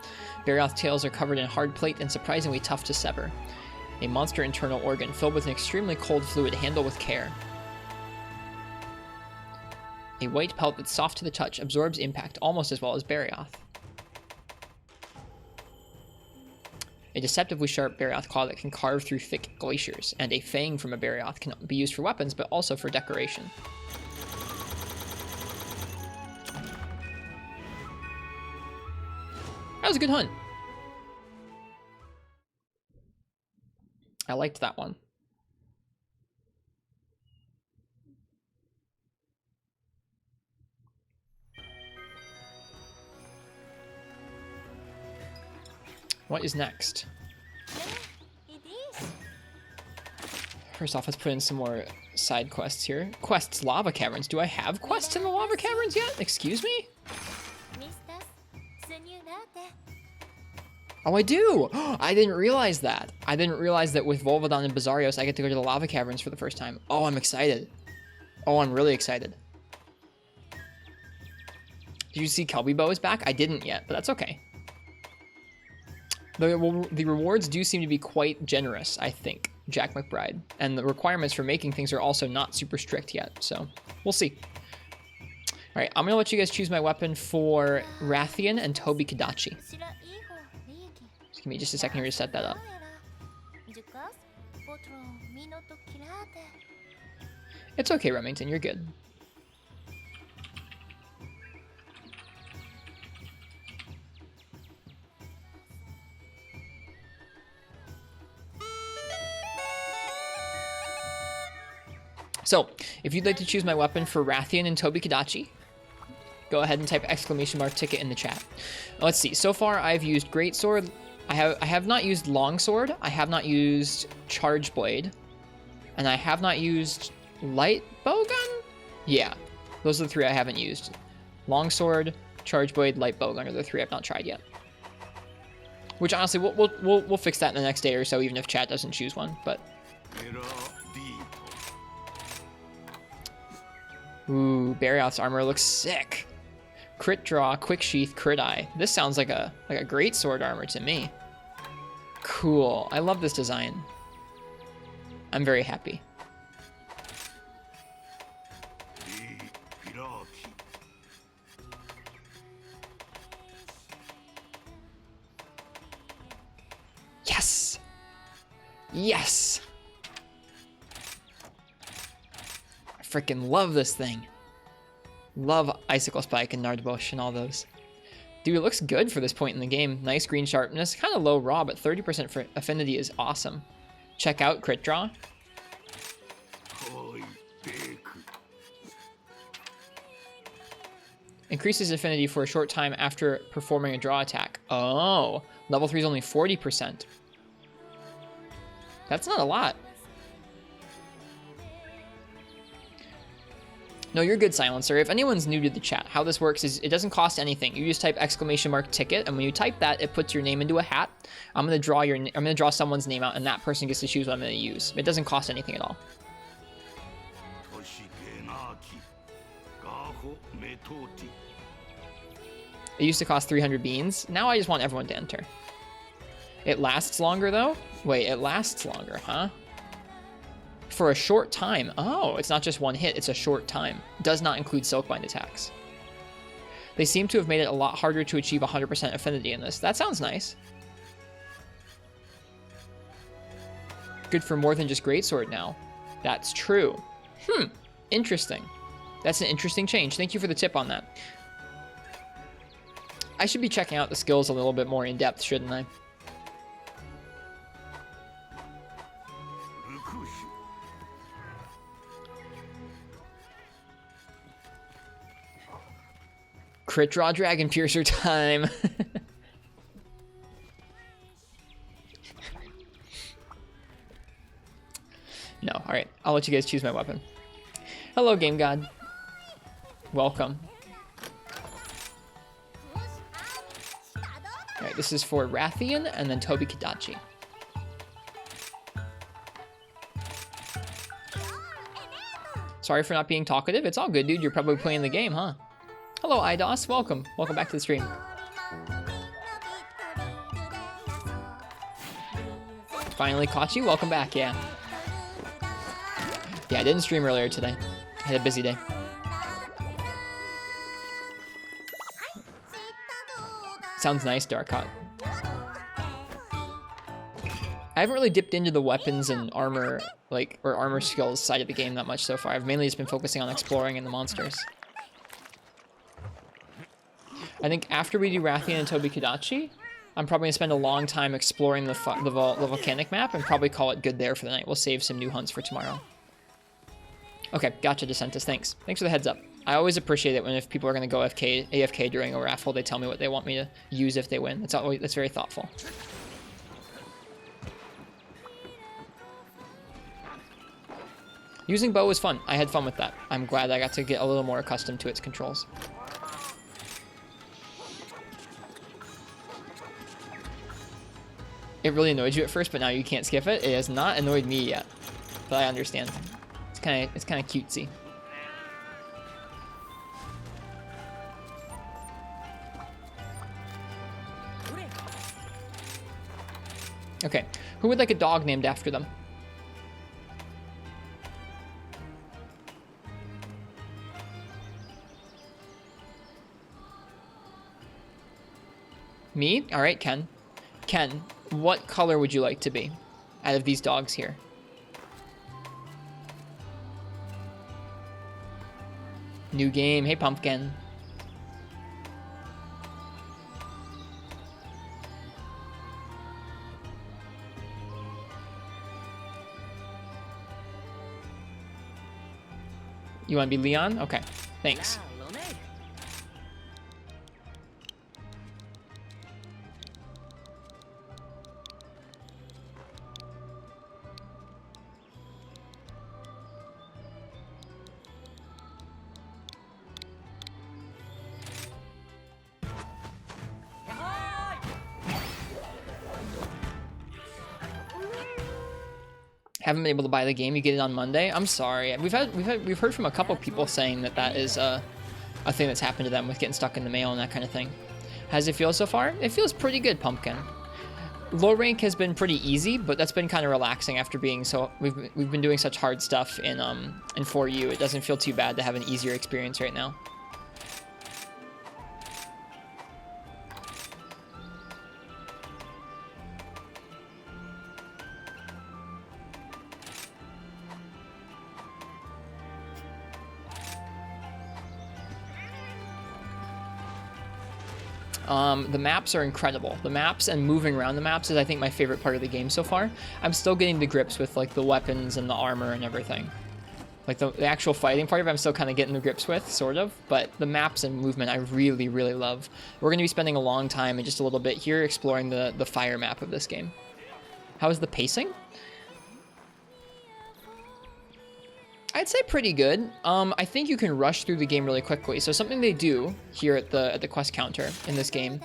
Barioth tails are covered in hard plate and surprisingly tough to sever. A monster internal organ filled with an extremely cold fluid. Handle with care. A white pelt that's soft to the touch. Absorbs impact almost as well as Barioth. A deceptively sharp Barioth claw that can carve through thick glaciers, and a fang from a Barioth can be used for weapons, but also for decoration. That was a good hunt. I liked that one. What is next? First off, let's put in some more side quests here. Quests, Lava Caverns. Do I have quests in the Lava Caverns yet? Excuse me? Oh, I do! I didn't realize that. I didn't realize that with Volvodon and Bizarrios, I get to go to the Lava Caverns for the first time. Oh, I'm excited. Oh, I'm really excited. Did you see Kelbybo is back? I didn't yet, but that's okay. The rewards do seem to be quite generous, I think, Jack McBride. And the requirements for making things are also not super strict yet, so we'll see. Alright, I'm going to let you guys choose my weapon for Rathian and Toby Kadachi. Just give me just a second here to set that up. It's okay, Remington, you're good. So, if you'd like to choose my weapon for Rathian and Toby Kadachi, go ahead and type !ticket in the chat. Let's see. So far, I've used Greatsword. I have not used Longsword. I have not used Charge Blade, and I have not used Light Bowgun. Yeah, those are the three I haven't used. Longsword, Charge Blade, Light Bowgun are the three I've not tried yet. Which honestly, we'll fix that in the next day or so, even if chat doesn't choose one. But ooh, Barioth's armor looks sick. Crit draw, quick sheath, crit eye. This sounds like a great sword armor to me. Cool. I love this design. I'm very happy. Yes. Yes. I freaking love this thing. Love Icicle Spike and Nardbush and all those. Dude, it looks good for this point in the game. Nice green sharpness, kind of low raw, but 30% for affinity is awesome. Check out Crit Draw. Increases affinity for a short time after performing a draw attack. Oh, level 3 is only 40%. That's not a lot. No, you're good, Silencer. If anyone's new to the chat, how this works is it doesn't cost anything. You just type !ticket, and when you type that, it puts your name into a hat. I'm gonna draw someone's name out, and that person gets to choose what I'm gonna use. It doesn't cost anything at all. It used to cost 300 beans. Now I just want everyone to enter. It lasts longer though? Wait, it lasts longer, huh? For a short time. Oh, it's not just one hit, it's a short time. Does not include Silkbind attacks. They seem to have made it a lot harder to achieve 100% affinity in this. That sounds nice. Good for more than just Greatsword now. That's true. Interesting. That's an interesting change. Thank you for the tip on that. I should be checking out the skills a little bit more in depth, shouldn't I? Crit draw Dragon Piercer time. No, alright. I'll let you guys choose my weapon. Hello, Game God. Welcome. Alright, this is for Rathian and then Tobi Kadachi. Sorry for not being talkative. It's all good, dude. You're probably playing the game, huh? Hello, IDOS. Welcome. Welcome back to the stream. Finally caught you. Welcome back, yeah. Yeah, I didn't stream earlier today. I had a busy day. Sounds nice, Darkhot. I haven't really dipped into the weapons and armor, or armor skills side of the game that much so far. I've mainly just been focusing on exploring and the monsters. I think after we do Rathian and Tobi Kadachi, I'm probably going to spend a long time exploring the volcanic map and probably call it good there for the night. We'll save some new hunts for tomorrow. Okay, gotcha, Decentus. Thanks. Thanks for the heads up. I always appreciate it when if people are going to go AFK during a raffle, they tell me what they want me to use if they win. That's very thoughtful. Using bow was fun. I had fun with that. I'm glad I got to get a little more accustomed to its controls. It really annoyed you at first, but now you can't skip it. It has not annoyed me yet, but I understand. It's kind of cutesy. Okay, who would like a dog named after them? Me? All right, Ken. Ken, what color would you like to be out of these dogs here? New game. Hey, Pumpkin. You want to be Leon? Okay, thanks. Haven't been able to buy the game. You get it on Monday. I'm sorry. We've heard from a couple people saying that is a thing that's happened to them with getting stuck in the mail and that kind of thing. How does it feel so far? It feels pretty good, Pumpkin. Low rank has been pretty easy, but that's been kind of relaxing after being so. We've been doing such hard stuff in 4U. It doesn't feel too bad to have an easier experience right now. The maps are incredible. The maps and moving around the maps is, I think, my favorite part of the game so far. I'm still getting to grips with, like, the weapons and the armor and everything. Like, the actual fighting part of it, I'm still kind of getting the grips with, sort of. But the maps and movement, I really, really love. We're going to be spending a long time in just a little bit here exploring the fire map of this game. How is the pacing? I'd say pretty good. I think you can rush through the game really quickly. So something they do here at the quest counter in this game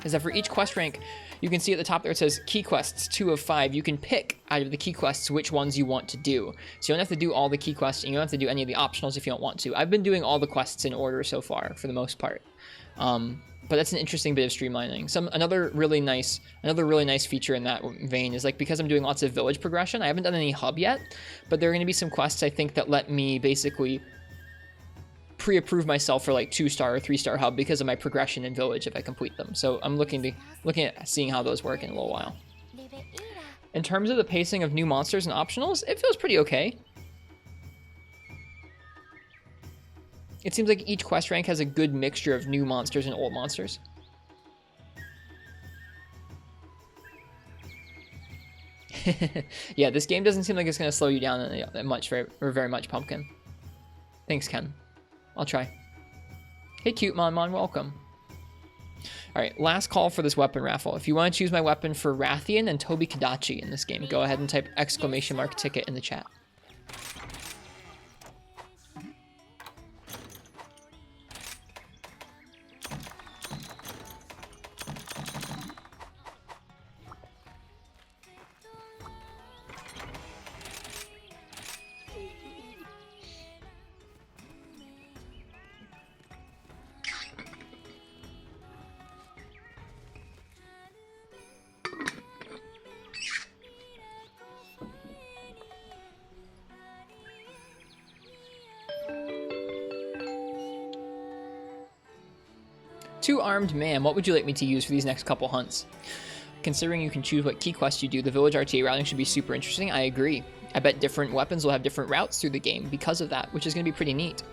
is that for each quest rank, you can see at the top there it says key quests 2 of 5. You can pick out of the key quests which ones you want to do. So you don't have to do all the key quests, and you don't have to do any of the optionals if you don't want to. I've been doing all the quests in order so far for the most part. But that's an interesting bit of streamlining. Another really nice feature in that vein is like, because I'm doing lots of village progression, I haven't done any hub yet, but there are going to be some quests I think that let me basically pre-approve myself for like 2-star or 3-star hub because of my progression in village if I complete them. So I'm looking at seeing how those work in a little while. In terms of the pacing of new monsters and optionals, it feels pretty okay. It seems like each quest rank has a good mixture of new monsters and old monsters. Yeah, this game doesn't seem like it's going to slow you down very much, Pumpkin. Thanks, Ken. I'll try. Hey, cute Mon, welcome. Alright, last call for this weapon raffle. If you want to choose my weapon for Rathian and Tobi Kadachi in this game, go ahead and type !ticket in the chat. Two-armed man, what would you like me to use for these next couple hunts? Considering you can choose what key quests you do, the village RTA routing should be super interesting. I agree. I bet different weapons will have different routes through the game because of that, which is going to be pretty neat.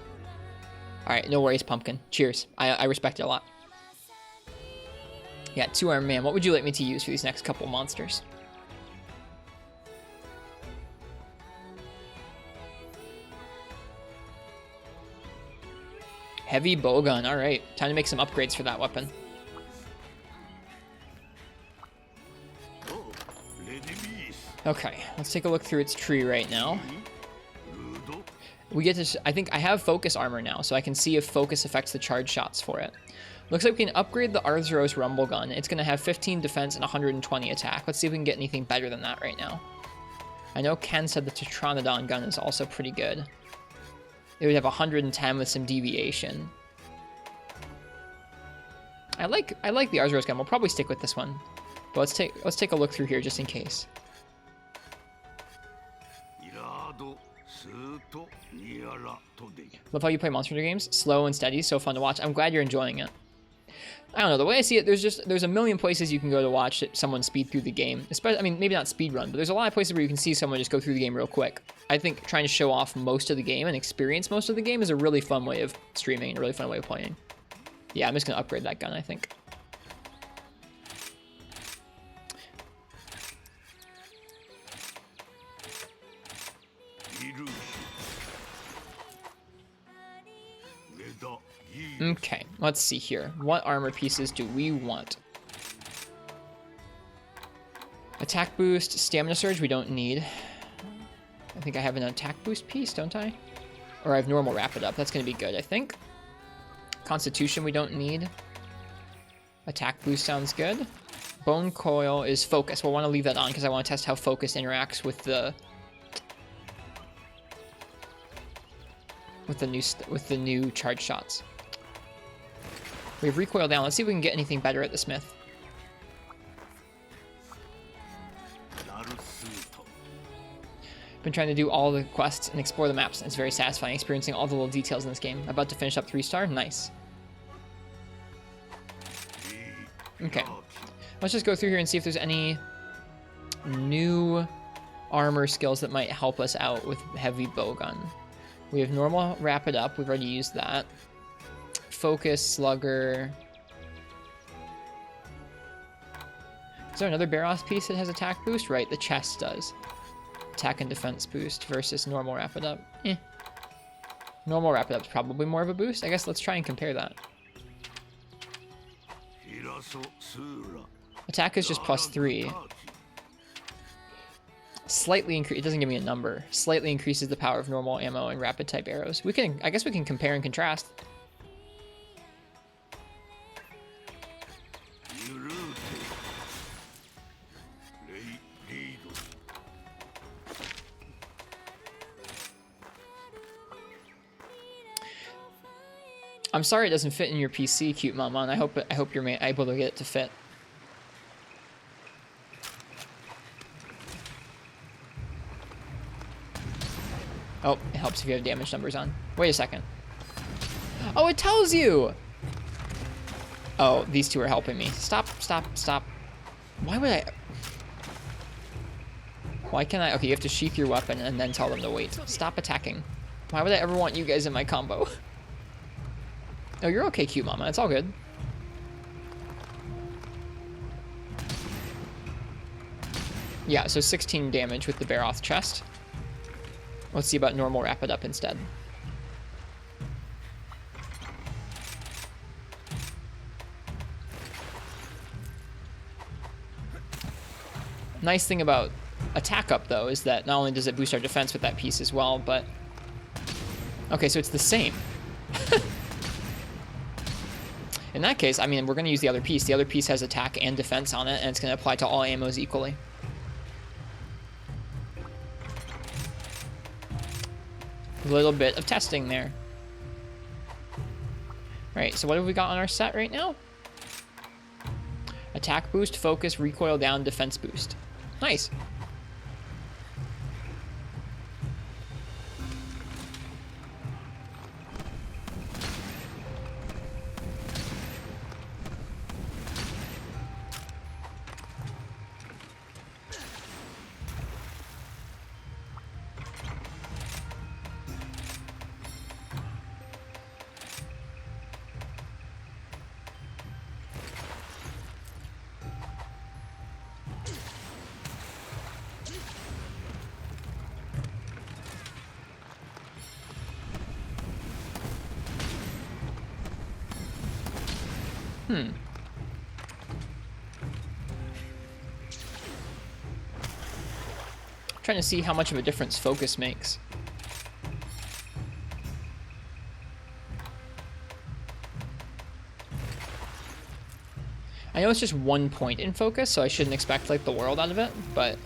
Alright, no worries, Pumpkin. Cheers. I respect it a lot. Yeah, two-armed man, what would you like me to use for these next couple monsters? Heavy Bogan, alright. Time to make some upgrades for that weapon. Okay, let's take a look through its tree right now. We get to, I think I have focus armor now, so I can see if focus affects the charge shots for it. Looks like we can upgrade the Arzuros Rumble Gun. It's going to have 15 defense and 120 attack. Let's see if we can get anything better than that right now. I know Ken said the Tetronodon gun is also pretty good. It would have 110 with some deviation. I like the Arzuros gun. We'll probably stick with this one. But let's take a look through here just in case. Love how you play Monster Hunter games. Slow and steady, so fun to watch. I'm glad you're enjoying it. I don't know, the way I see it, there's a million places you can go to watch someone speed through the game. Especially, I mean, maybe not speed run, but there's a lot of places where you can see someone just go through the game real quick. I think trying to show off most of the game and experience most of the game is a really fun way of streaming and a really fun way of playing. Yeah, I'm just gonna upgrade that gun, I think. Okay, let's see here. What armor pieces do we want? Attack boost, stamina surge we don't need. I think I have an attack boost piece, don't I? Or I have normal rapid up. That's going to be good, I think. Constitution we don't need. Attack boost sounds good. Bone coil is focus. We'll want to leave that on because I want to test how focus interacts with the new charge shots. We have recoil down. Let's see if we can get anything better at the smith. Been trying to do all the quests and explore the maps, and it's very satisfying experiencing all the little details in this game. About to finish up 3-star. Nice. Okay. Let's just go through here and see if there's any new armor skills that might help us out with heavy bowgun. We have normal rapid up. We've already used that. Focus, slugger. Is there another Barros piece that has attack boost? Right, the chest does. Attack and defense boost versus normal rapid up. Normal rapid up is probably more of a boost. I guess let's try and compare that. Attack is just +3. Slightly increase. It doesn't give me a number. Slightly increases the power of normal ammo and rapid type arrows. We can. I guess we can compare and contrast. I'm sorry it doesn't fit in your PC, cute mama, and I hope you're able to get it to fit. Oh, it helps if you have damage numbers on. Wait a second. Oh, it tells you! Oh, these two are helping me. Stop, stop, stop. Why would I... Why can't I... Okay, you have to sheath your weapon and then tell them to wait. Stop attacking. Why would I ever want you guys in my combo? Oh, you're okay, cute mama. It's all good. Yeah, so 16 damage with the Baroth chest. Let's see about normal Rapid Up instead. Nice thing about Attack Up, though, is that not only does it boost our defense with that piece as well, but... Okay, so it's the same. In that case, I mean, we're going to use the other piece. The other piece has attack and defense on it, and it's going to apply to all ammos equally. A little bit of testing there. Right, so what have we got on our set right now? Attack boost, focus, recoil down, defense boost. Nice. Trying to see how much of a difference focus makes. I know it's just 1 point in focus, so I shouldn't expect like the world out of it, but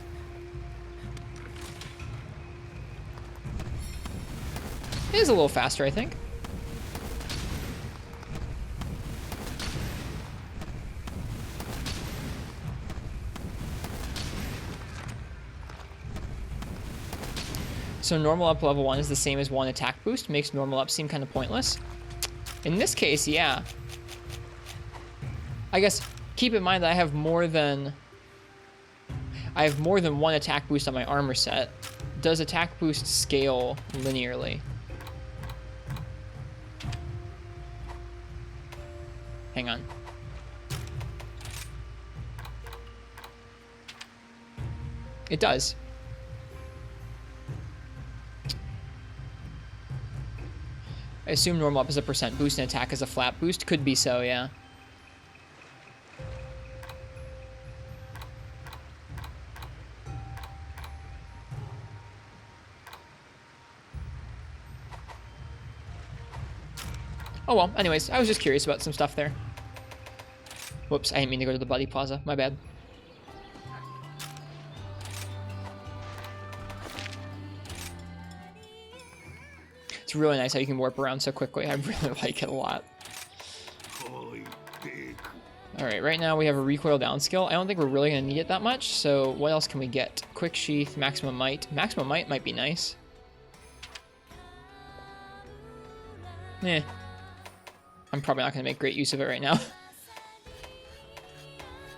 it is a little faster, I think. So normal up level 1 is the same as 1 attack boost, makes normal up seem kind of pointless. In this case, yeah. I guess keep in mind that I have more than 1 attack boost on my armor set. Does attack boost scale linearly? Hang on. It does. I assume normal up is a % boost and attack is a flat boost. Could be so, yeah. Oh well, anyways, I was just curious about some stuff there. Whoops, I didn't mean to go to the Bloody Plaza. My bad. It's really nice how you can warp around so quickly. I really like it a lot. Alright, right now we have a recoil down skill. I don't think we're really going to need it that much, so what else can we get? Quick sheath, maximum might. Maximum might be nice. Eh. I'm probably not going to make great use of it right now.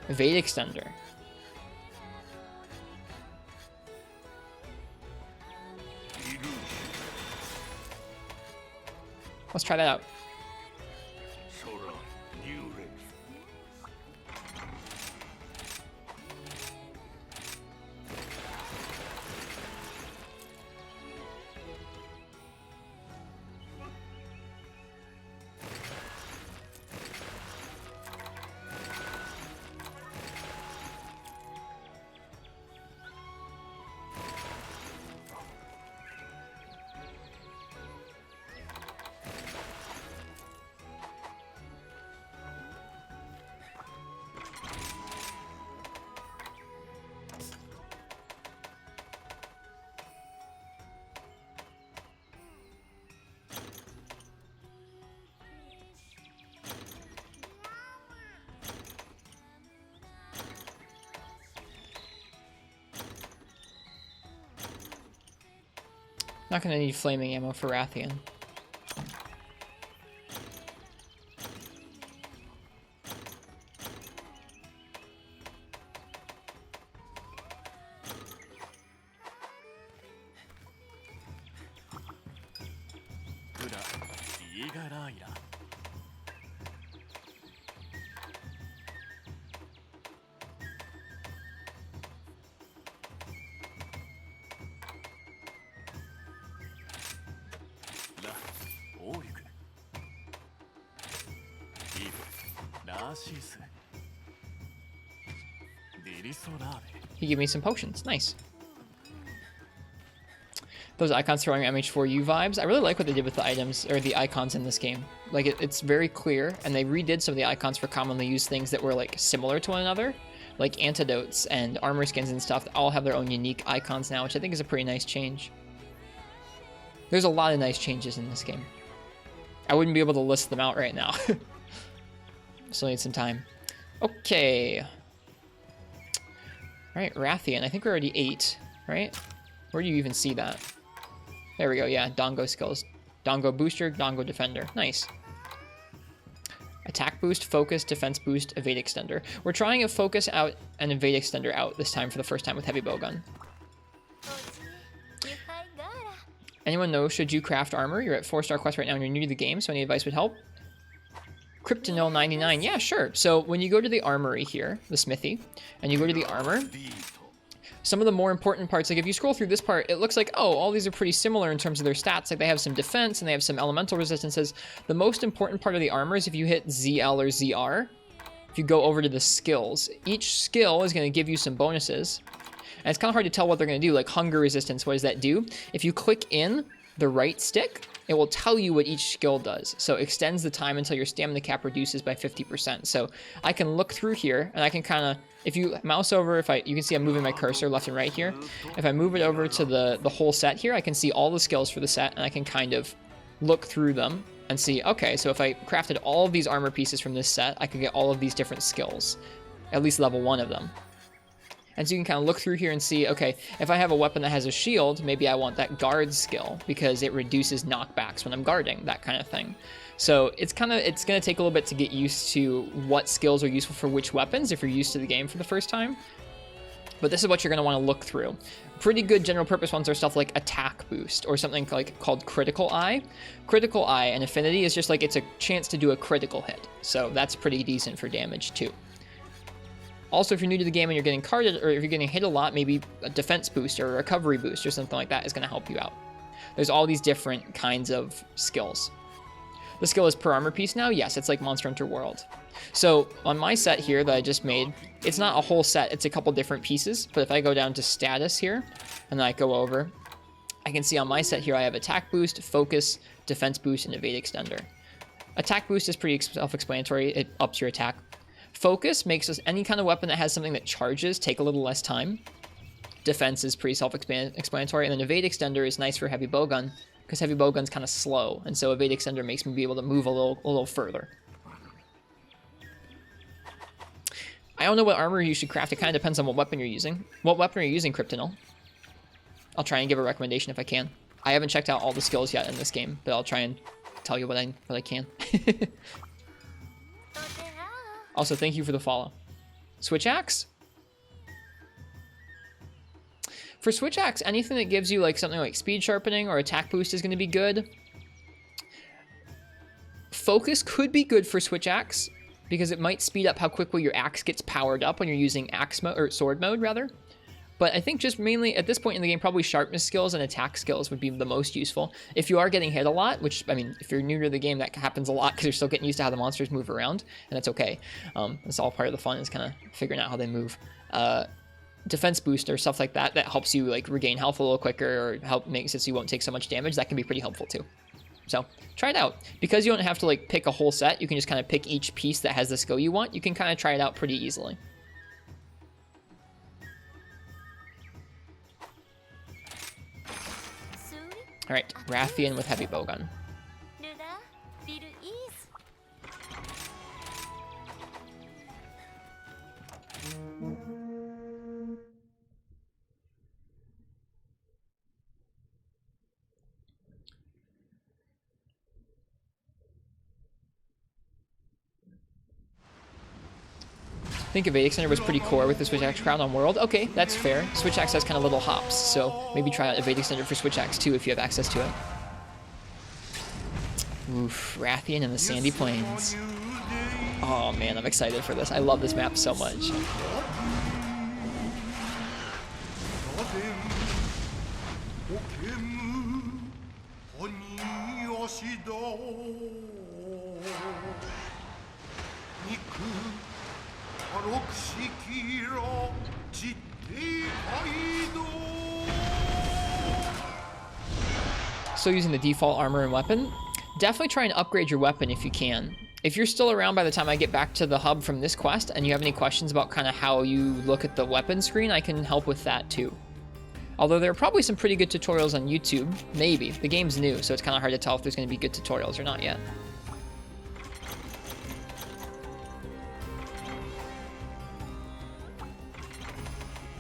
Evade extender. Let's try that out. Not gonna need flaming ammo for Rathian. He gave me some potions. Nice. Those icons throwing MH4U vibes. I really like what they did with the items, or the icons in this game. Like, it's very clear, and they redid some of the icons for commonly used things that were, like, similar to one another. Like antidotes and armor skins and stuff that all have their own unique icons now, which I think is a pretty nice change. There's a lot of nice changes in this game. I wouldn't be able to list them out right now. Still need some time. Okay. Alright, Rathian. I think we're already 8, right? Where do you even see that? There we go, yeah. Dongo skills. Dongo booster, Dongo defender. Nice. Attack boost, focus, defense boost, evade extender. We're trying a focus out and evade extender out this time for the first time with heavy bowgun. Anyone know, should you craft armor? You're at 4-star quest right now and you're new to the game, so any advice would help. Kryptonil99, yeah, sure. So when you go to the armory here, the smithy, and you go to the armor, some of the more important parts, like if you scroll through this part, it looks like, oh, all these are pretty similar in terms of their stats. Like they have some defense and they have some elemental resistances. The most important part of the armor is if you hit ZL or ZR, if you go over to the skills, each skill is going to give you some bonuses. And it's kind of hard to tell what they're going to do, like hunger resistance, what does that do? If you click in the right stick, it will tell you what each skill does. So it extends the time until your stamina cap reduces by 50%. So I can look through here and I can kind of, if you mouse over, you can see I'm moving my cursor left and right here. If I move it over to the whole set here, I can see all the skills for the set and I can kind of look through them and see, okay, so if I crafted all of these armor pieces from this set, I could get all of these different skills, at least level 1 of them. And so you can kind of look through here and see, okay, if I have a weapon that has a shield, maybe I want that guard skill because it reduces knockbacks when I'm guarding, that kind of thing. So it's going to take a little bit to get used to what skills are useful for which weapons if you're used to the game for the first time. But this is what you're going to want to look through. Pretty good general purpose ones are stuff like attack boost or something like called critical eye. Critical eye and affinity is just like it's a chance to do a critical hit. So that's pretty decent for damage too. Also, if you're new to the game and you're getting carded, or if you're getting hit a lot, maybe a defense boost or a recovery boost or something like that is going to help you out. There's all these different kinds of skills. The skill is per armor piece now? Yes, it's like Monster Hunter World. So on my set here that I just made, it's not a whole set, it's a couple different pieces. But if I go down to status here, and then I go over, I can see on my set here I have attack boost, focus, defense boost, and evade extender. Attack boost is pretty self-explanatory, it ups your attack. Focus makes us any kind of weapon that has something that charges take a little less time. Defense is pretty self-explanatory, and then evade extender is nice for heavy bowgun because heavy bowgun's kind of slow, and so evade extender makes me be able to move a little further. I don't know what armor you should craft. It kind of depends on what weapon you're using. What weapon are you using, Kryptonil? I'll try and give a recommendation if I can. I haven't checked out all the skills yet in this game, but I'll try and tell you what I can. Also, thank you for the follow. Switch axe? For switch axe, anything that gives you like something like speed sharpening or attack boost is going to be good. Focus could be good for switch axe because it might speed up how quickly your axe gets powered up when you're using axe mode or sword mode rather. But I think just mainly at this point in the game, probably sharpness skills and attack skills would be the most useful. If you are getting hit a lot, which, I mean, if you're new to the game, that happens a lot because you're still getting used to how the monsters move around, and that's okay. It's all part of the fun is kind of figuring out how they move. Defense boost or stuff like that, that helps you like regain health a little quicker or help makes it so you won't take so much damage. That can be pretty helpful too. So try it out. Because you don't have to like pick a whole set, you can just kind of pick each piece that has the skill you want. You can kind of try it out pretty easily. Alright, Rathian with heavy bowgun. think Evade Extender was pretty core with the Switch Axe Crown on World. Okay, that's fair. Switch Axe has kind of little hops, so maybe try out Evade Extender for Switch Axe too if you have access to it. Oof, Rathian and the Sandy Plains. Oh man, I'm excited for this. I love this map so much. Still using the default armor and weapon. Definitely try and upgrade your weapon if you can. If you're still around by the time I get back to the hub from this quest and you have any questions about kind of how you look at the weapon screen, I can help with that too. Although there are probably some pretty good tutorials on YouTube. Maybe. The game's new, so it's kind of hard to tell if there's going to be good tutorials or not yet.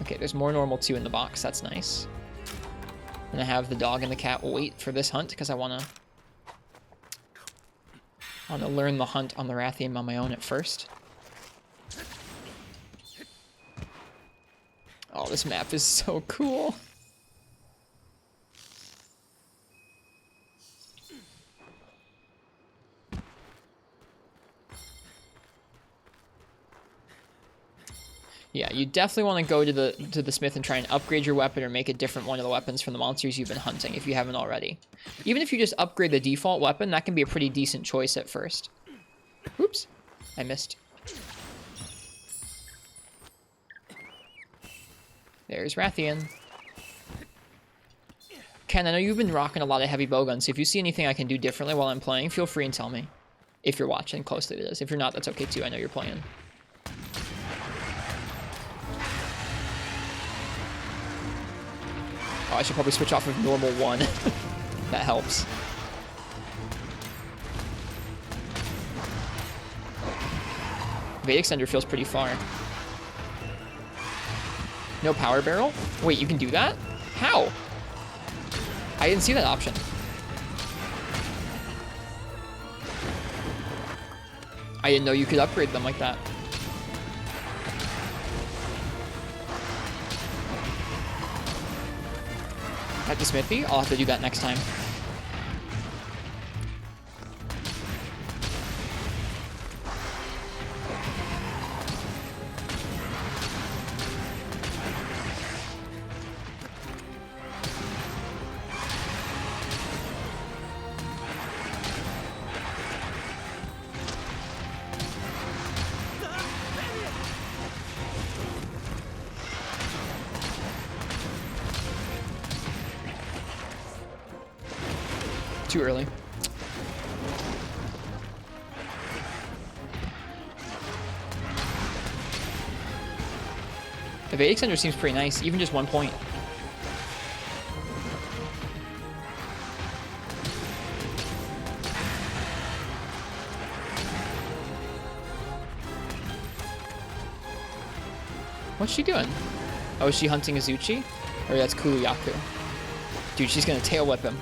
Okay, there's more normal 2 in the box. That's nice. And I have the dog and the cat wait for this hunt because I want to learn the hunt on the Rathian on my own at first. Oh, this map is so cool. Yeah, you definitely want to go to the smith and try and upgrade your weapon or make a different one of the weapons from the monsters you've been hunting if you haven't already. Even if you just upgrade the default weapon, that can be a pretty decent choice at first. Oops, I missed. There's Rathian. Ken, I know you've been rocking a lot of heavy bowguns, so if you see anything I can do differently while I'm playing, feel free and tell me. If you're watching closely to this. If you're not, that's okay too. I know you're playing. Oh, I should probably switch off of normal 1. That helps. Evade Extender feels pretty far. No power barrel? Wait, you can do that? How? I didn't see that option. I didn't know you could upgrade them like that. At the smithy? I'll have to do that next time. Too early. Evade Extender seems pretty nice, even just 1 point. What's she doing? Oh, is she hunting Azuchi? Or that's Kuluyaku. Dude, she's gonna tail whip him.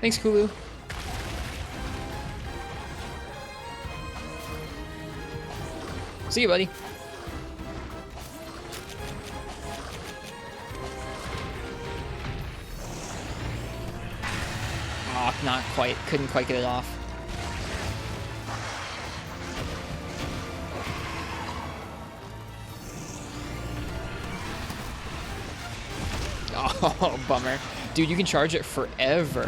Thanks, Kulu. See you, buddy. Oh, not quite. Couldn't quite get it off. Oh, bummer. Dude, you can charge it forever.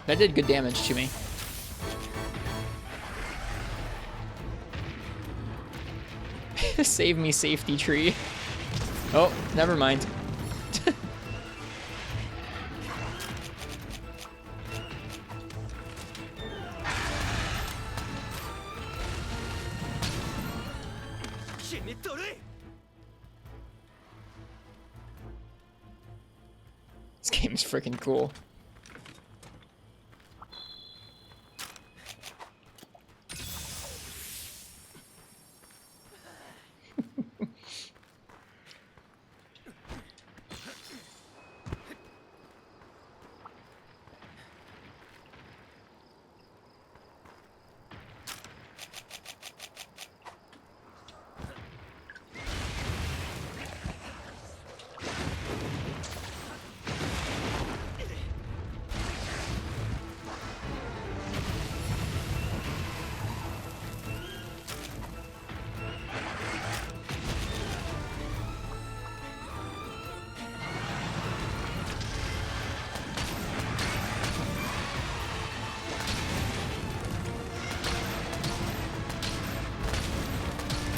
That did good damage to me. Save me, safety tree. Oh, never mind. This game is freaking cool.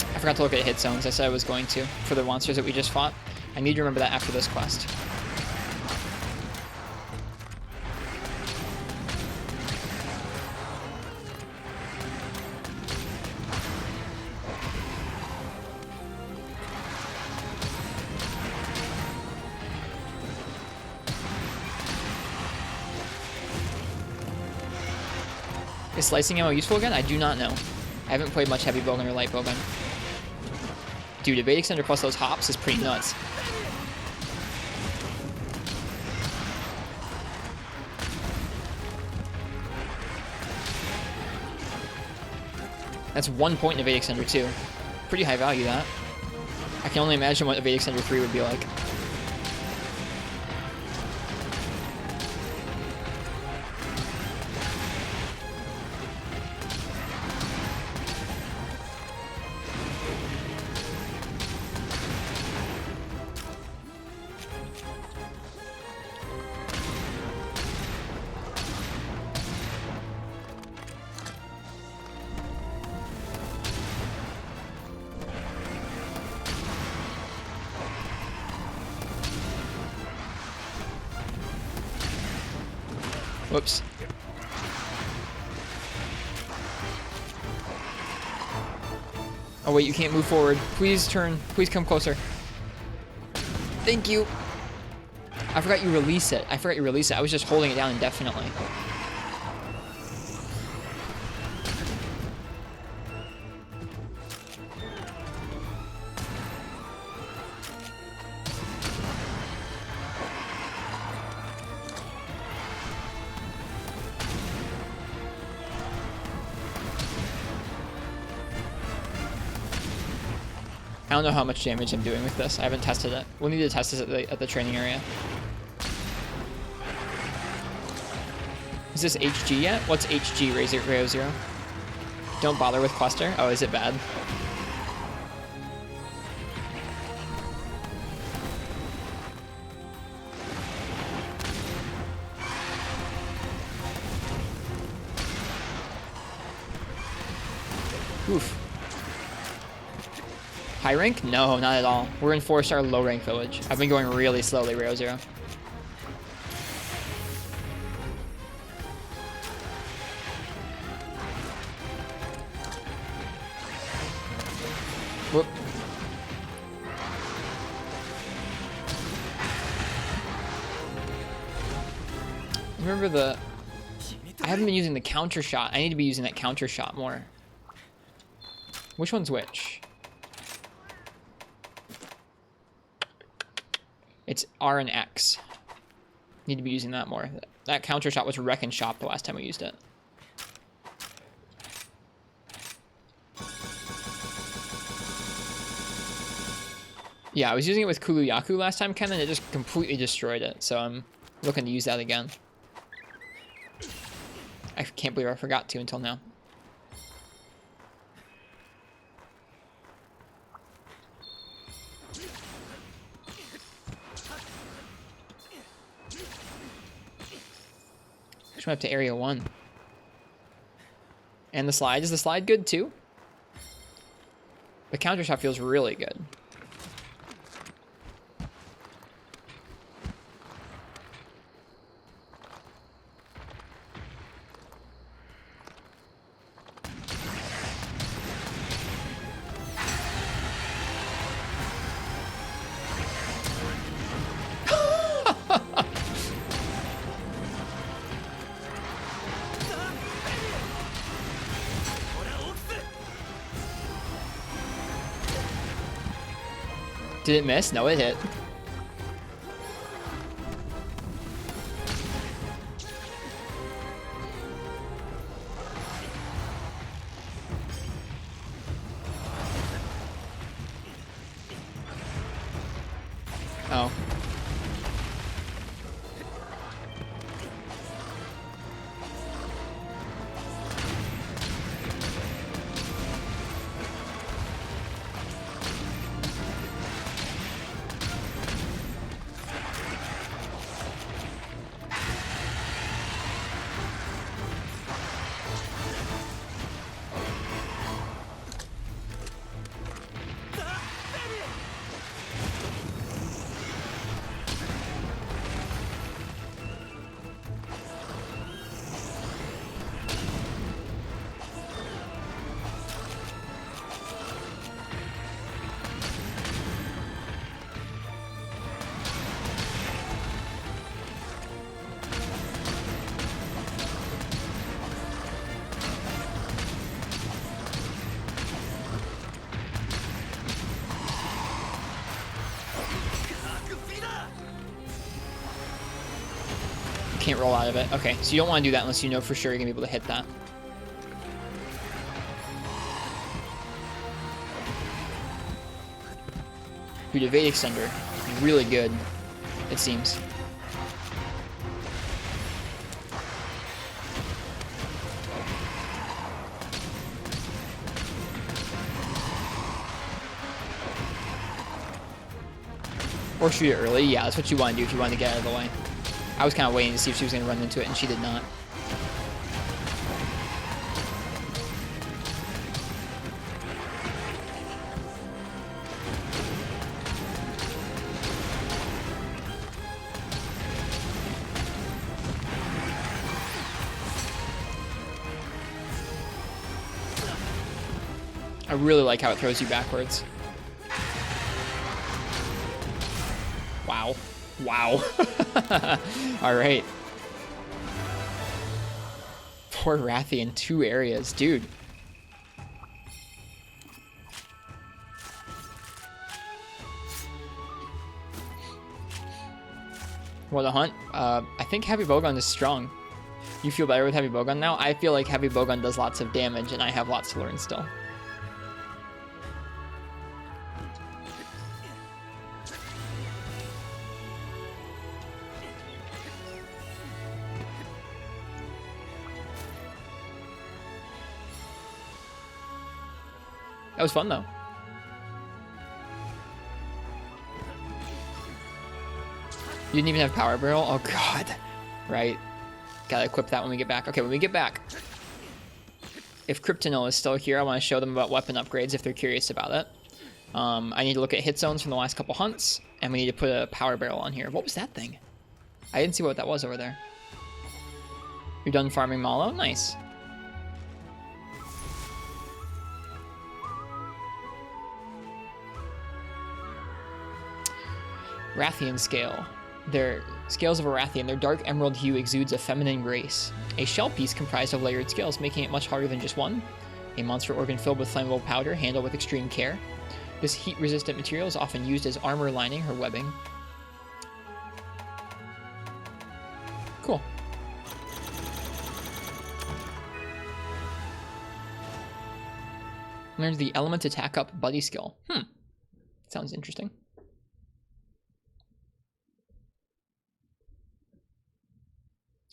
I forgot to look at hit zones. I said I was going to for the monsters that we just fought. I need to remember that after this quest. Is slicing ammo useful again? I do not know. I haven't played much heavy Bogan or light Bogan. Dude, evade extender plus those hops is pretty nuts. That's 1 point in evade extender too. Pretty high value that. I can only imagine what evade extender 3 would be like. Whoops. Oh wait, you can't move forward. Please turn. Please come closer. Thank you. I forgot you release it. I forgot you release it. I was just holding it down indefinitely. I don't know how much damage I'm doing with this. I haven't tested it. We'll need to test this at the training area. Is this HG yet? What's HG, Rayo Zero? Don't bother with cluster? Oh, is it bad? Oof. High rank? No, not at all. We're in 4-star low rank village. I've been going really slowly, Rayo Zero. Whoop. Remember the... I haven't been using the counter shot. I need to be using that counter shot more. Which one's which? It's R and X. Need to be using that more. That counter shot was wreck and shop the last time we used it. Yeah, I was using it with Kuluyaku last time, Ken, and it just completely destroyed it. So I'm looking to use that again. I can't believe I forgot to until now. Just went up to area 1. And the slide. Is the slide good too? The counter shot feels really good. Did it miss? No, it hit. Oh. Can't roll out of it. Okay, so you don't want to do that unless you know for sure you're gonna be able to hit that. Dude, evade extender, really good, it seems. Or shoot it early. Yeah, that's what you want to do if you want to get out of the way. I was kind of waiting to see if she was going to run into it, and she did not. I really like how it throws you backwards. Wow. Wow. All right. Poor Rathy in 2 areas. Dude. What a hunt. I think Heavy Bogan is strong. You feel better with Heavy Bogan now? I feel like Heavy Bogan does lots of damage, and I have lots to learn still. That was fun, though. You didn't even have Power Barrel? Oh, God. Right. Gotta equip that when we get back. Okay, when we get back, if Kryptonil is still here, I want to show them about weapon upgrades if they're curious about it. I need to look at hit zones from the last couple hunts, and we need to put a Power Barrel on here. What was that thing? I didn't see what that was over there. You're done farming Mallow? Nice. Rathian scale. Their scales of a Rathian. Their dark emerald hue exudes a feminine grace. A shell piece comprised of layered scales, making it much harder than just one. A monster organ filled with flammable powder, handled with extreme care. This heat-resistant material is often used as armor lining or webbing. Cool. Learns the element attack up buddy skill. Sounds interesting.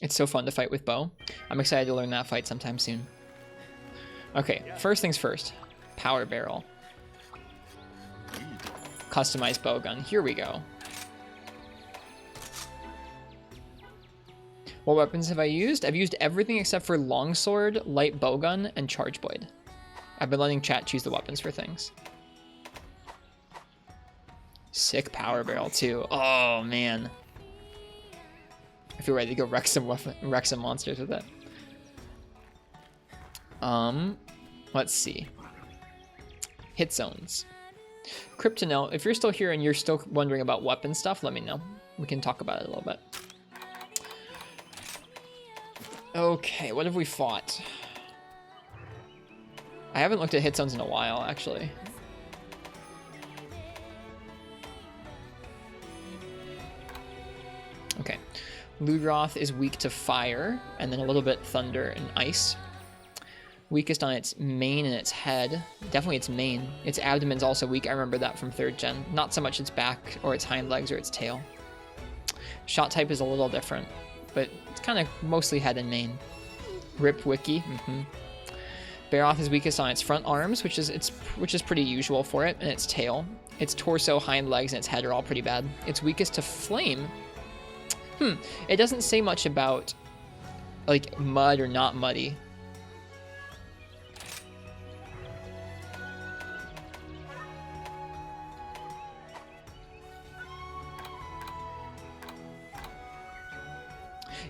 It's so fun to fight with Bo. I'm excited to learn that fight sometime soon. Okay, first things first. Power Barrel. Customized Bogan. Here we go. What weapons have I used? I've used everything except for Longsword, Light Bowgun, and Charge Blade. I've been letting chat choose the weapons for things. Sick Power Barrel, too. Oh, man. I feel ready to go wreck some monsters with it. Let's see. Hit zones. Kryptonil, if you're still here and you're still wondering about weapon stuff, let me know. We can talk about it a little bit. Okay, what have we fought? I haven't looked at hit zones in a while, actually. Okay. Luroth is weak to fire, and then a little bit thunder and ice. Weakest on its mane and its head. Definitely its mane. Its abdomen's also weak. I remember that from 3rd gen. Not so much its back or its hind legs or its tail. Shot type is a little different, but it's kind of mostly head and mane. Rip Wiki. Baroth is weakest on its front arms, which is pretty usual for it, and its tail. Its torso, hind legs, and its head are all pretty bad. It's weakest to flame. It doesn't say much about like mud or not muddy.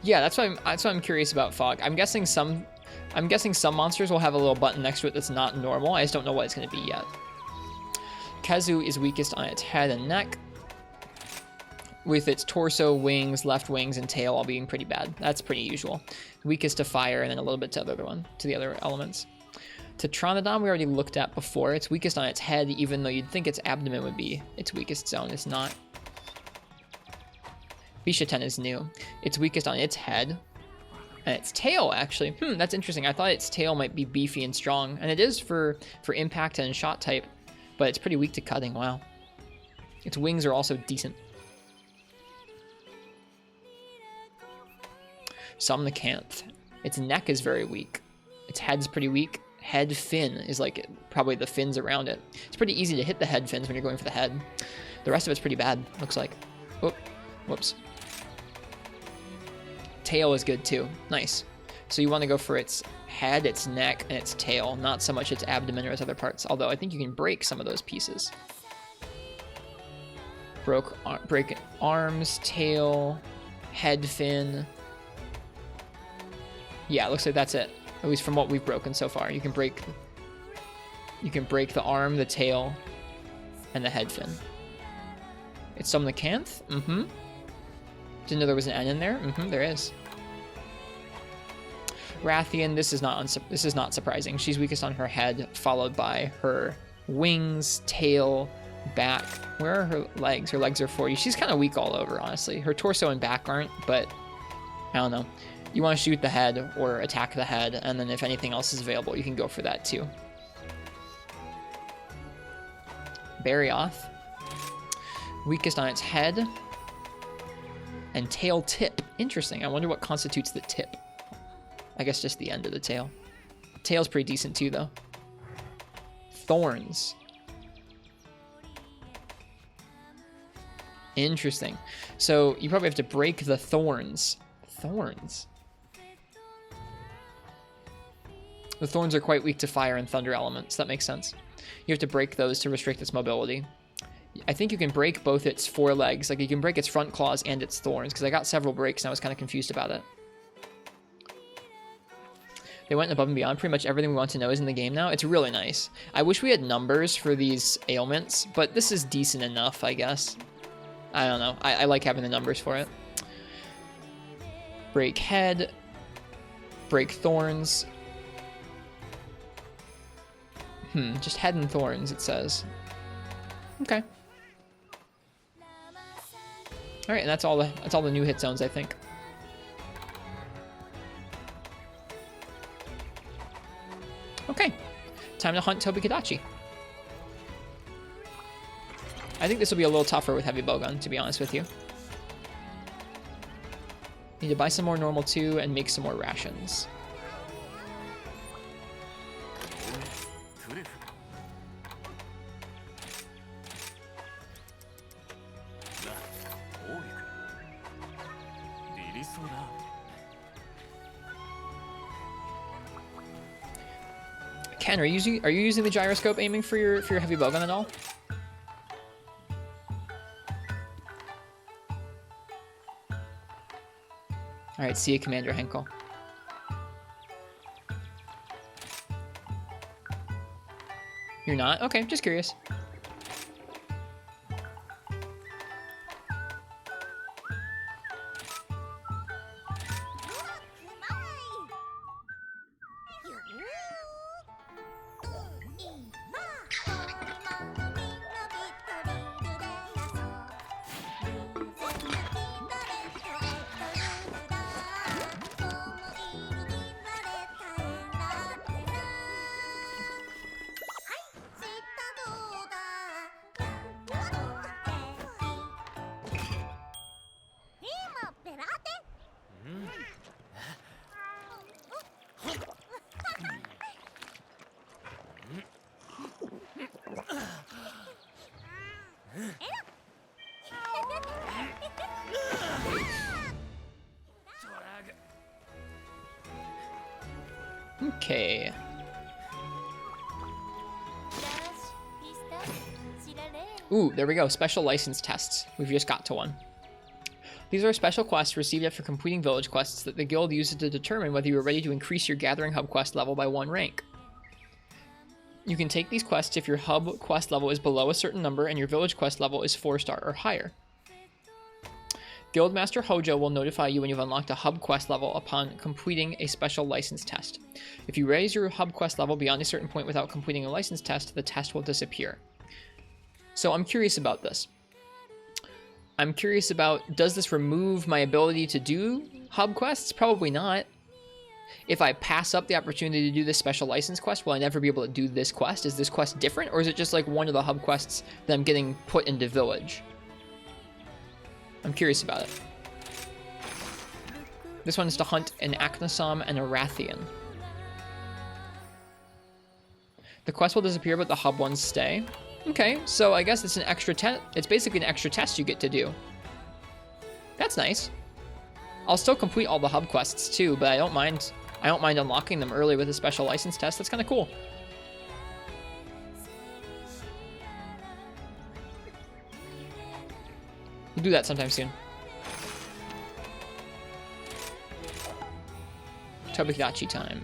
Yeah, that's what I'm curious about fog. I'm guessing some monsters will have a little button next to it that's not normal. I just don't know what it's going to be yet. Kazu is weakest on its head and neck, with its torso, wings, left wings, and tail all being pretty bad. That's pretty usual. Weakest to fire, and then a little bit to the other elements. Tetronodon we already looked at before. It's weakest on its head, even though you'd think its abdomen would be its weakest zone. It's not. Bc10 is new. It's weakest on its head. And its tail, actually. That's interesting. I thought its tail might be beefy and strong. And it is for impact and shot type. But it's pretty weak to cutting. Wow. Its wings are also decent. Somnicanth. Its neck is very weak. Its head's pretty weak. Head fin is like probably the fins around it. It's pretty easy to hit the head fins when you're going for the head. The rest of it's pretty bad, looks like. Whoops. Tail is good too. Nice. So you want to go for its head, its neck, and its tail, not so much its abdomen or its other parts, although I think you can break some of those pieces. Break arms, tail, head fin. Yeah, it looks like that's it. At least from what we've broken so far. You can break the arm, the tail, and the head fin. It's Somnicanth? Didn't know there was an N in there? There is. Rathian, this is not surprising. She's weakest on her head, followed by her wings, tail, back. Where are her legs? Her legs are 40. She's kind of weak all over, honestly. Her torso and back aren't, but I don't know. You want to shoot the head or attack the head, and then if anything else is available, you can go for that too. Barioth, weakest on its head and tail tip. Interesting. I wonder what constitutes the tip. I guess just the end of the tail. Tail's pretty decent too, though. Thorns. Interesting. So you probably have to break the thorns. Thorns. The thorns are quite weak to fire and thunder elements. That makes sense. You have to break those to restrict its mobility. I think you can break both its forelegs. Like, you can break its front claws and its thorns, because I got several breaks and I was kind of confused about it. They went above and beyond. Pretty much everything we want to know is in the game now. It's really nice. I wish we had numbers for these ailments, but this is decent enough, I guess. I don't know. I like having the numbers for it. Break head. Break thorns. Just head and thorns, it says. Okay. All right, and that's all the new hit zones, I think. Okay, time to hunt Tobikadachi. I think this will be a little tougher with heavy bowgun, to be honest with you. Need to buy some more normal too and make some more rations. Ken, are you using the gyroscope aiming for your heavy bowgun at all? All right, see you, Commander Henkel. You're not? Okay, just curious. Okay. Ooh, there we go. Special license tests. We've just got to one. These are special quests received after completing village quests that the guild uses to determine whether you are ready to increase your gathering hub quest level by 1 rank. You can take these quests if your hub quest level is below a certain number and your village quest level is 4-star or higher. Guildmaster Hojo will notify you when you've unlocked a hub quest level upon completing a special license test. If you raise your hub quest level beyond a certain point without completing a license test, the test will disappear. So I'm curious about this. I'm curious about, does this remove my ability to do hub quests? Probably not. If I pass up the opportunity to do this special license quest, will I never be able to do this quest? Is this quest different, or is it just like one of the hub quests that I'm getting put into village? I'm curious about it. This one is to hunt an Aknosom and a Rathian. The quest will disappear, but the hub ones stay. Okay, so I guess it's an extra test. It's basically an extra test you get to do. That's nice. I'll still complete all the hub quests too, but I don't mind unlocking them early with a special license test. That's kind of cool. We'll do that sometime soon. Tobikidachi time.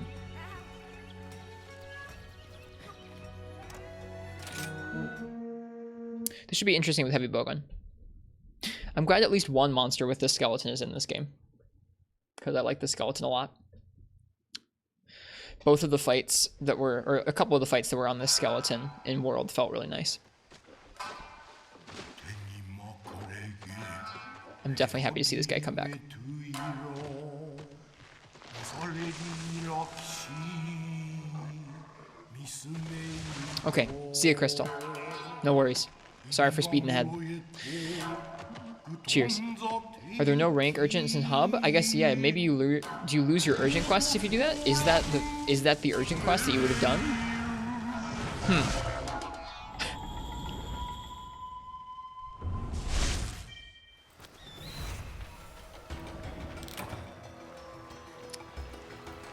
This should be interesting with Heavy Bogan. I'm glad at least one monster with this skeleton is in this game, because I like the skeleton a lot. Both of the fights that were, or a couple of the fights that were on this skeleton in World felt really nice. I'm definitely happy to see this guy come back. Okay, see ya, Crystal. No worries. Sorry for speeding ahead. Cheers. Are there no rank urgents in hub? I guess, yeah, maybe do you lose your urgent quests if you do that? Is that the urgent quest that you would have done?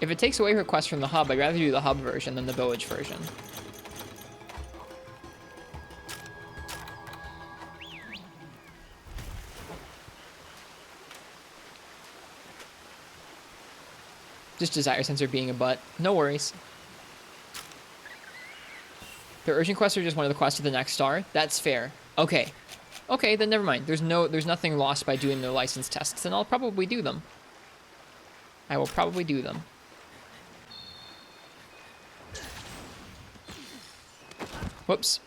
If it takes away her quest from the hub, I'd rather do the hub version than the village version. Just Desire Sensor being a butt. No worries. The urgent quests are just one of the quests of the next star. That's fair. Okay. Okay, then never mind. There's nothing lost by doing the license tests, and I'll probably do them. I will probably do them. Whoops.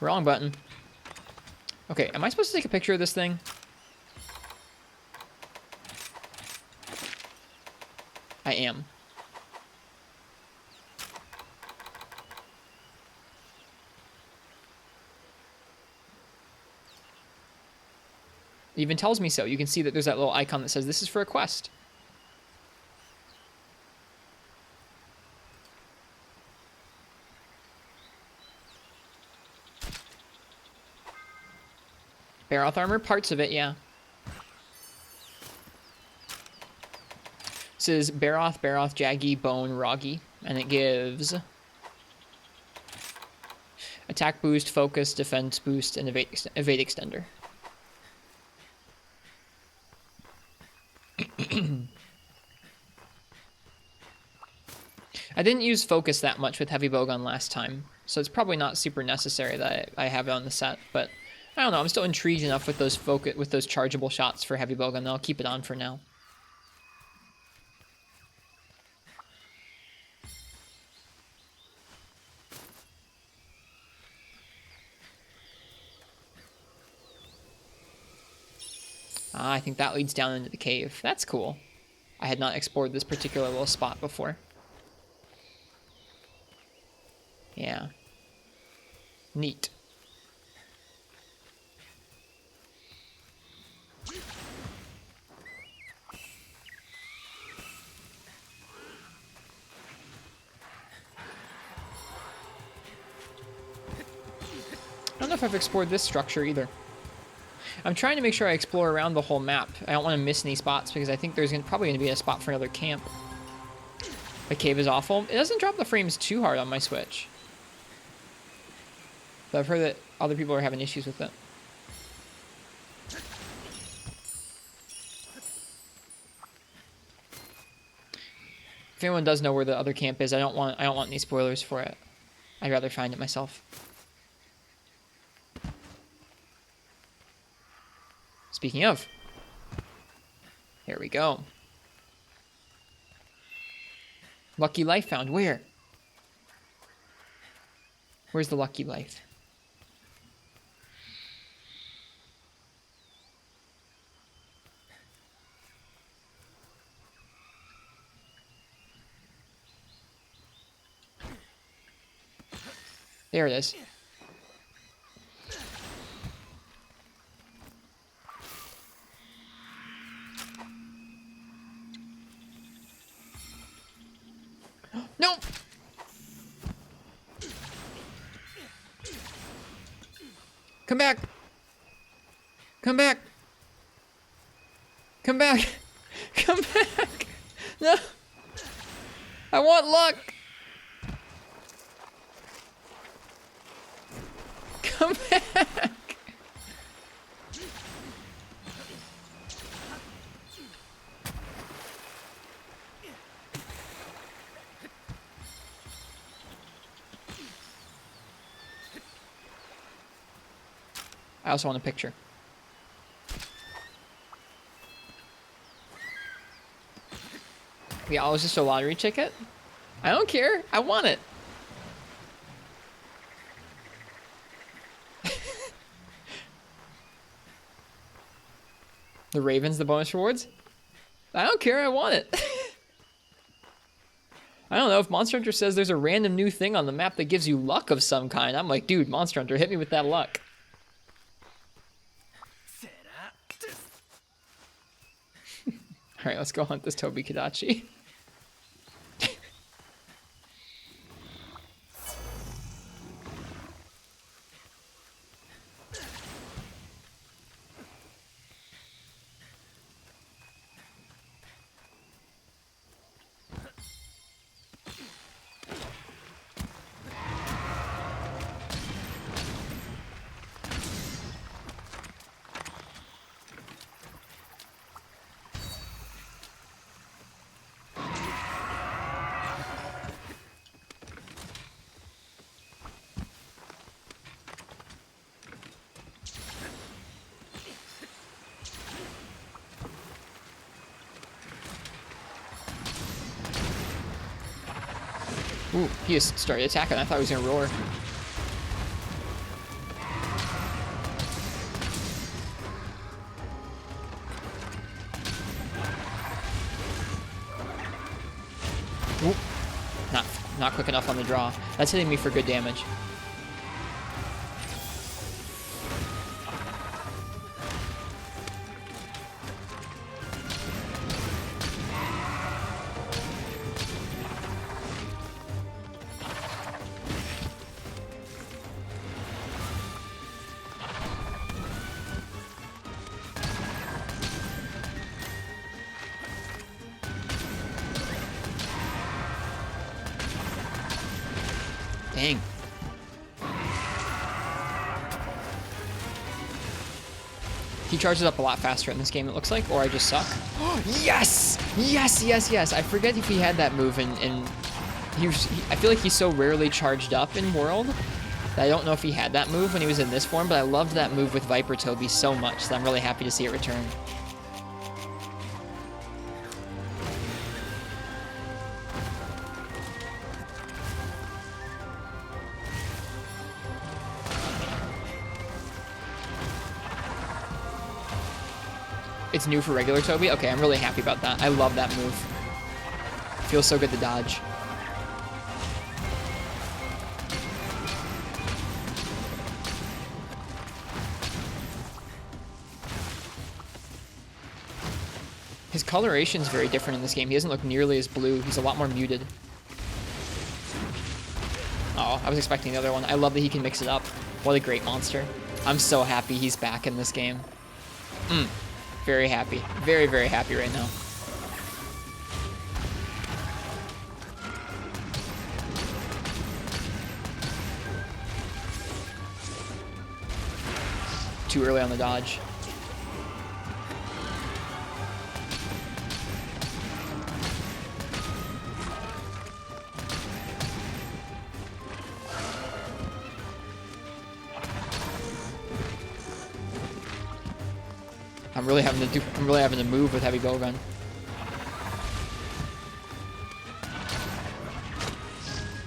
Wrong button. Okay, am I supposed to take a picture of this thing? I am. It even tells me so. You can see that there's that little icon that says this is for a quest. Baroth armor? Parts of it, yeah. This is Baroth, Jaggy, Bone, Roggy, and it gives attack boost, focus, defense boost, and evade extender. I didn't use focus that much with Heavy Bogan last time, so it's probably not super necessary that I have it on the set, but I don't know, I'm still intrigued enough with those chargeable shots for Heavy Bogan that I'll keep it on for now. Ah, I think that leads down into the cave. That's cool. I had not explored this particular little spot before. Yeah. Neat. I don't know if I've explored this structure either. I'm trying to make sure I explore around the whole map. I don't want to miss any spots because I think there's probably going to be a spot for another camp. The cave is awful. It doesn't drop the frames too hard on my Switch. But I've heard that other people are having issues with it. If anyone does know where the other camp is, I don't want any spoilers for it. I'd rather find it myself. Speaking of, here we go. Lucky life found. Where? Where's the lucky life? There it is. No! Come back! Come back! Come back! Come back! No! I want luck! Come back! I also want a picture. Yeah, was just a lottery ticket? I don't care. I want it. The Ravens, the bonus rewards? I don't care. I want it. I don't know. If Monster Hunter says there's a random new thing on the map that gives you luck of some kind, I'm like, dude, Monster Hunter, hit me with that luck. Alright, let's go hunt this Toby Kadachi. Ooh, he just started attacking. I thought he was gonna roar. Ooh. Not quick enough on the draw. That's hitting me for good damage. Dang. He charges up a lot faster in this game, it looks like, or I just suck. Yes! Yes, yes, yes! I forget if he had that move, and I feel like he's so rarely charged up in World that I don't know if he had that move when he was in this form, but I loved that move with Viper Toby so much that I'm really happy to see it return. It's new for regular Toby? Okay, I'm really happy about that. I love that move. Feels so good to dodge. His coloration is very different in this game. He doesn't look nearly as blue. He's a lot more muted. Oh, I was expecting the other one. I love that he can mix it up. What a great monster. I'm so happy he's back in this game. Very happy. Very, very happy right now. too early on the dodge. I'm really having to move with heavy bowgun.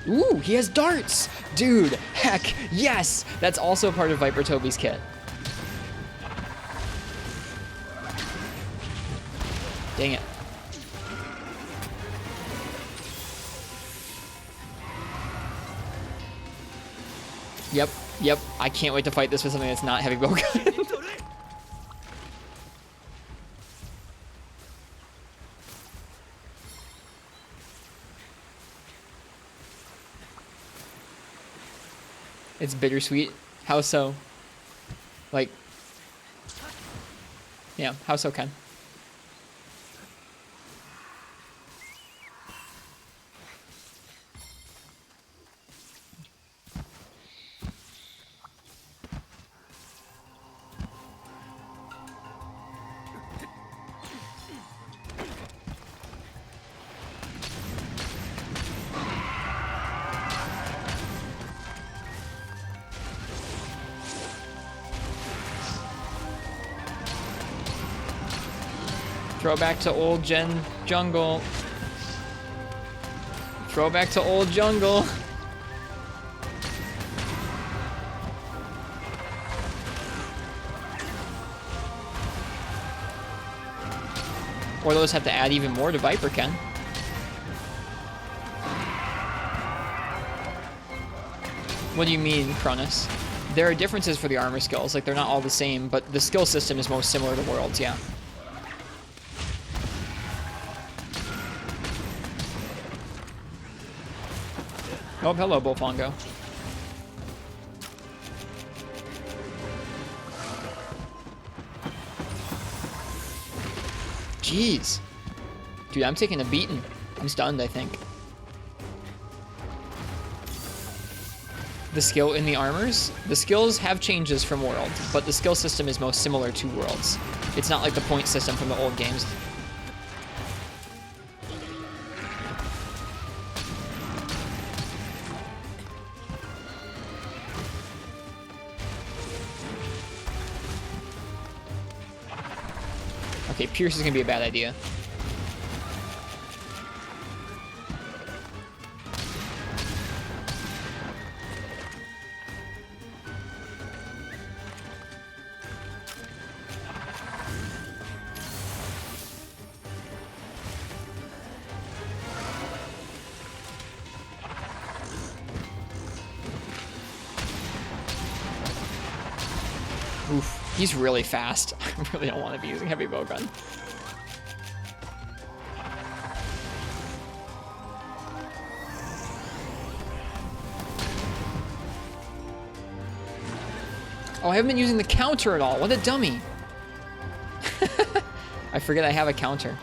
Ooh, he has darts! Dude, heck, yes! That's also part of Viper Toby's kit. Dang it. Yep, I can't wait to fight this with something that's not heavy bowgun. It's bittersweet. How so? Like, yeah, how so, Ken? Throw back to old gen jungle. Throw back to old jungle. Or those have to add even more to Viper, Ken. What do you mean, Cronus? There are differences for the armor skills, like they're not all the same, but the skill system is most similar to Worlds, yeah. Oh, hello, Bullfongo. Jeez. Dude, I'm taking a beating. I'm stunned, I think. The skill in the armors? The skills have changes from World, but the skill system is most similar to Worlds. It's not like the point system from the old games. Okay, Pierce is gonna be a bad idea. Oof, he's really fast. I really don't want to be using heavy bowgun. Oh, I haven't been using the counter at all. What a dummy. I forget I have a counter.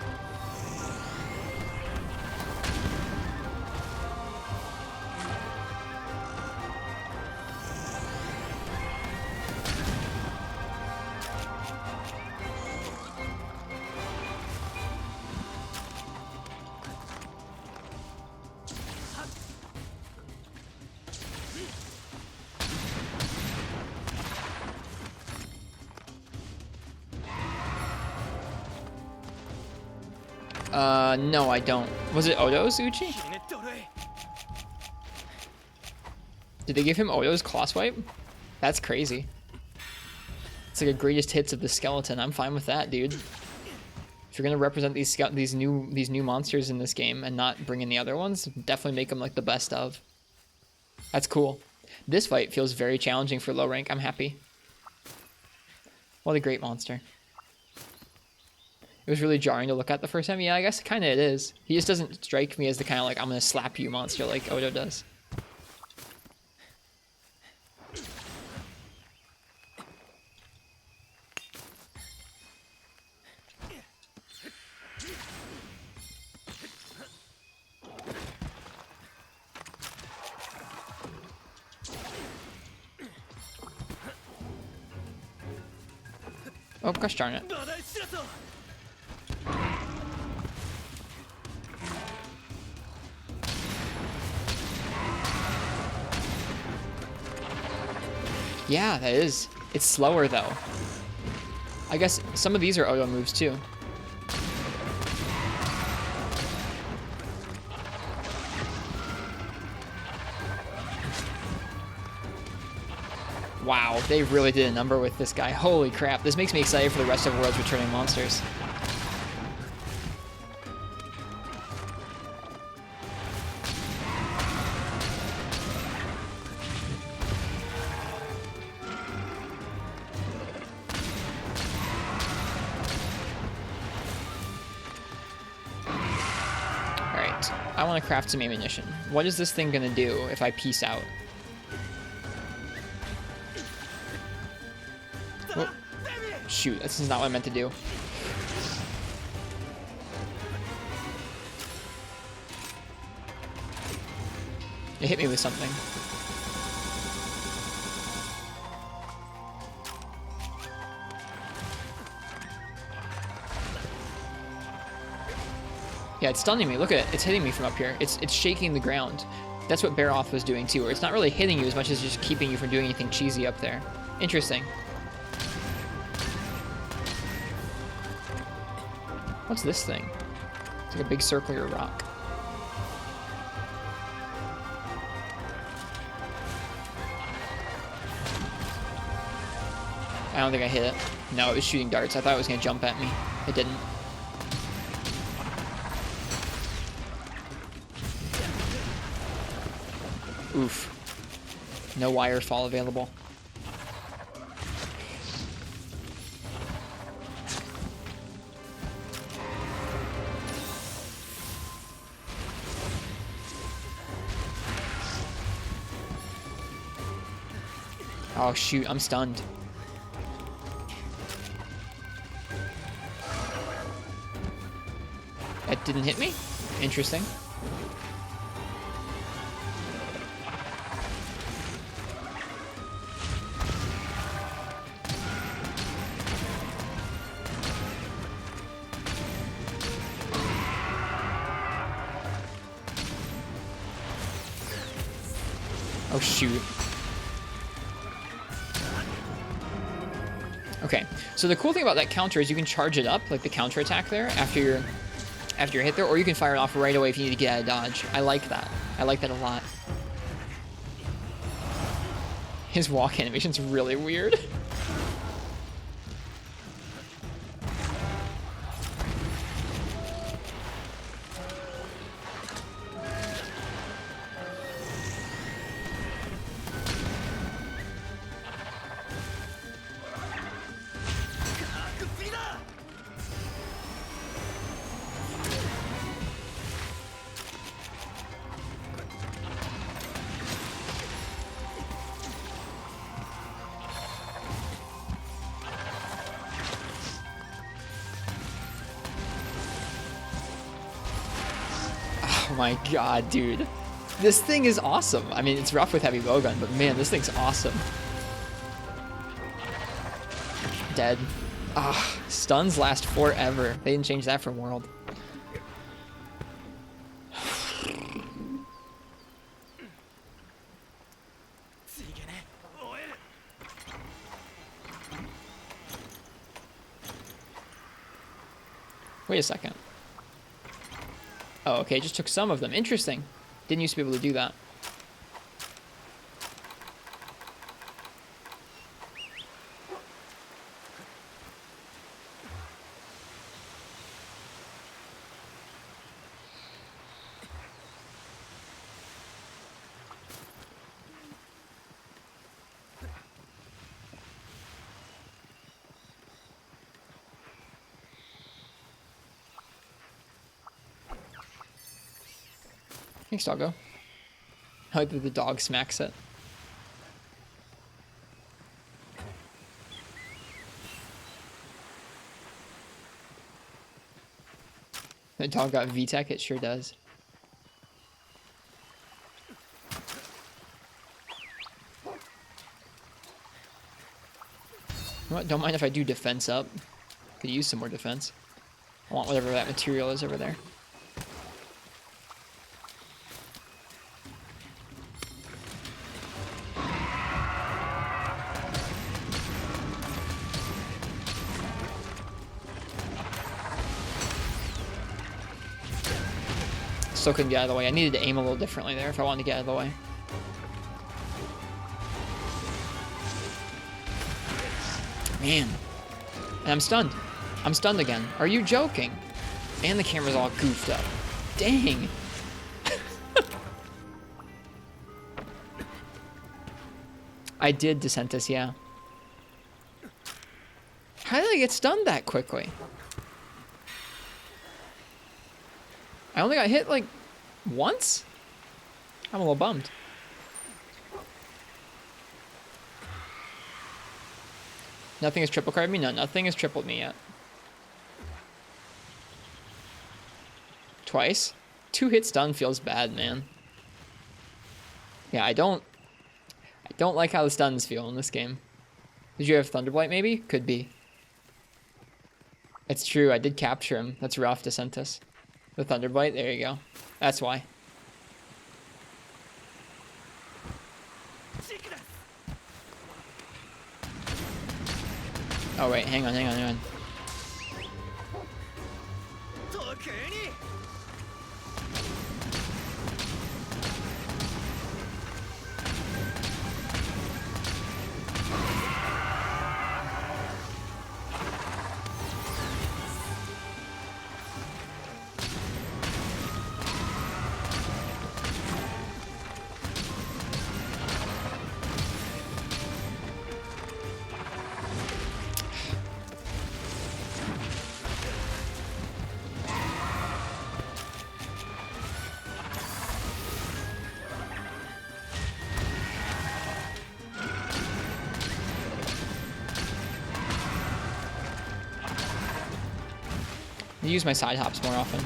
No, I don't. Was it Odo's Uchi? Did they give him Odo's Claw Swipe? That's crazy. It's like a greatest hits of the skeleton. I'm fine with that, dude. If you're gonna represent these new monsters in this game and not bring in the other ones, definitely make them like the best of. That's cool. This fight feels very challenging for low rank. I'm happy. What a great monster. It was really jarring to look at the first time. Yeah, I guess kind of it is. He just doesn't strike me as the kind of like, I'm going to slap you monster like Odo does. Oh, gosh darn it. Yeah, that is. It's slower, though. I guess some of these are Odo moves, too. Wow, they really did a number with this guy. Holy crap. This makes me excited for the rest of World's Returning Monsters. Alright, I want to craft some ammunition. What is this thing going to do if I peace out? Whoa. Shoot, this is not what I meant to do. It hit me with something. Yeah, it's stunning me. Look at it. It's hitting me from up here. It's shaking the ground. That's what Baroth was doing too, where it's not really hitting you as much as just keeping you from doing anything cheesy up there. Interesting. What's this thing? It's like a big circular rock. I don't think I hit it. No, it was shooting darts. I thought it was going to jump at me. It didn't. Oof. No wire fall available. Oh shoot, I'm stunned. That didn't hit me? Interesting. Oh shoot. Okay, so the cool thing about that counter is you can charge it up, like the counter attack there, after you're hit there, or you can fire it off right away if you need to get out of dodge. I like that. I like that a lot. His walk animation's really weird. Oh my god, dude. This thing is awesome. I mean, it's rough with heavy bowgun, but man, this thing's awesome. Dead. Ah, stuns last forever. They didn't change that from World. Wait a second. Oh, okay, just took some of them. Interesting. Didn't used to be able to do that. Thanks, doggo. I like that the dog smacks it. The dog got VTech, it sure does. Don't mind if I do defense up. Could use some more defense. I want whatever that material is over there. Still couldn't get out of the way. I needed to aim a little differently there if I wanted to get out of the way. Man. And I'm stunned. I'm stunned again. Are you joking? And the camera's all goofed up. Dang. I did Decentus, yeah. How did I get stunned that quickly? I only got hit like once? I'm a little bummed. Nothing has triple carded me? No, nothing has tripled me yet. Twice? 2 hit stun feels bad, man. Yeah, I don't like how the stuns feel in this game. Did you have Thunderblade maybe? Could be. It's true, I did capture him. That's rough, Decentus. The Thunderblade, there you go. That's why. Oh wait, hang on. I use my side hops more often.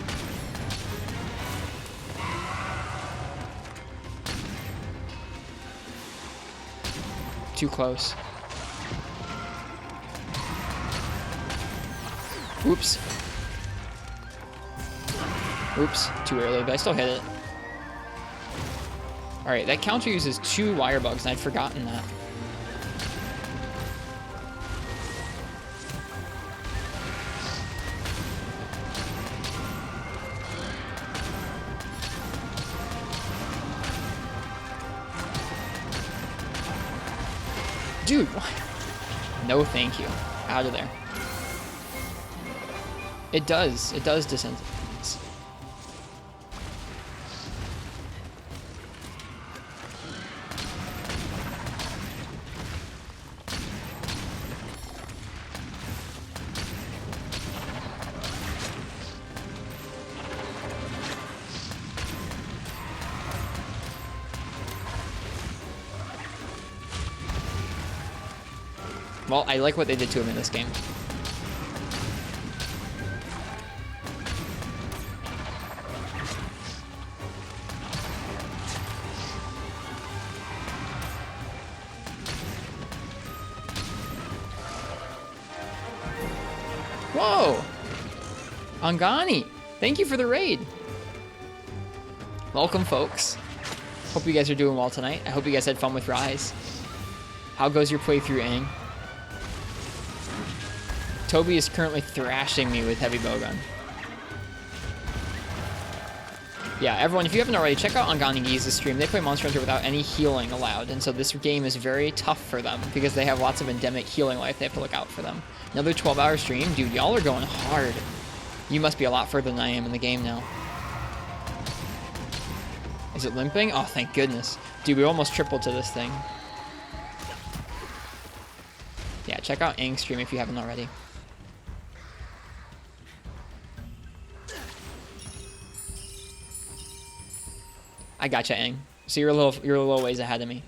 Too close. Oops. Oops, too early, but I still hit it. Alright, that counter uses 2 wire bugs, and I'd forgotten that. Dude, what? No thank you. Out of there. It does descend. Well, I like what they did to him in this game. Whoa! Angani, thank you for the raid. Welcome, folks. Hope you guys are doing well tonight. I hope you guys had fun with Rise. How goes your playthrough, Aang? Toby is currently thrashing me with Heavy Bogan. Yeah, everyone, if you haven't already, check out Angani Giza's stream. They play Monster Hunter without any healing allowed, and so this game is very tough for them because they have lots of endemic healing life. They have to look out for them. Another 12-hour stream? Dude, y'all are going hard. You must be a lot further than I am in the game now. Is it limping? Oh, thank goodness. Dude, we almost tripled to this thing. Yeah, check out Aang's stream if you haven't already. I gotcha, Aang. So you're a little ways ahead of me.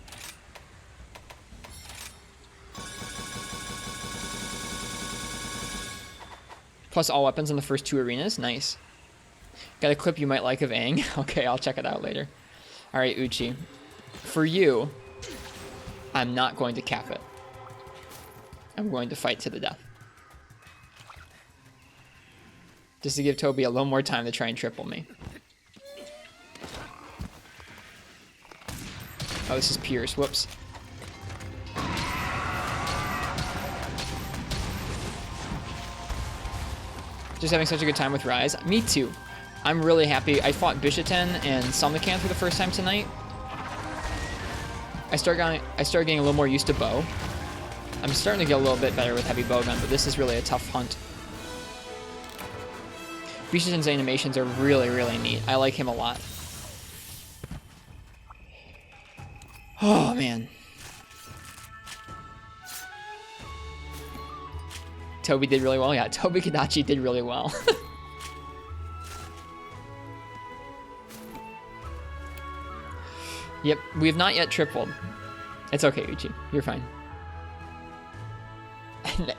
Plus all weapons in the first 2 arenas. Nice. Got a clip you might like of Aang. Okay, I'll check it out later. All right, Uchi. For you, I'm not going to cap it. I'm going to fight to the death. Just to give Toby a little more time to try and triple me. Oh, this is Pierce. Whoops. Just having such a good time with Rise. Me too. I'm really happy. I fought Bc10 and Somnican for the first time tonight. I started getting a little more used to bow. I'm starting to get a little bit better with heavy bowgun, but this is really a tough hunt. Bc10's animations are really, really neat. I like him a lot. Oh, man. Toby did really well. Yeah, Toby Kadachi did really well. Yep, we have not yet tripled. It's okay, Uchi. You're fine.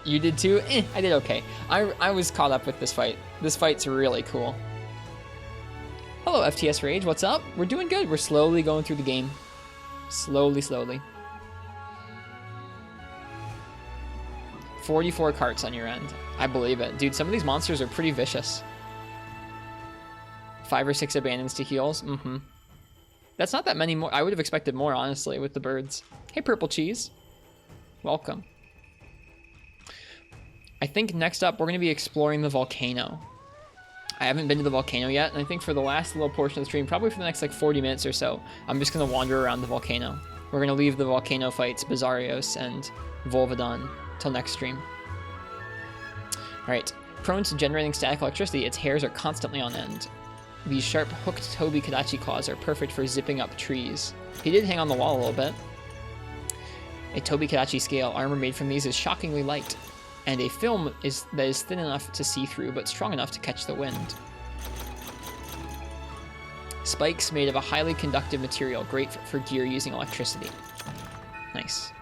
You did too? I did okay. I was caught up with this fight. This fight's really cool. Hello, FTS Rage. What's up? We're doing good. We're slowly going through the game. Slowly, slowly. 44 carts on your end. I believe it. Dude, some of these monsters are pretty vicious. 5 or 6 abandons to heals. Mm-hmm. That's not that many more. I would have expected more, honestly, with the birds. Hey, Purple Cheese. Welcome. I think next up, we're going to be exploring the volcano. I haven't been to the volcano yet, and I think for the last little portion of the stream, probably for the next like 40 minutes or so, I'm just going to wander around the volcano. We're going to leave the volcano fights, Bizarrios and Volvadon, till next stream. Alright, prone to generating static electricity, its hairs are constantly on end. These sharp, hooked Toby Kadachi claws are perfect for zipping up trees. He did hang on the wall a little bit. A Toby Kadachi scale armor made from these is shockingly light, and a film that is thin enough to see through, but strong enough to catch the wind. Spikes made of a highly conductive material, great for gear using electricity. Nice.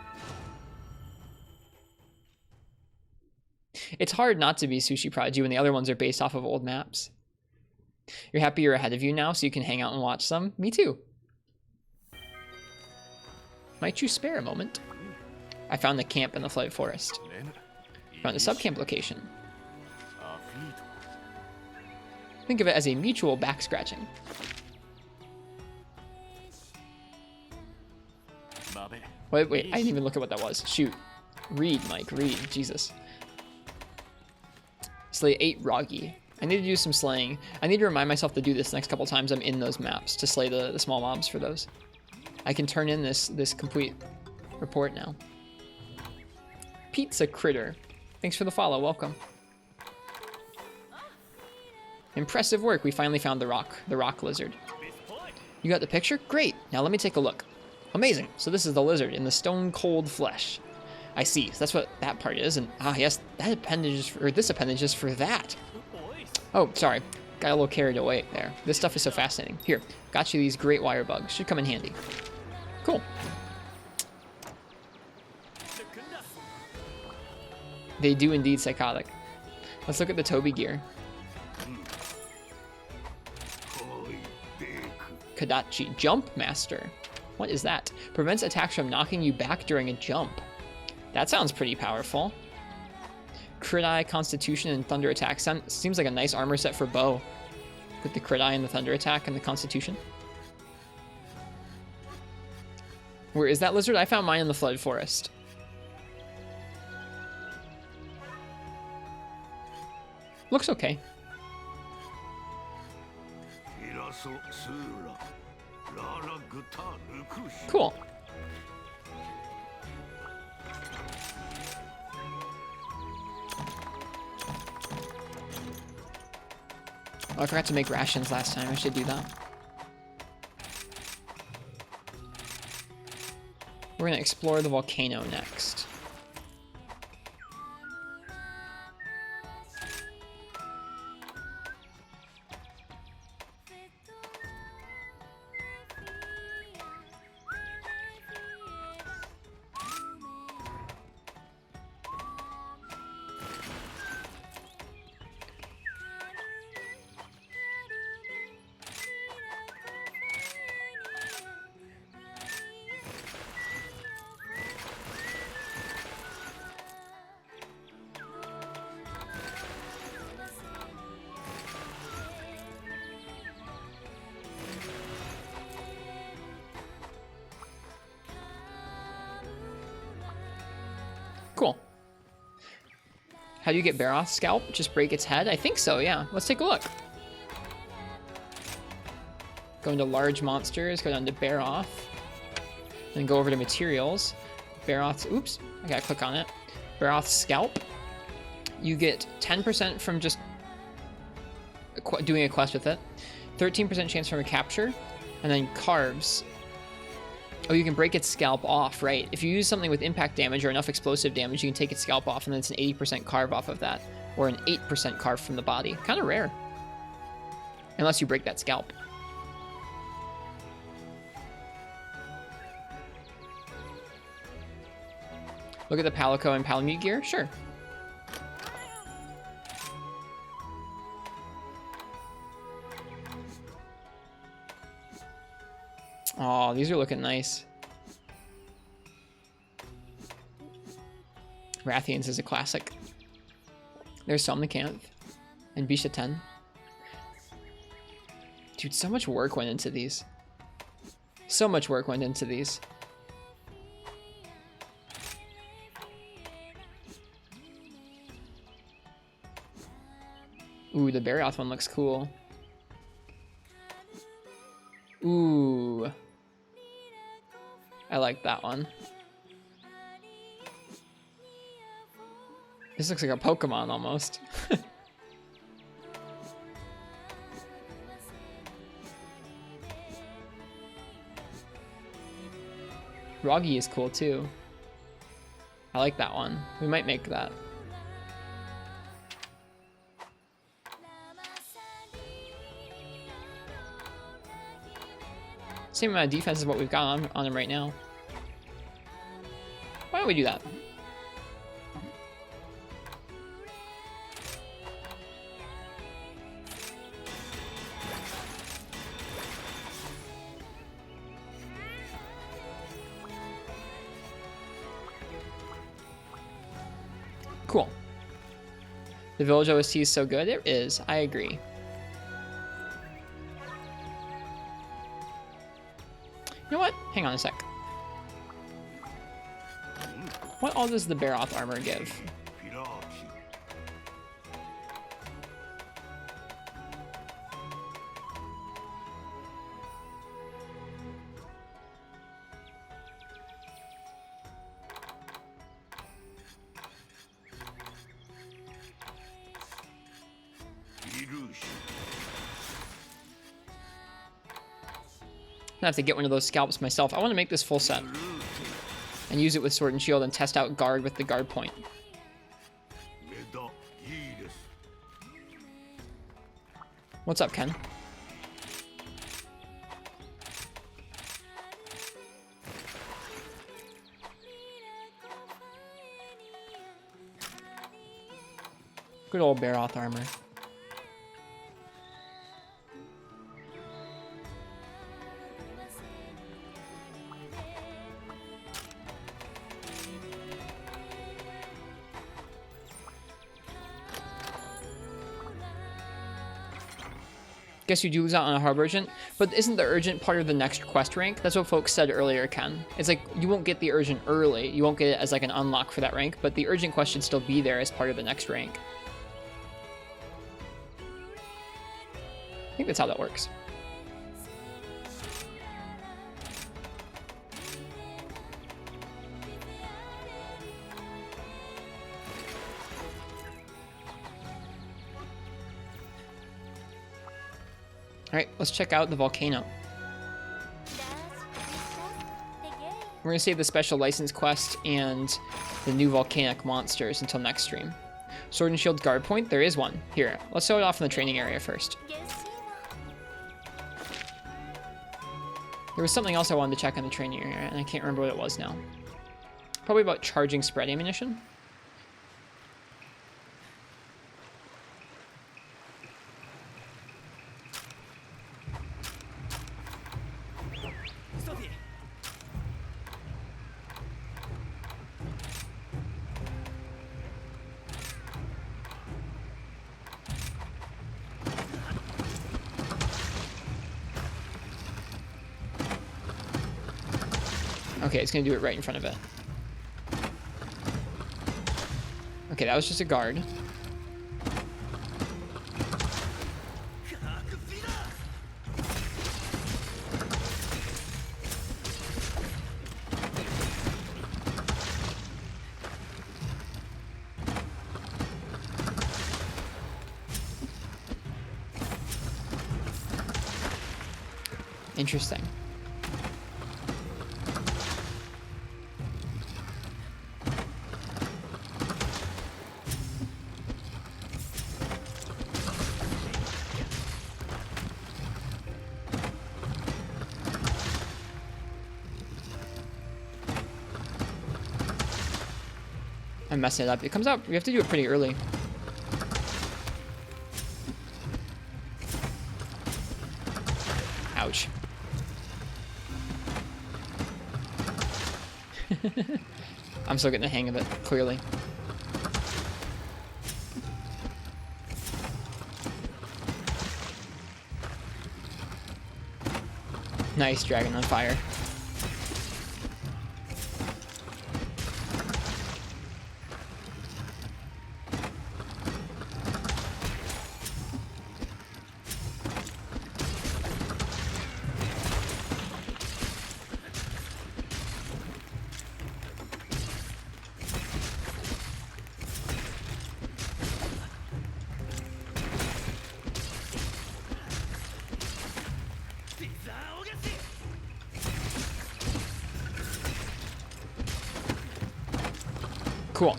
It's hard not to be Sushi Prodigy when the other ones are based off of old maps. You're happy you're ahead of you now, so you can hang out and watch some? Me too. Might you spare a moment? I found the camp in the flooded forest. Found a subcamp location. Think of it as a mutual back scratching. Wait, I didn't even look at what that was. Shoot. Read, Mike, read. Jesus. Slay 8 Roggy. I need to do some slaying. I need to remind myself to do this next couple times I'm in those maps to slay the small mobs for those. I can turn in this complete report now. Pizza Critter. Thanks for the follow. Welcome. Impressive work. We finally found the rock lizard. You got the picture? Great. Now let me take a look. Amazing. So this is the lizard in the stone cold flesh. I see. So that's what that part is. And yes, that appendage is for, or this appendage is for that. Oh, sorry. Got a little carried away there. This stuff is so fascinating. Here, got you these great wire bugs. Should come in handy. Cool. They do indeed psychotic. Let's look at the Toby gear. Kadachi Jump Master. What is that? Prevents attacks from knocking you back during a jump. That sounds pretty powerful. Crit Eye, Constitution, and Thunder Attack. Seems like a nice armor set for bow. With the Crit Eye and the Thunder Attack and the Constitution. Where is that lizard? I found mine in the Flood Forest. Looks okay. Cool. Oh, I forgot to make rations last time. I should do that. We're going to explore the volcano next. How do you get Baroth's scalp? Just break its head? I think so, yeah. Let's take a look. Go into large monsters, go down to Baroth, then go over to materials. Baroth's, oops, I gotta click on it. Baroth's scalp. You get 10% from just doing a quest with it, 13% chance from a capture, and then carves. Oh, you can break its scalp off, right? If you use something with impact damage or enough explosive damage, you can take its scalp off, and then it's an 80% carve off of that, or an 8% carve from the body. Kind of rare. Unless you break that scalp. Look at the Palico and Palamute gear? Sure. Oh, these are looking nice. Rathians is a classic. There's Somnicanth and Bc10. Dude, so much work went into these. So much work went into these. Ooh, the Baroth one looks cool. Ooh. I like that one. This looks like a Pokemon almost. Roggy is cool too. I like that one. We might make that. Same amount of defense as what we've got on him right now. Why don't we do that? Cool. The village OST is so good. It is. I agree. You know what? Hang on a sec. What all does the Baroth armor give? I have to get one of those scalps myself. I want to make this full set and use it with Sword and Shield and test out guard with the guard point. What's up, Ken? Good old Baroth armor. Guess you do lose out on a hard urgent, but isn't the urgent part of the next quest rank? That's what folks said earlier, Ken. It's like, you won't get the urgent early, you won't get it as like an unlock for that rank, but the urgent quest should still be there as part of the next rank. I think that's how that works. Alright, let's check out the volcano. We're going to save the special license quest and the new volcanic monsters until next stream. Sword and Shield guard point, there is one. Here, let's show it off in the training area first. There was something else I wanted to check in the training area, and I can't remember what it was now. Probably about charging spread ammunition. Okay, it's gonna do it right in front of it. Okay, that was just a guard. Interesting. I'm messing it up. It comes out, we have to do it pretty early. Ouch. I'm still getting the hang of it, clearly. Nice, dragon on fire. Cool.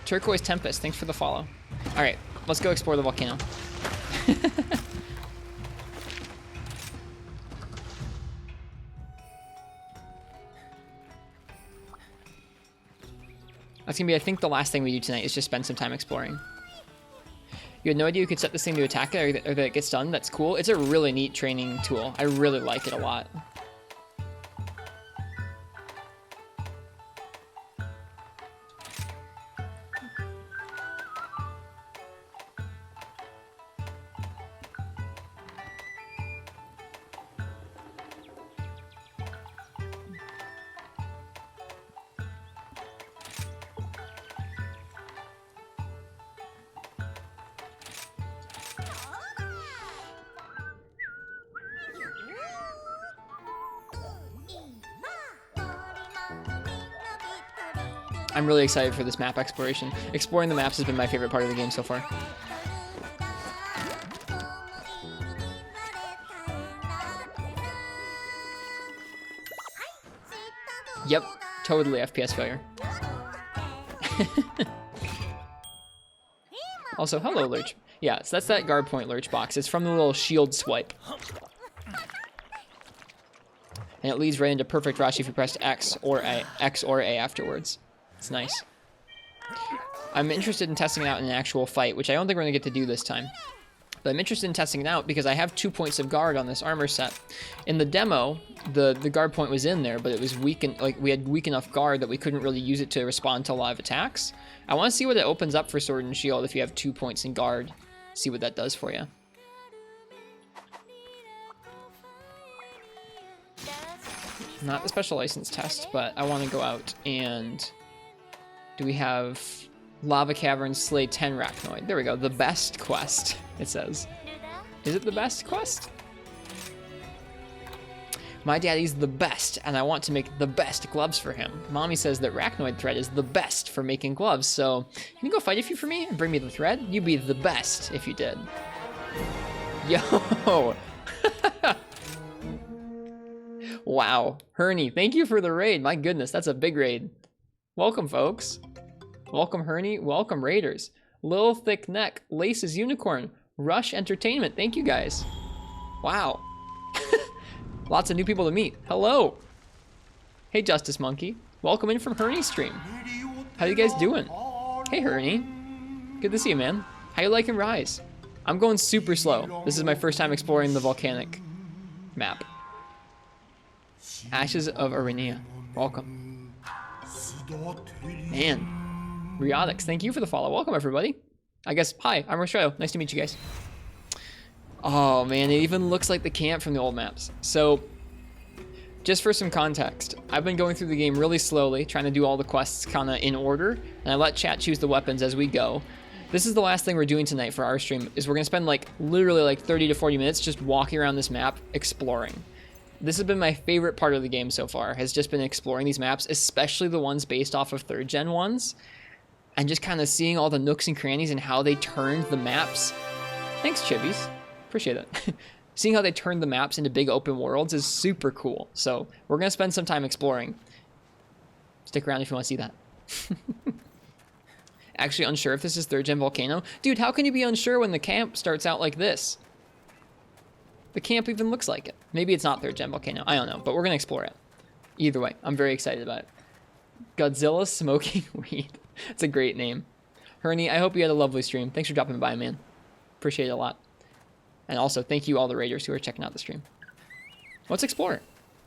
Turquoise Tempest, thanks for the follow. Alright, let's go explore the volcano. That's gonna be, I think, the last thing we do tonight is just spend some time exploring. You had no idea you could set this thing to attack it or that it gets done? That's cool. It's a really neat training tool. I really like it a lot. I'm really excited for this map exploration. Exploring the maps has been my favorite part of the game so far. Yep, totally FPS failure. Also, hello, Lurch. Yeah, so that's that guard point Lurch box. It's from the little shield swipe. And it leads right into perfect rush if you press X or A afterwards. It's nice. I'm interested in testing it out in an actual fight, which I don't think we're going to get to do this time. But I'm interested in testing it out because I have 2 points of guard on this armor set. In the demo, the guard point was in there, but it was weak, and like we had weak enough guard that we couldn't really use it to respond to a lot of attacks. I want to see what it opens up for Sword and Shield if you have 2 points in guard. See what that does for you. Not the special license test, but I want to go out and... Do we have Lava Caverns slay 10 Arachnoid? There we go. The best quest, it says. Is it the best quest? My daddy's the best, and I want to make the best gloves for him. Mommy says that Arachnoid thread is the best for making gloves, so can you go fight a few for me and bring me the thread? You'd be the best if you did. Yo! Wow. Herney, thank you for the raid. My goodness, that's a big raid. Welcome, folks. Welcome, Herney. Welcome, Raiders. Lil Thick Neck, Laces Unicorn, Rush Entertainment. Thank you, guys. Wow. Lots of new people to meet. Hello. Hey, Justice Monkey. Welcome in from Herney's stream. How you guys doing? Hey, Herney. Good to see you, man. How you liking Rise? I'm going super slow. This is my first time exploring the volcanic map. Ashes of Arenea. Welcome. Man. Riotics, thank you for the follow. Welcome, everybody. I guess, hi, I'm Ristretto. Nice to meet you guys. Oh, man, it even looks like the camp from the old maps. So, Just for some context, I've been going through the game really slowly, trying to do all the quests kind of in order, and I let chat choose the weapons as we go. This is the last thing we're doing tonight for our stream, is we're going to spend like literally like 30 to 40 minutes just walking around this map, exploring. This has been my favorite part of the game so far, has just been exploring these maps, especially the ones based off of 3rd gen ones, and just kind of seeing all the nooks and crannies and how they turned the maps. Thanks, Chibies. Appreciate it. Seeing how they turned the maps into big open worlds is super cool. So we're going to spend some time exploring. Stick around if you want to see that. Actually unsure if this is 3rd gen Volcano. Dude, how can you be unsure when the camp starts out like this? The camp even looks like it. Maybe it's not 3rd gen Volcano. I don't know, but we're going to explore it. Either way, I'm very excited about it. Godzilla Smoking Weed. It's a great name. Hernie, I hope you had a lovely stream. Thanks for dropping by, man. Appreciate it a lot. And also, thank you all the raiders who are checking out the stream. Let's explore.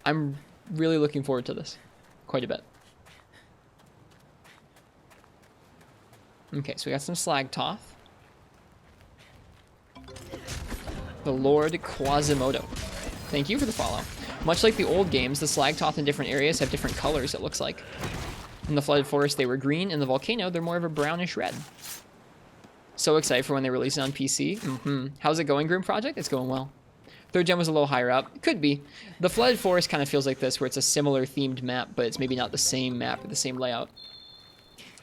I'm really looking forward to this. Quite a bit. Okay, so we got some Slagtoth. The Lord Quasimodo. Thank you for the follow. Much like the old games, the Slagtoth in different areas have different colors, it looks like. In the Flooded Forest, they were green. In the Volcano, they're more of a brownish red. So excited for when they release it on PC. How's it going, Grim Project? It's going well. 3rd gen was a little higher up. It could be. The Flooded Forest kind of feels like this, where it's a similar themed map, but it's maybe not the same map or the same layout.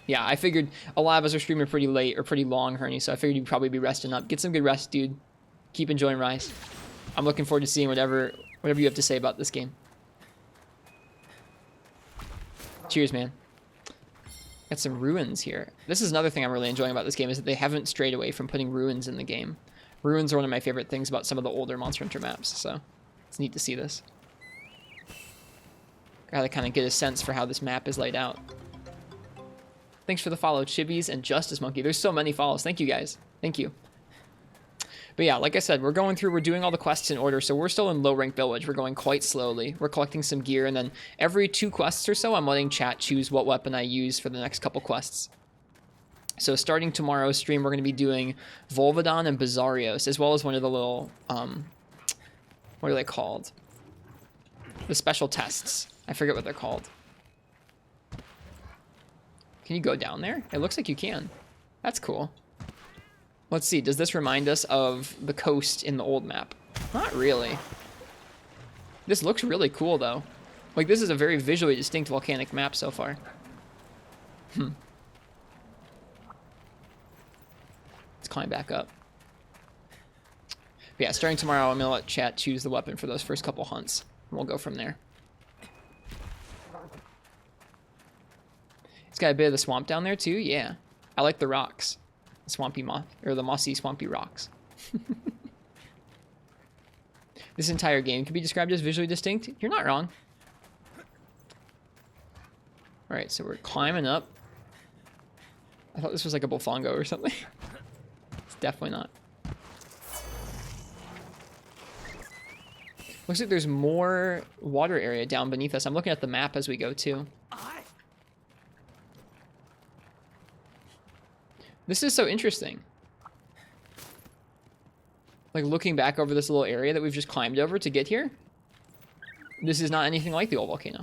Yeah, I figured a lot of us are streaming pretty late or pretty long, Hernie, so I figured you'd probably be resting up. Get some good rest, dude. Keep enjoying Rise. I'm looking forward to seeing whatever you have to say about this game. Cheers, man. Got some ruins here. This is another thing I'm really enjoying about this game, is that they haven't strayed away from putting ruins in the game. Ruins are one of my favorite things about some of the older Monster Hunter maps, so it's neat to see this. Gotta kind of get a sense for how this map is laid out. Thanks for the follow, Chibies and Justice Monkey. There's so many follows. Thank you, guys. Thank you. But yeah, like I said, we're doing all the quests in order, so we're still in Low Rank Village. We're going quite slowly. We're collecting some gear, and then every 2 quests or so, I'm letting chat choose what weapon I use for the next couple quests. So starting tomorrow's stream, we're going to be doing Volvodon and Bizarrios, as well as one of the little, what are they called? The special tests. I forget what they're called. Can you go down there? It looks like you can. That's cool. Let's see, does this remind us of the coast in the old map? Not really. This looks really cool, though. Like, this is a very visually distinct volcanic map so far. Let's climb back up. But yeah, starting tomorrow, I'm going to let chat choose the weapon for those first couple hunts. And we'll go from there. It's got a bit of the swamp down there, too? Yeah. I like the rocks. Swampy moth, or the mossy, swampy rocks. This entire game can be described as visually distinct. You're not wrong. Alright, so we're climbing up. I thought this was like a Bullfongo or something. It's definitely not. Looks like there's more water area down beneath us. I'm looking at the map as we go, too. This is so interesting. Like, looking back over this little area that we've just climbed over to get here, this is not anything like the old volcano.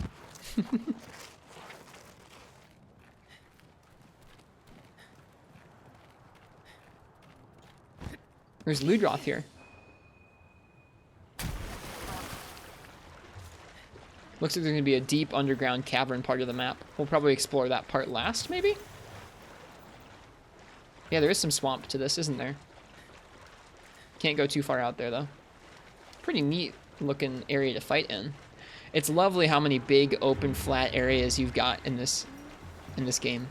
There's Ludroth here. Looks like there's going to be a deep underground cavern part of the map. We'll probably explore that part last, maybe? Yeah, there is some swamp to this, isn't there? Can't go too far out there, though. Pretty neat looking area to fight in. It's lovely how many big, open, flat areas you've got in this game.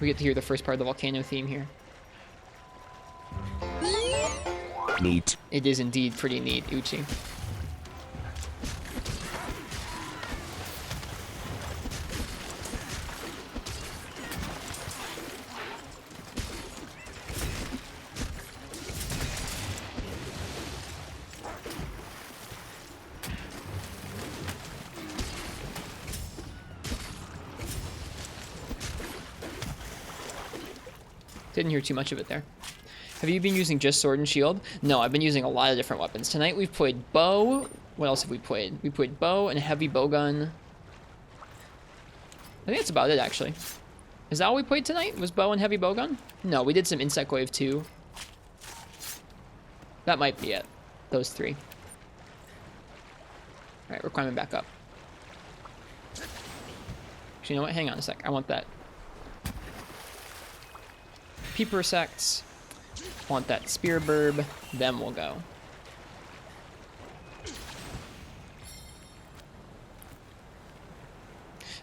We get to hear the first part of the volcano theme here. Neat. It is indeed pretty neat, Uchi. Didn't hear too much of it there. Have you been using just sword and shield? No, I've been using a lot of different weapons. Tonight we've played bow, What else have we played? We played bow and heavy bowgun. I think that's about it, actually. Is that all we played tonight? Was bow and heavy bowgun? No, we did some insect wave too. That might be it. Those three. Alright, we're climbing back up. Actually, you know what? Hang on a sec. I want that. Peeper sects. Want that spear burb. Then we'll go.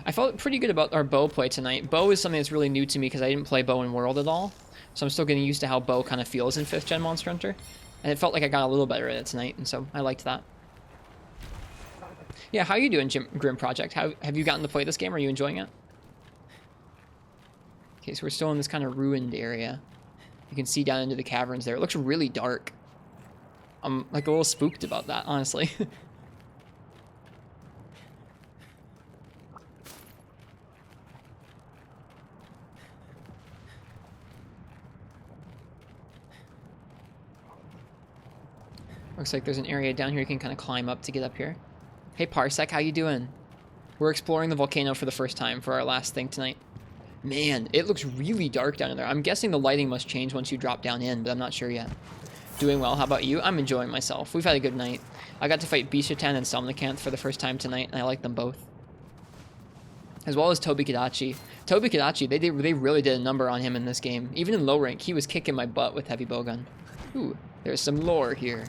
I felt pretty good about our bow play tonight. Bow is something that's really new to me because I didn't play bow in World at all. So I'm still getting used to how bow kind of feels in 5th gen Monster Hunter. And it felt like I got a little better at it tonight, and so I liked that. Yeah, how are you doing, Grim Project? How have you gotten to play this game? Are you enjoying it? Okay, so we're still in this kind of ruined area. You can see down into the caverns there. It looks really dark. I'm like a little spooked about that, honestly. Looks like there's an area down here you can kind of climb up to get up here. Hey Parsec, how you doing? We're exploring the volcano for the first time for our last thing tonight. Man, it looks really dark down in there. I'm guessing the lighting must change once you drop down in, but I'm not sure yet. Doing well, how about you? I'm enjoying myself. We've had a good night. I got to fight Bc10 and Somnicanth for the first time tonight, and I like them both. As well as Tobi Kadachi. Tobi Kadachi, they really did a number on him in this game. Even in low rank, he was kicking my butt with heavy bowgun. Ooh, there's some lore here.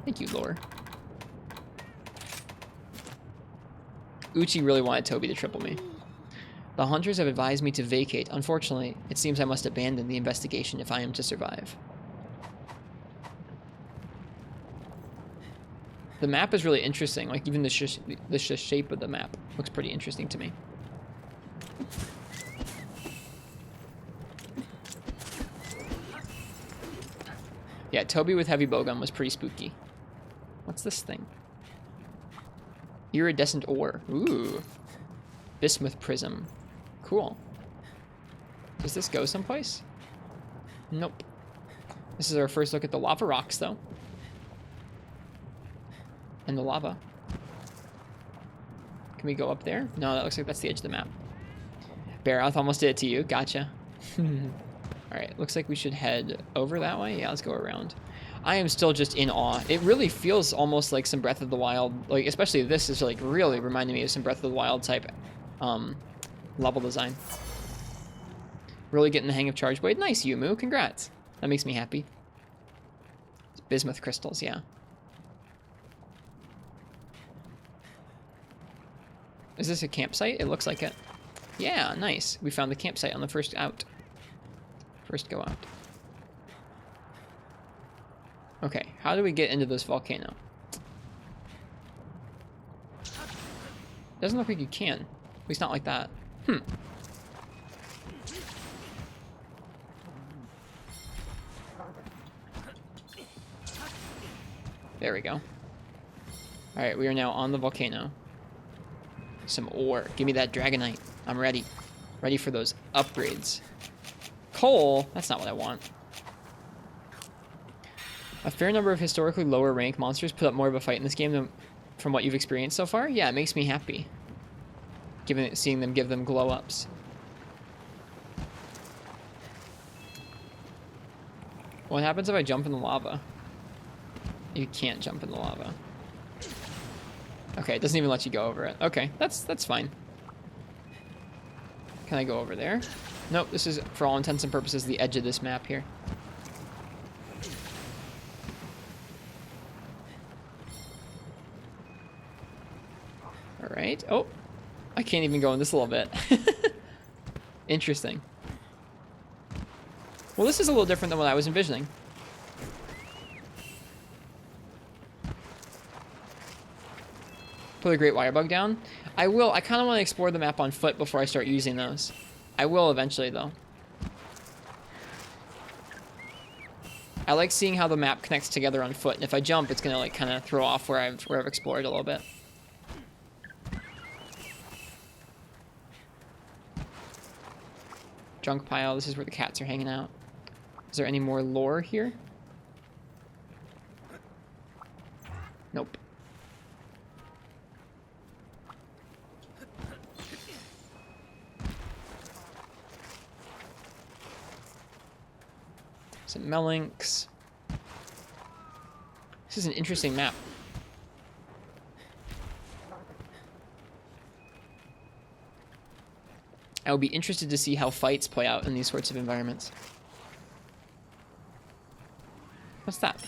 Thank you, lore. Uchi really wanted Tobi to triple me. The hunters have advised me to vacate. Unfortunately, it seems I must abandon the investigation if I am to survive. The map is really interesting. Like, even the shape of the map looks pretty interesting to me. Yeah, Tobi with heavy bowgun was pretty spooky. What's this thing? Iridescent ore. Ooh. Bismuth prism. Cool. Does this go someplace? Nope. This is our first look at the lava rocks, though. And the lava. Can we go up there? No, that looks like that's the edge of the map. Barath almost did it to you. Gotcha. Alright, looks like we should head over that way. Yeah, let's go around. I am still just in awe. It really feels almost like some Breath of the Wild, like especially this is like really reminding me of some Breath of the Wild type level design. Really getting the hang of Charge Blade. Nice, Yumu. Congrats. That makes me happy. It's bismuth crystals, yeah. Is this a campsite? It looks like it. Yeah, nice. We found the campsite on the first out. First go out. Okay, how do we get into this volcano? Doesn't look like you can. At least not like that. There we go. Alright, we are now on the volcano. Some ore. Give me that Dragonite. I'm ready. Ready for those upgrades. Coal? That's not what I want. A fair number of historically lower rank monsters put up more of a fight in this game than from what you've experienced so far. Yeah, it makes me happy. Seeing them give them glow ups. What happens if I jump in the lava? You can't jump in the lava. Okay, it doesn't even let you go over it. Okay, that's fine. Can I go over there? Nope, this is, for all intents and purposes, the edge of this map here. Alright. Oh, I can't even go in this a little bit. Interesting. Well, this is a little different than what I was envisioning. Put a Great Wire Bug down. I will. I kind of want to explore the map on foot before I start using those. I will eventually, though. I like seeing how the map connects together on foot, and if I jump, it's gonna like kind of throw off where I've explored a little bit. Junk pile. This is where the cats are hanging out. Is there any more lore here? Some Melinks. This is an interesting map. I would be interested to see how fights play out in these sorts of environments. What's that?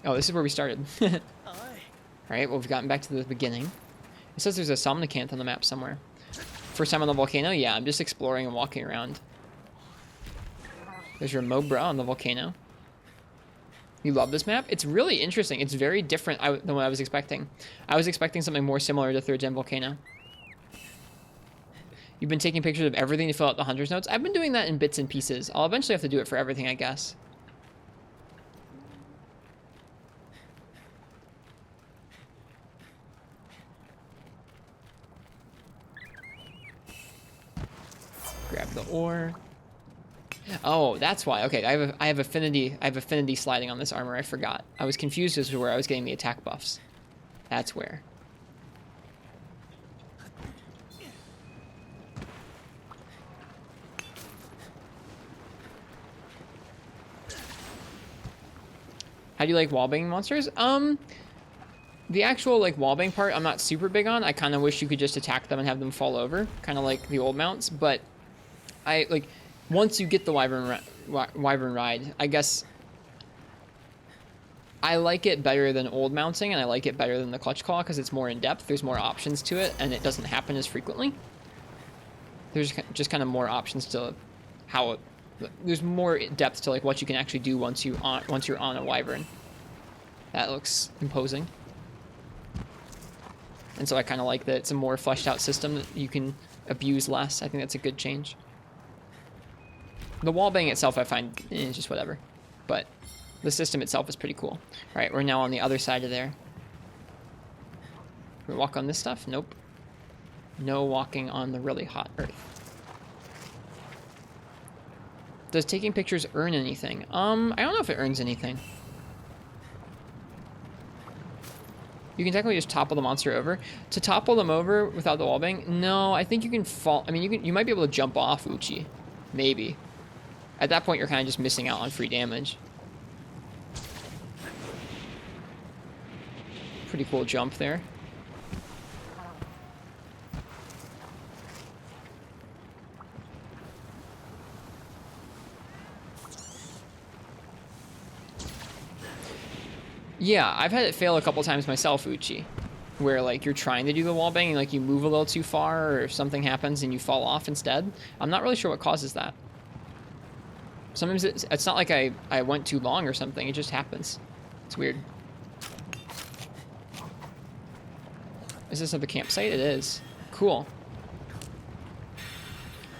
Oh, this is where we started. Alright, well, we've gotten back to the beginning. It says there's a Somnicanth on the map somewhere. First time on the volcano? Yeah, I'm just exploring and walking around. There's your Mobra on the volcano. You love this map? It's really interesting. It's very different than what I was expecting. I was expecting something more similar to Third Gen Volcano. You've been taking pictures of everything to fill out the Hunter's Notes? I've been doing that in bits and pieces. I'll eventually have to do it for everything, I guess. Grab the ore. Oh, that's why. Okay, I have affinity sliding on this armor. I forgot. I was confused as to where I was getting the attack buffs. That's where. How do you like wallbanging monsters? The actual like wallbang part I'm not super big on. I kind of wish you could just attack them and have them fall over, kind of like the old mounts, but I like once you get the wyvern ride, I guess I like it better than old mounting, and I like it better than the clutch claw because it's more in depth. There's more options to it, and it doesn't happen as frequently. There's just kind of more options to how it, there's more depth to like what you can actually do once you're on a wyvern. That looks imposing, and so I kind of like that it's a more fleshed out system that you can abuse less. I think that's a good change. The wallbang itself I find just whatever, but the system itself is pretty cool. All right, we're now on the other side of there. Can we walk on this stuff? Nope. No walking on the really hot earth. Does taking pictures earn anything? I don't know if it earns anything. You can technically just topple the monster over. To topple them over without the wallbang? No, I think you can fall. I mean, you might be able to jump off Uchi. Maybe. At that point, you're kind of just missing out on free damage. Pretty cool jump there. Yeah, I've had it fail a couple times myself, Uchi, where like you're trying to do the wallbang and like you move a little too far, or something happens and you fall off instead. I'm not really sure what causes that. Sometimes it's not like I went too long or something. It just happens. It's weird. Is this at the campsite? It is. Cool.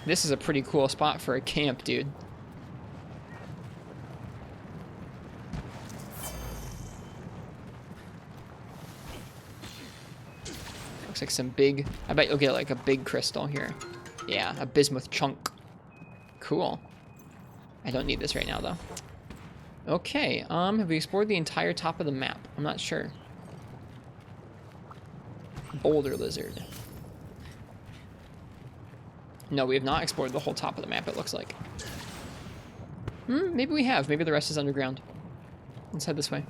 This is a pretty cool spot for a camp, dude. Looks like some big... I bet you'll get like a big crystal here. Yeah, a bismuth chunk. Cool. I don't need this right now, though. Okay, have we explored the entire top of the map? I'm not sure. Boulder lizard. No, we have not explored the whole top of the map, it looks like. Maybe we have. Maybe the rest is underground. Let's head this way.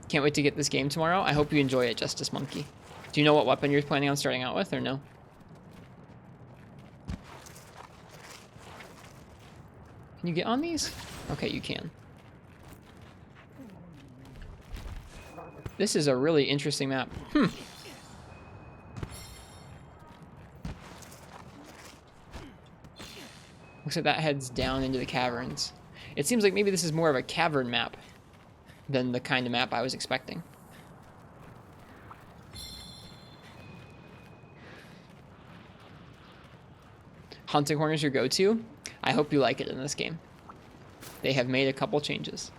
Can't wait to get this game tomorrow. I hope you enjoy it, Justice Monkey. Do you know what weapon you're planning on starting out with, or no? Can you get on these? Okay, you can. This is a really interesting map. Looks like that heads down into the caverns. It seems like maybe this is more of a cavern map than the kind of map I was expecting. Hunting Horn is your go-to? I hope you like it in this game. They have made a couple changes.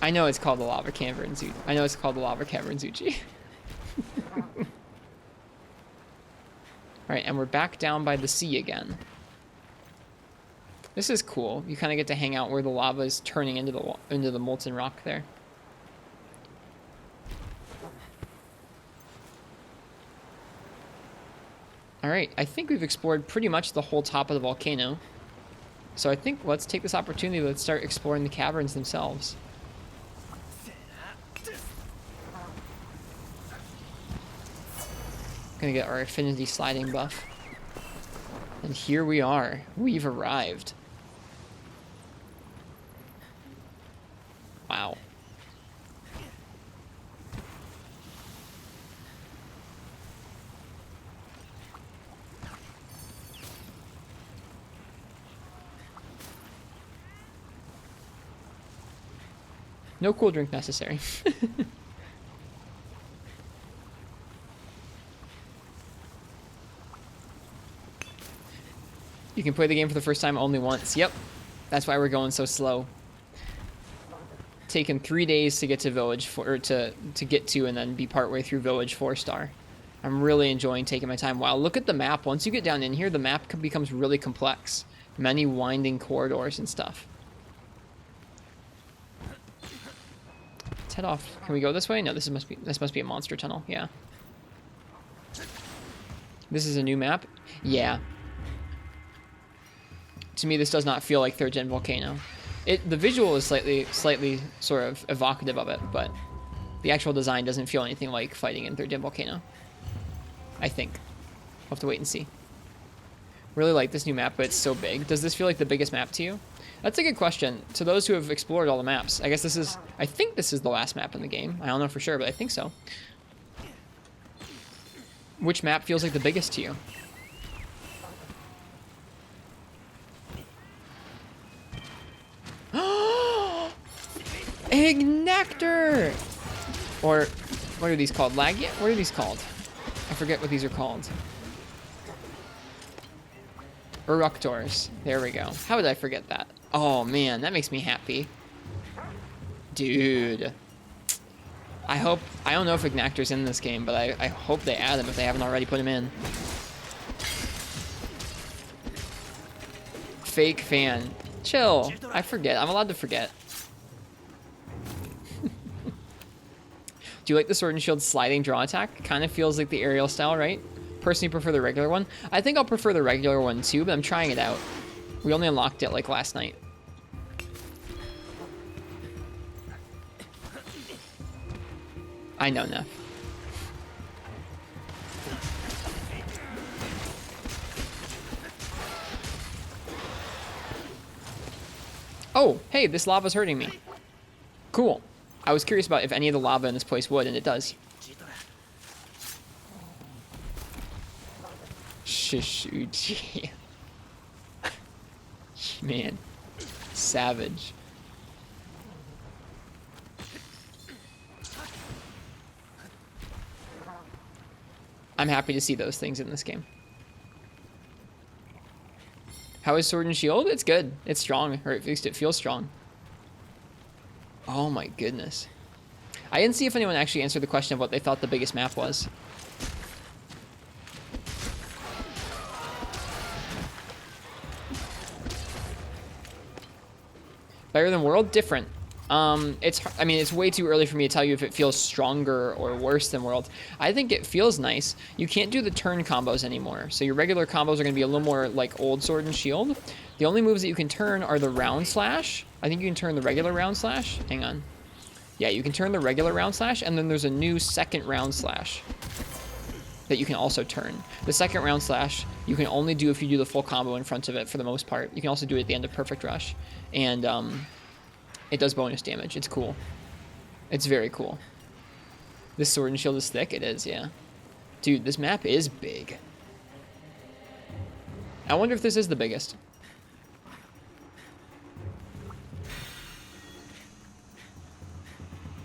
I know it's called the Lava Caverns. I know it's called the Lava Caverns Uchi. Alright, and we're back down by the sea again. This is cool. You kind of get to hang out where the lava is turning into the molten rock there. Alright, I think we've explored pretty much the whole top of the volcano. So I think let's take this opportunity, let's start exploring the caverns themselves. Gonna get our affinity sliding buff. And here we are. We've arrived. Wow. No cool drink necessary. You can play the game for the first time only once. Yep. That's why we're going so slow. Taken 3 days to get to Village 4, or to get to and then be partway through Village 4-star. I'm really enjoying taking my time. Wow, look at the map. Once you get down in here, the map becomes really complex. Many winding corridors and stuff. Let's head off. Can we go this way? No, this must be a monster tunnel. Yeah. This is a new map? Yeah. To me, this does not feel like 3rd gen Volcano. The visual is slightly sort of evocative of it, but the actual design doesn't feel anything like fighting in 3rd gen Volcano. I think. We'll have to wait and see. Really like this new map, but it's so big. Does this feel like the biggest map to you? That's a good question. To those who have explored all the maps, I think this is the last map in the game. I don't know for sure, but I think so. Which map feels like the biggest to you? Ignactor! Or, what are these called? Lagia? What are these called? I forget what these are called. Eructors. There we go. How did I forget that? Oh man, that makes me happy. Dude. I don't know if Ignactor's in this game, but I hope they add him if they haven't already put him in. Fake fan. Chill. I forget. I'm allowed to forget. Do you like the Sword and Shield sliding draw attack? Kind of feels like the aerial style, right? Personally prefer the regular one. I think I'll prefer the regular one too, but I'm trying it out. We only unlocked it like last night. I know, Neff. Oh, hey, this lava's hurting me. Cool. I was curious about if any of the lava in this place would, and it does. Shishuji. Man. Savage. I'm happy to see those things in this game. How is Sword and Shield? It's good. It's strong, or at least it feels strong. Oh my goodness. I didn't see if anyone actually answered the question of what they thought the biggest map was. Better than World? Different. It's way too early for me to tell you if it feels stronger or worse than World. I think it feels nice. You can't do the turn combos anymore, so your regular combos are going to be a little more like old Sword and Shield. The only moves that you can turn are the round slash. I think you can turn the regular round slash. Hang on. Yeah, you can turn the regular round slash, and then there's a new second round slash that you can also turn. The second round slash you can only do if you do the full combo in front of it for the most part. You can also do it at the end of Perfect Rush. And it does bonus damage. It's cool. It's very cool. This Sword and Shield is thick? It is, yeah. Dude, this map is big. I wonder if this is the biggest.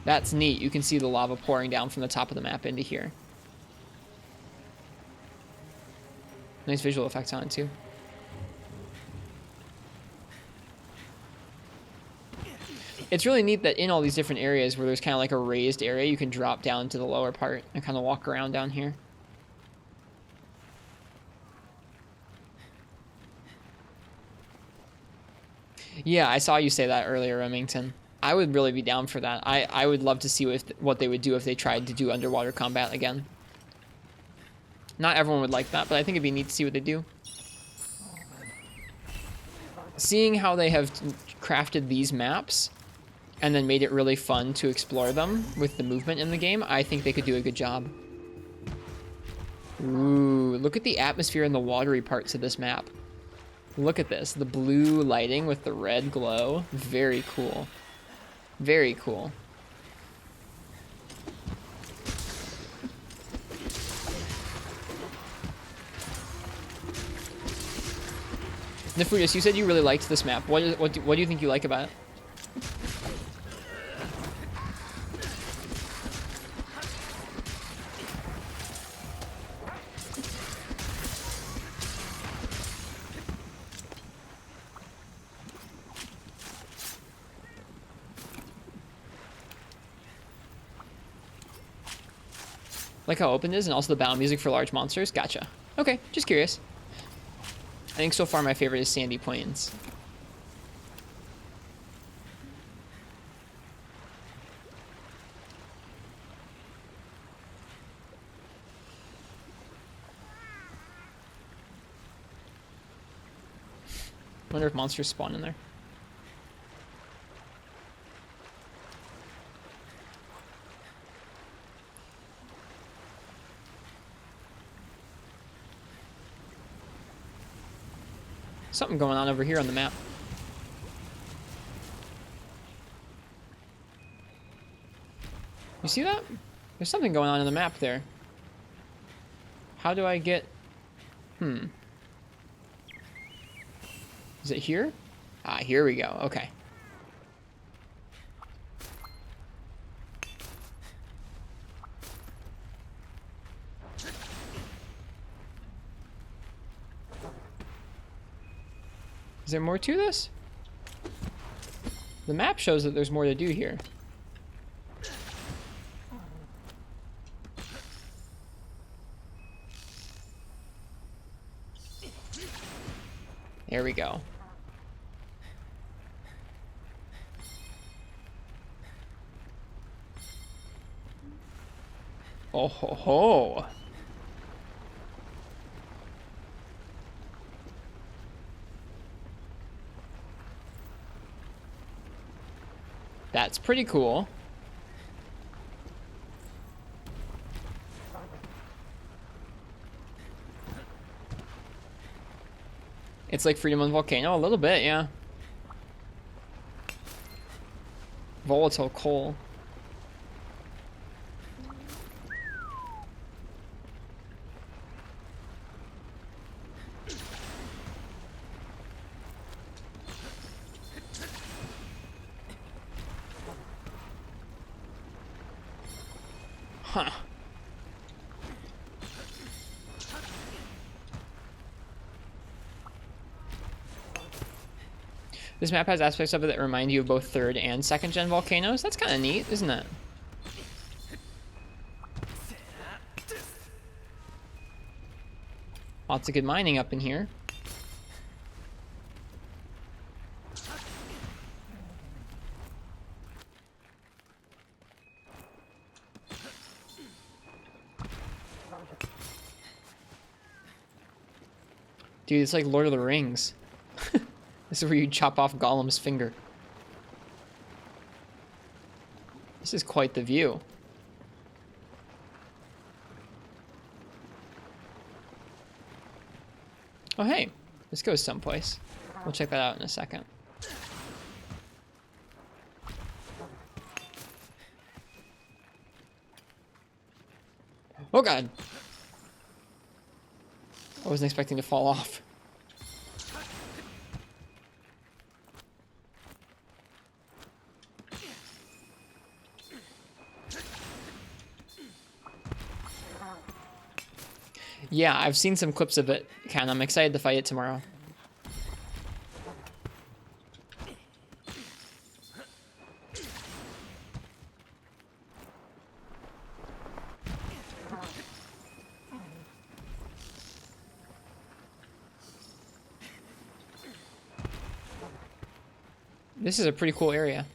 That's neat. You can see the lava pouring down from the top of the map into here. Nice visual effects on it, too. It's really neat that in all these different areas where there's kind of like a raised area, you can drop down to the lower part and kind of walk around down here. Yeah, I saw you say that earlier, Remington. I would really be down for that. I would love to see what they would do if they tried to do underwater combat again. Not everyone would like that, but I think it'd be neat to see what they do. Seeing how they have crafted these maps and then made it really fun to explore them with the movement in the game, I think they could do a good job. Ooh, look at the atmosphere and the watery parts of this map. Look at this, the blue lighting with the red glow. Very cool. Very cool. Nefurious, you said you really liked this map. What do you think you like about it? Like how open it is, and also the battle music for large monsters? Gotcha. Okay, just curious. I think so far my favorite is Sandy Plains. Wonder if monsters spawn in there. Something going on over here on the map. You see that? There's something going on in the map there. How do I get... Is it here? Ah, here we go. Okay. Is there more to this? The map shows that there's more to do here. There we go. Oh ho ho. That's pretty cool. It's like Freedom on Volcano, a little bit, yeah. Volatile coal. Huh. This map has aspects of it that remind you of both 3rd and 2nd gen volcanoes. That's kind of neat, isn't it? Lots of good mining up in here. Dude, it's like Lord of the Rings. This is where you chop off Gollum's finger. This is quite the view. Oh hey, this goes someplace. We'll check that out in a second. Oh god! I wasn't expecting to fall off. Yeah, I've seen some clips of it, Ken. I'm excited to fight it tomorrow. This is a pretty cool area.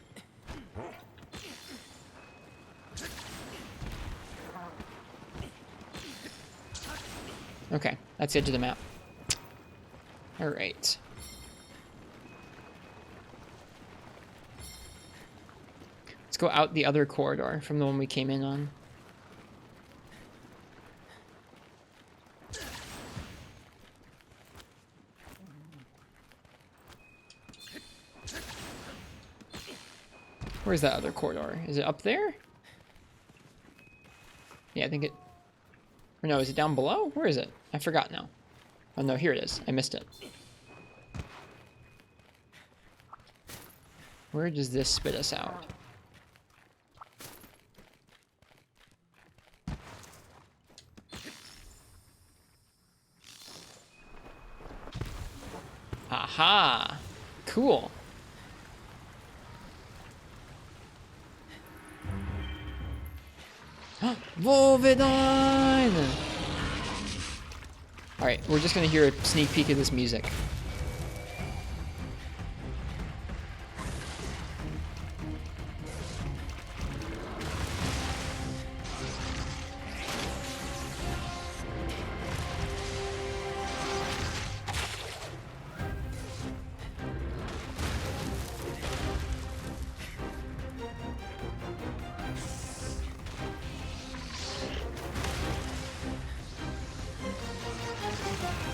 Okay, that's the edge of the map. Alright. Let's go out the other corridor from the one we came in on. Where's that other corridor? Is it up there? Yeah, I think it... Or no, is it down below? Where is it? I forgot now. Oh no, here it is. I missed it. Where does this spit us out? Aha! Cool. Volvidine! Alright, we're just gonna hear a sneak peek of this music.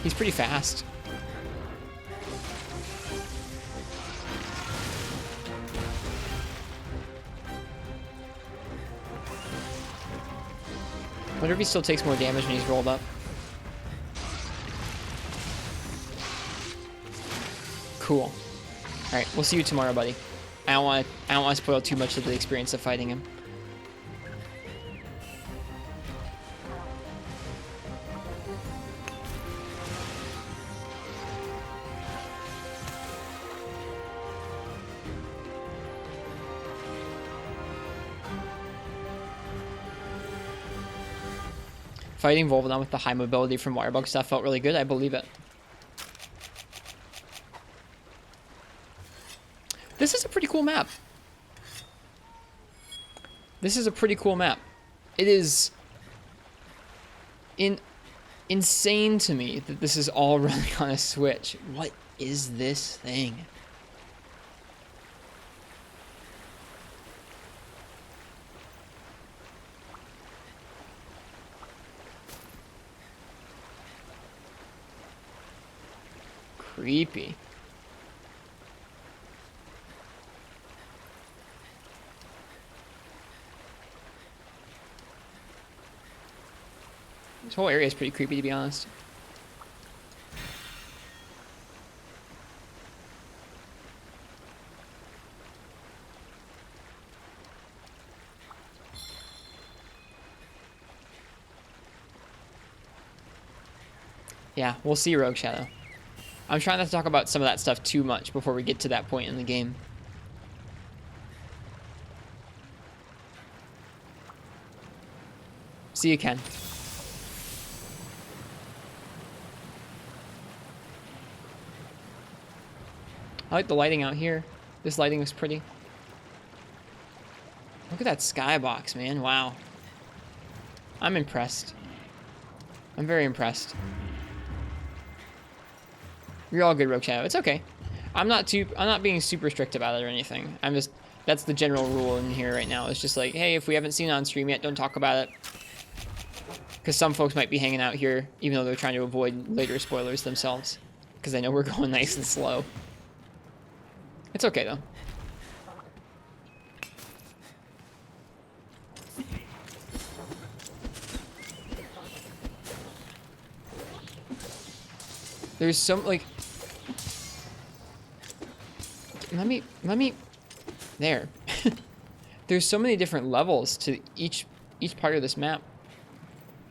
He's pretty fast. Wonder if he still takes more damage when he's rolled up. Cool. Alright, we'll see you tomorrow, buddy. I don't want to spoil too much of the experience of fighting him. Fighting Volvidon with the high mobility from Wirebug stuff felt really good. I believe it. This is a pretty cool map. This is a pretty cool map. It is insane to me that this is all running on a Switch. What is this thing? Creepy. This whole area is pretty creepy, to be honest. Yeah, we'll see, Rogue Shadow. I'm trying not to talk about some of that stuff too much before we get to that point in the game. See you, Ken. I like the lighting out here. This lighting is pretty. Look at that skybox, man. Wow. I'm impressed. I'm very impressed. You're all good, Rogue Shadow. It's okay. I'm not being super strict about it or anything. That's the general rule in here right now. It's just like, hey, if we haven't seen it on stream yet, don't talk about it. Because some folks might be hanging out here, even though they're trying to avoid later spoilers themselves. Because they know we're going nice and slow. It's okay, though. There's some, like... Let me... There. There's so many different levels to each part of this map.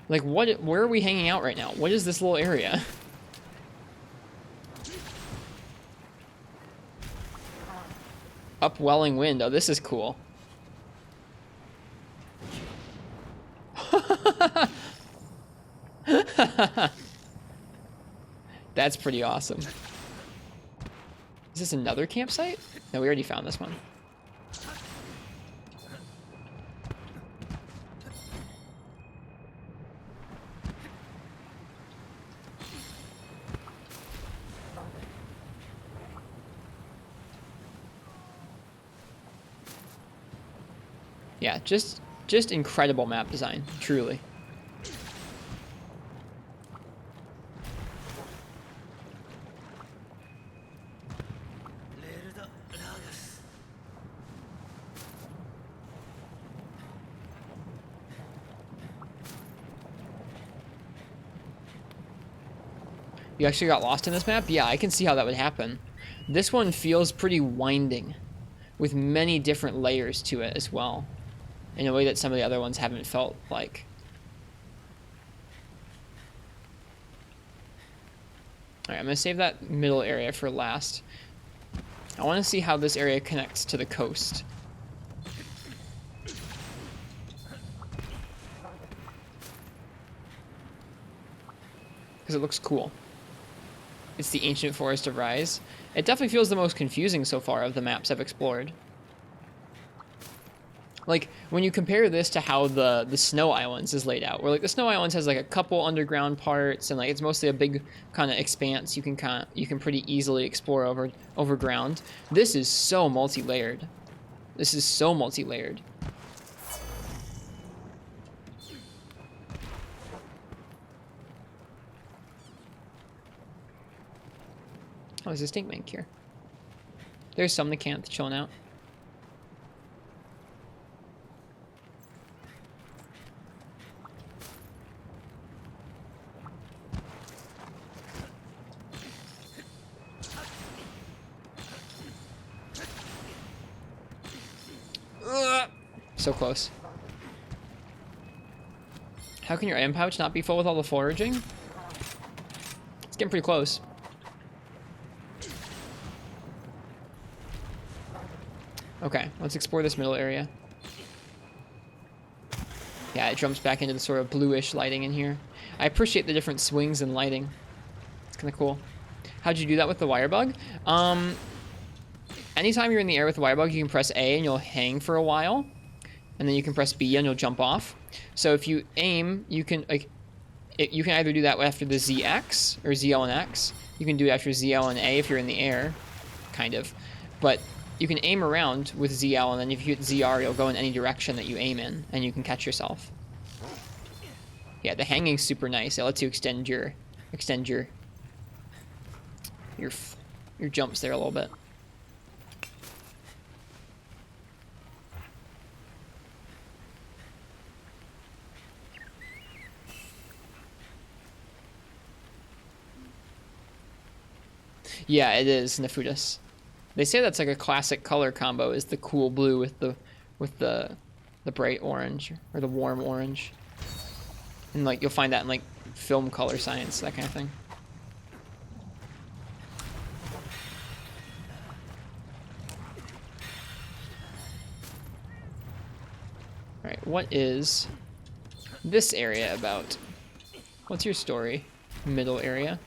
Like, where are we hanging out right now? What is this little area? Upwelling wind. Oh, this is cool. That's pretty awesome. Is this another campsite? No, we already found this one. Yeah, just incredible map design, truly. You actually got lost in this map? Yeah, I can see how that would happen. This one feels pretty winding, with many different layers to it as well, in a way that some of the other ones haven't felt like. Alright, I'm going to save that middle area for last. I want to see how this area connects to the coast. Because it looks cool. It's the ancient forest of Rise. It definitely feels the most confusing so far of the maps I've explored. Like, when you compare this to how the Snow Islands is laid out, where like the Snow Islands has like a couple underground parts, and like it's mostly a big kind of expanse you can pretty easily explore over ground. This is so multi-layered. This is so multi-layered. Oh, there's a stink mink here. There's some Somnicanth chilling out. Ugh. So close. How can your item pouch not be full with all the foraging? It's getting pretty close. Okay, let's explore this middle area. Yeah, it jumps back into the sort of bluish lighting in here. I appreciate the different swings and lighting. It's kind of cool. How'd you do that with the wire bug? Anytime you're in the air with the wire bug, you can press A and you'll hang for a while. And then you can press B and you'll jump off. So if you aim, you can you can either do that after the ZX or ZL and X. You can do it after ZL and A if you're in the air, kind of. But you can aim around with ZL, and then if you hit ZR, you'll go in any direction that you aim in, and you can catch yourself. Yeah, the hanging's super nice. It lets you extend your jumps there a little bit. Yeah, it is Nefudis. They say that's like a classic color combo, is the cool blue with the bright orange or the warm orange. And like you'll find that in like film color science, that kind of thing. All right, what is this area about? What's your story? Middle area.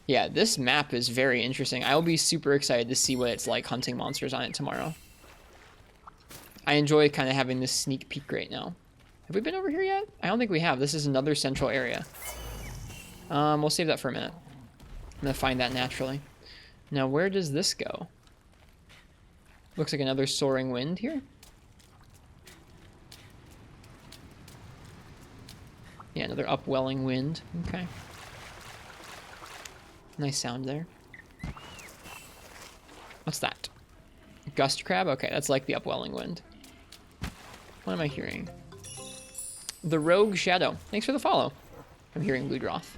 Yeah, this map is very interesting. I'll be super excited to see what it's like hunting monsters on it tomorrow. I enjoy kind of having this sneak peek right now. Have we been over here yet? I don't think we have. This is another central area. We'll save that for a minute. I'm gonna find that naturally. Now, where does this go? Looks like another soaring wind here. Yeah, another upwelling wind. Okay. Nice sound there. What's that? Gust crab? Okay, that's like the upwelling wind. What am I hearing? The Rogue Shadow. Thanks for the follow. I'm hearing Ludroth.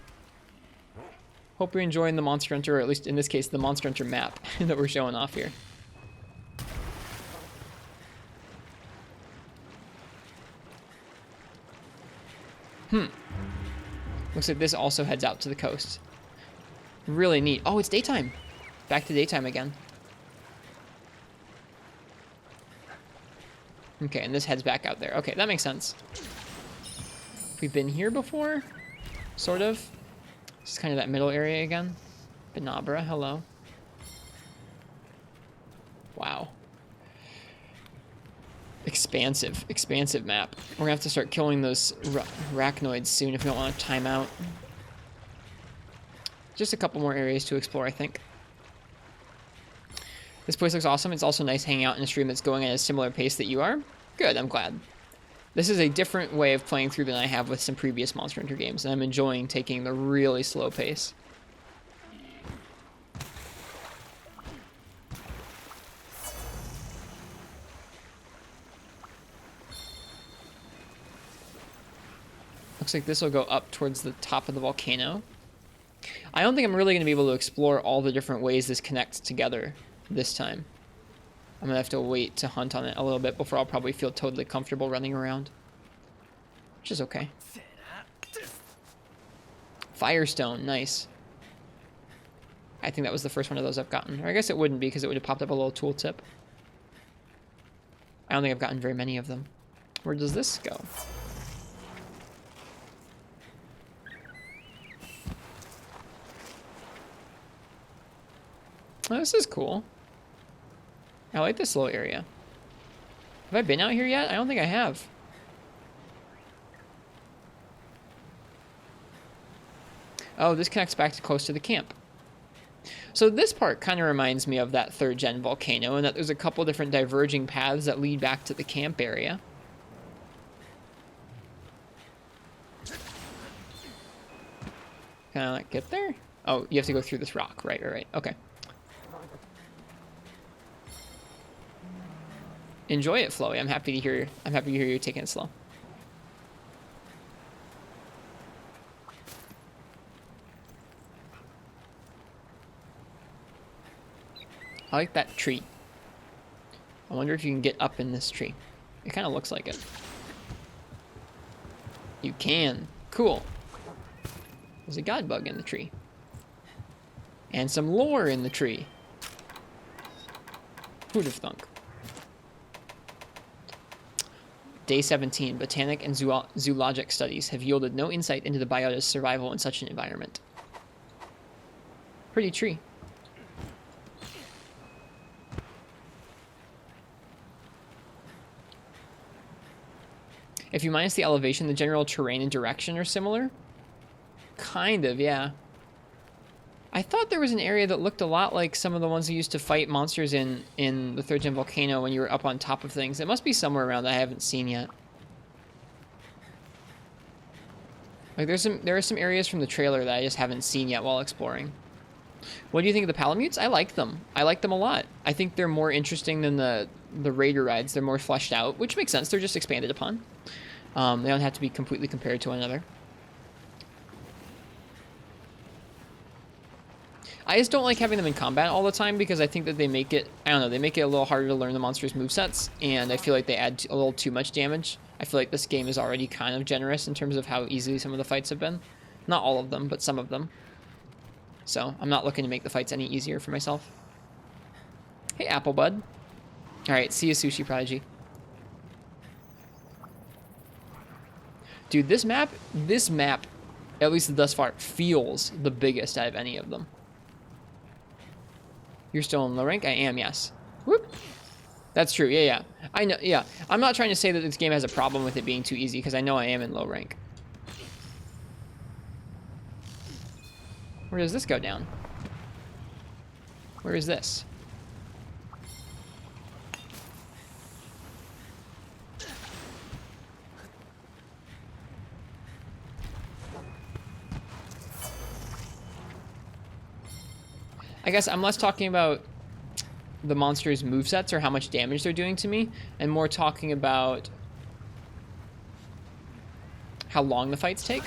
Hope you're enjoying the Monster Hunter, or at least in this case, the Monster Hunter map that we're showing off here. Looks like this also heads out to the coast. Really neat. Oh, it's daytime. Back to daytime again. Okay, and this heads back out there. Okay, that makes sense. We've been here before? Sort of. This is kind of that middle area again. Benabra, hello. Wow. Expansive map. We're gonna have to start killing those arachnoids soon if we don't want to time out. Just a couple more areas to explore, I think. This place looks awesome. It's also nice hanging out in a stream that's going at a similar pace that you are. Good, I'm glad. This is a different way of playing through than I have with some previous Monster Hunter games, and I'm enjoying taking the really slow pace. Looks like this will go up towards the top of the volcano. I don't think I'm really going to be able to explore all the different ways this connects together this time. I'm going to have to wait to hunt on it a little bit before I'll probably feel totally comfortable running around. Which is okay. Firestone, nice. I think that was the first one of those I've gotten. Or I guess it wouldn't be because it would have popped up a little tooltip. I don't think I've gotten very many of them. Where does this go? Oh, this is cool. I like this little area. Have I been out here yet? I don't think I have. Oh, this connects back to close to the camp. So this part kind of reminds me of that 3rd gen volcano, in that there's a couple different diverging paths that lead back to the camp area. Can I like get there? Oh, you have to go through this rock. Right. Okay. Enjoy it, Floey. I'm happy to hear you taking it slow. I like that tree. I wonder if you can get up in this tree. It kind of looks like it. You can. Cool. There's a god bug in the tree. And some lore in the tree. Who'd have thunk? Day 17, botanic and zoologic studies have yielded no insight into the biota's survival in such an environment. Pretty tree. If you minus the elevation, the general terrain and direction are similar. Kind of, yeah. I thought there was an area that looked a lot like some of the ones you used to fight monsters in the 3rd gen volcano when you were up on top of things. It must be somewhere around that I haven't seen yet. Like there are some areas from the trailer that I just haven't seen yet while exploring. What do you think of the Palamutes? I like them. I like them a lot. I think they're more interesting than the Raider rides. They're more fleshed out, which makes sense. They're just expanded upon. They don't have to be completely compared to one another. I just don't like having them in combat all the time because I think that they make it, I don't know, they make it a little harder to learn the monster's movesets, and I feel like they add a little too much damage. I feel like this game is already kind of generous in terms of how easily some of the fights have been. Not all of them, but some of them. So I'm not looking to make the fights any easier for myself. Hey, Apple Bud. Alright, see you, Sushi Prodigy. Dude, this map, at least thus far, feels the biggest out of any of them. You're still in low rank? I am, yes. Whoop. That's true, yeah. I know, yeah. I'm not trying to say that this game has a problem with it being too easy, because I know I am in low rank. Where does this go down? Where is this? I guess I'm less talking about the monster's movesets or how much damage they're doing to me, and more talking about how long the fights take.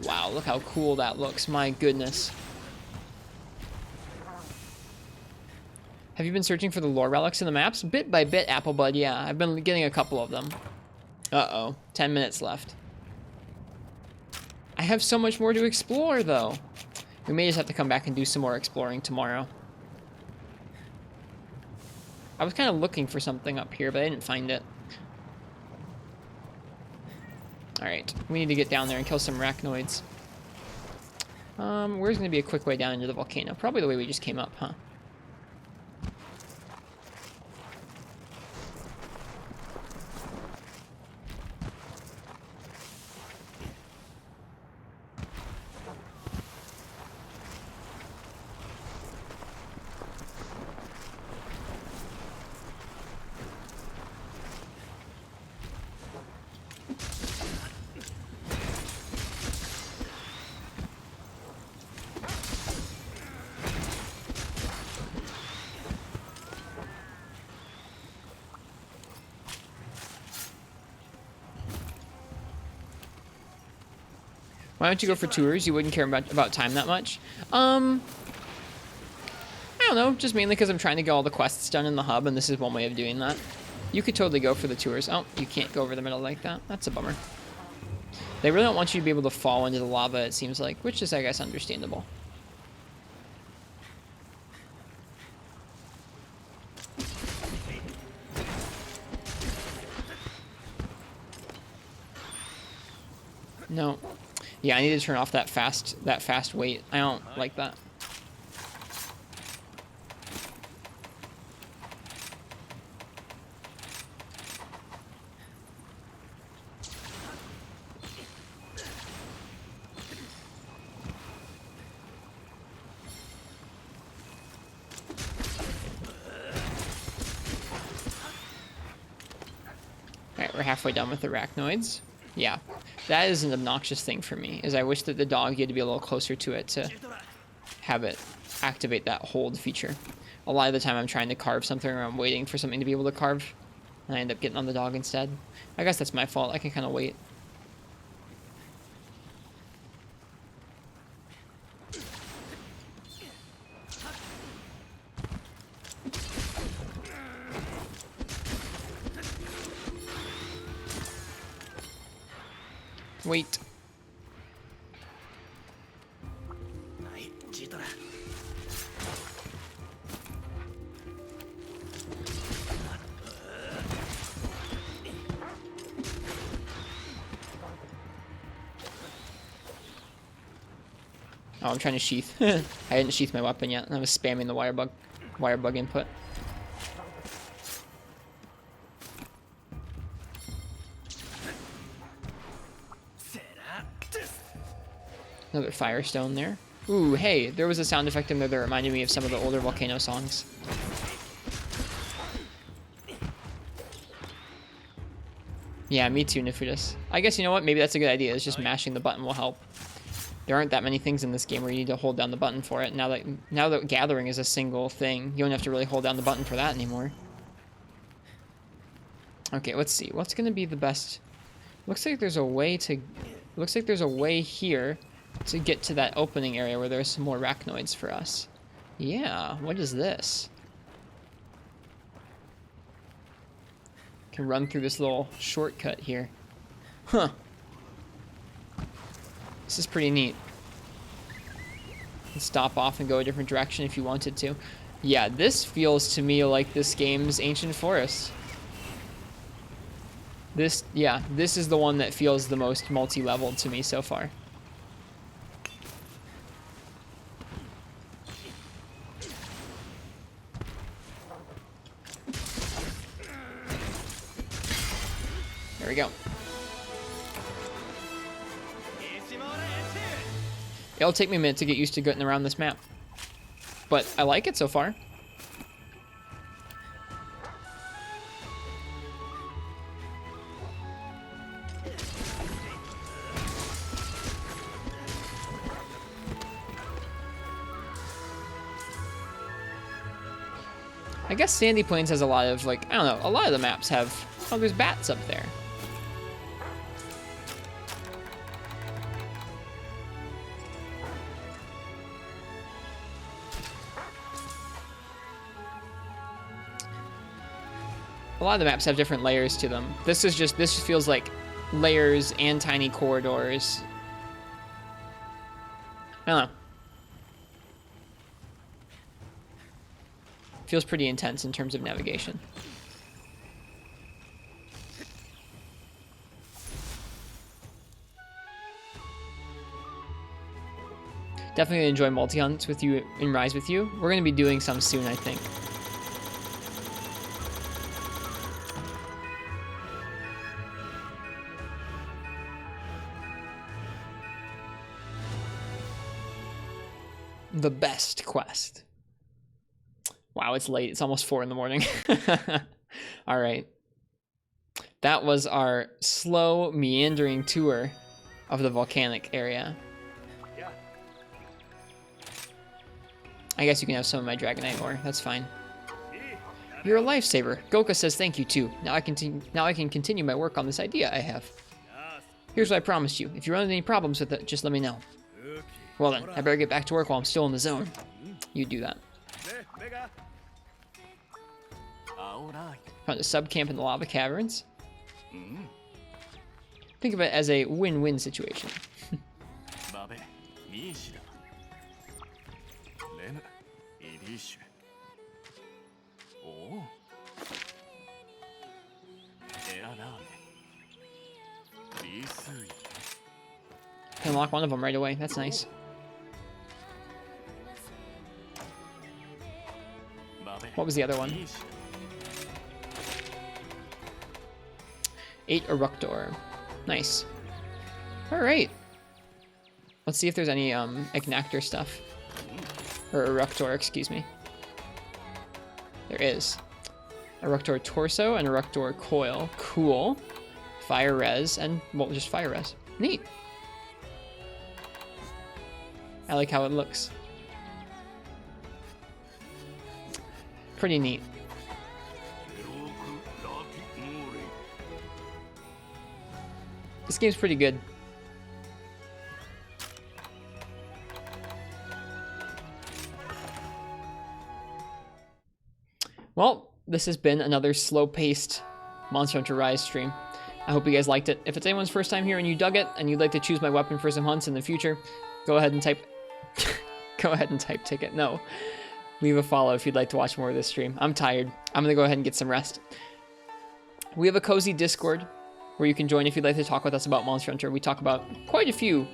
Wow, look how cool that looks. My goodness. Have you been searching for the lore relics in the maps? Bit by bit, Applebud, yeah. I've been getting a couple of them. Uh-oh. 10 minutes left. I have so much more to explore, though. We may just have to come back and do some more exploring tomorrow. I was kind of looking for something up here, but I didn't find it. Alright, we need to get down there and kill some arachnoids. Where's going to be a quick way down into the volcano? Probably the way we just came up, huh? Why don't you go for tours? You wouldn't care about time that much. I don't know, just mainly because I'm trying to get all the quests done in the hub, and this is one way of doing that. You could totally go for the tours. Oh, you can't go over the middle like that. That's a bummer. They really don't want you to be able to fall into the lava, it seems like, which is, I guess, understandable. No. Yeah, I need to turn off that fast wait. I don't like that. Alright, we're halfway done with the arachnoids. Yeah, that is an obnoxious thing for me, is I wish that the dog, you had to be a little closer to it to have it activate that hold feature. A lot of the time I'm trying to carve something, or I'm waiting for something to be able to carve, and I end up getting on the dog instead. I guess that's my fault. I can kind of wait. Wait. Oh, I'm trying to sheath. I didn't sheath my weapon yet, and I was spamming the wire bug input. Another firestone there. Ooh, hey, there was a sound effect in there that reminded me of some of the older volcano songs. Yeah, me too, Nifudus. I guess, you know what, maybe that's a good idea. It's just mashing the button will help. There aren't that many things in this game where you need to hold down the button for it. Now that gathering is a single thing, you don't have to really hold down the button for that anymore. Okay, let's see. What's gonna be the best? Looks like there's a way here to get to that opening area where there's some more arachnoids for us. Yeah, what is this? Can run through this little shortcut here. Huh. This is pretty neat. And stop off and go a different direction if you wanted to. Yeah, this feels to me like this game's Ancient Forest. This is the one that feels the most multi-leveled to me so far. There we go. It'll take me a minute to get used to getting around this map, but I like it so far. I guess Sandy Plains has a lot of, like, I don't know, a lot of the maps have, oh, there's bats up there. A lot of the maps have different layers to them. This feels like layers and tiny corridors. I don't know. Feels pretty intense in terms of navigation. Definitely enjoy multi-hunts with you in Rise with you. We're going to be doing some soon, I think. The best quest. Wow, it's late. It's almost 4 in the morning. All right. That was our slow, meandering tour of the volcanic area. I guess you can have some of my Dragonite ore. That's fine. You're a lifesaver. Goka says thank you too. Now I can continue my work on this idea I have. Here's what I promised you. If you run into any problems with it, just let me know. Well then, I better get back to work while I'm still in the zone. You do that. Found a sub-camp in the lava caverns. Think of it as a win-win situation. Can unlock one of them right away. That's nice. What was the other one? 8 Eructor. Nice. Alright. Let's see if there's any Ignactor stuff. Or Eructor, excuse me. There is. Eructor Torso and Eructor Coil. Cool. Fire Res and, well, just Fire Res. Neat. I like how it looks. Pretty neat. This game's pretty good. Well, this has been another slow-paced Monster Hunter Rise stream. I hope you guys liked it. If it's anyone's first time here and you dug it, and you'd like to choose my weapon for some hunts in the future, go ahead and type... go ahead and type ticket. No. Leave a follow if you'd like to watch more of this stream. I'm tired. I'm going to go ahead and get some rest. We have a cozy Discord where you can join if you'd like to talk with us about Monster Hunter. We talk about quite a few...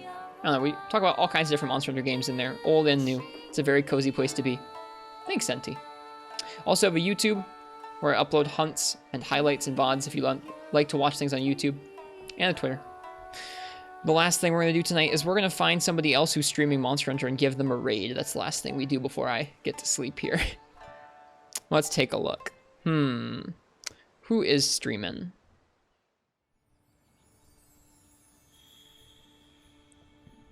I don't know, we talk about all kinds of different Monster Hunter games in there, old and new. It's a very cozy place to be. Thanks, Senti. Also have a YouTube where I upload hunts and highlights and VODs if you like to watch things on YouTube, and a Twitter. The last thing we're going to do tonight is we're going to find somebody else who's streaming Monster Hunter and give them a raid. That's the last thing we do before I get to sleep here. Let's take a look. Who is streaming?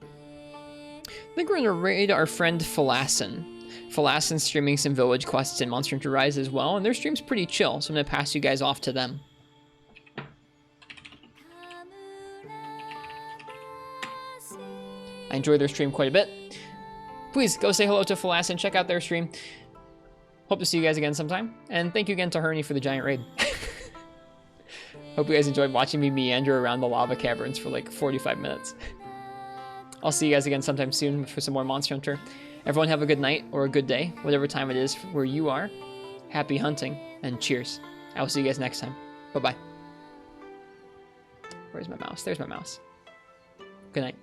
I think we're going to raid our friend Falassin. Falassin's streaming some village quests in Monster Hunter Rise as well, and their stream's pretty chill, so I'm going to pass you guys off to them. I enjoy their stream quite a bit. Please go say hello to Falassin, check out their stream. Hope to see you guys again sometime, and thank you again to Hernie for the giant raid. Hope you guys enjoyed watching me meander around the lava caverns for like 45 minutes. I'll see you guys again sometime soon for some more Monster Hunter. Everyone have a good night or a good day, whatever time it is where you are. Happy hunting, and cheers. I will see you guys next time. Bye-bye. Where's my mouse? There's my mouse. Good night.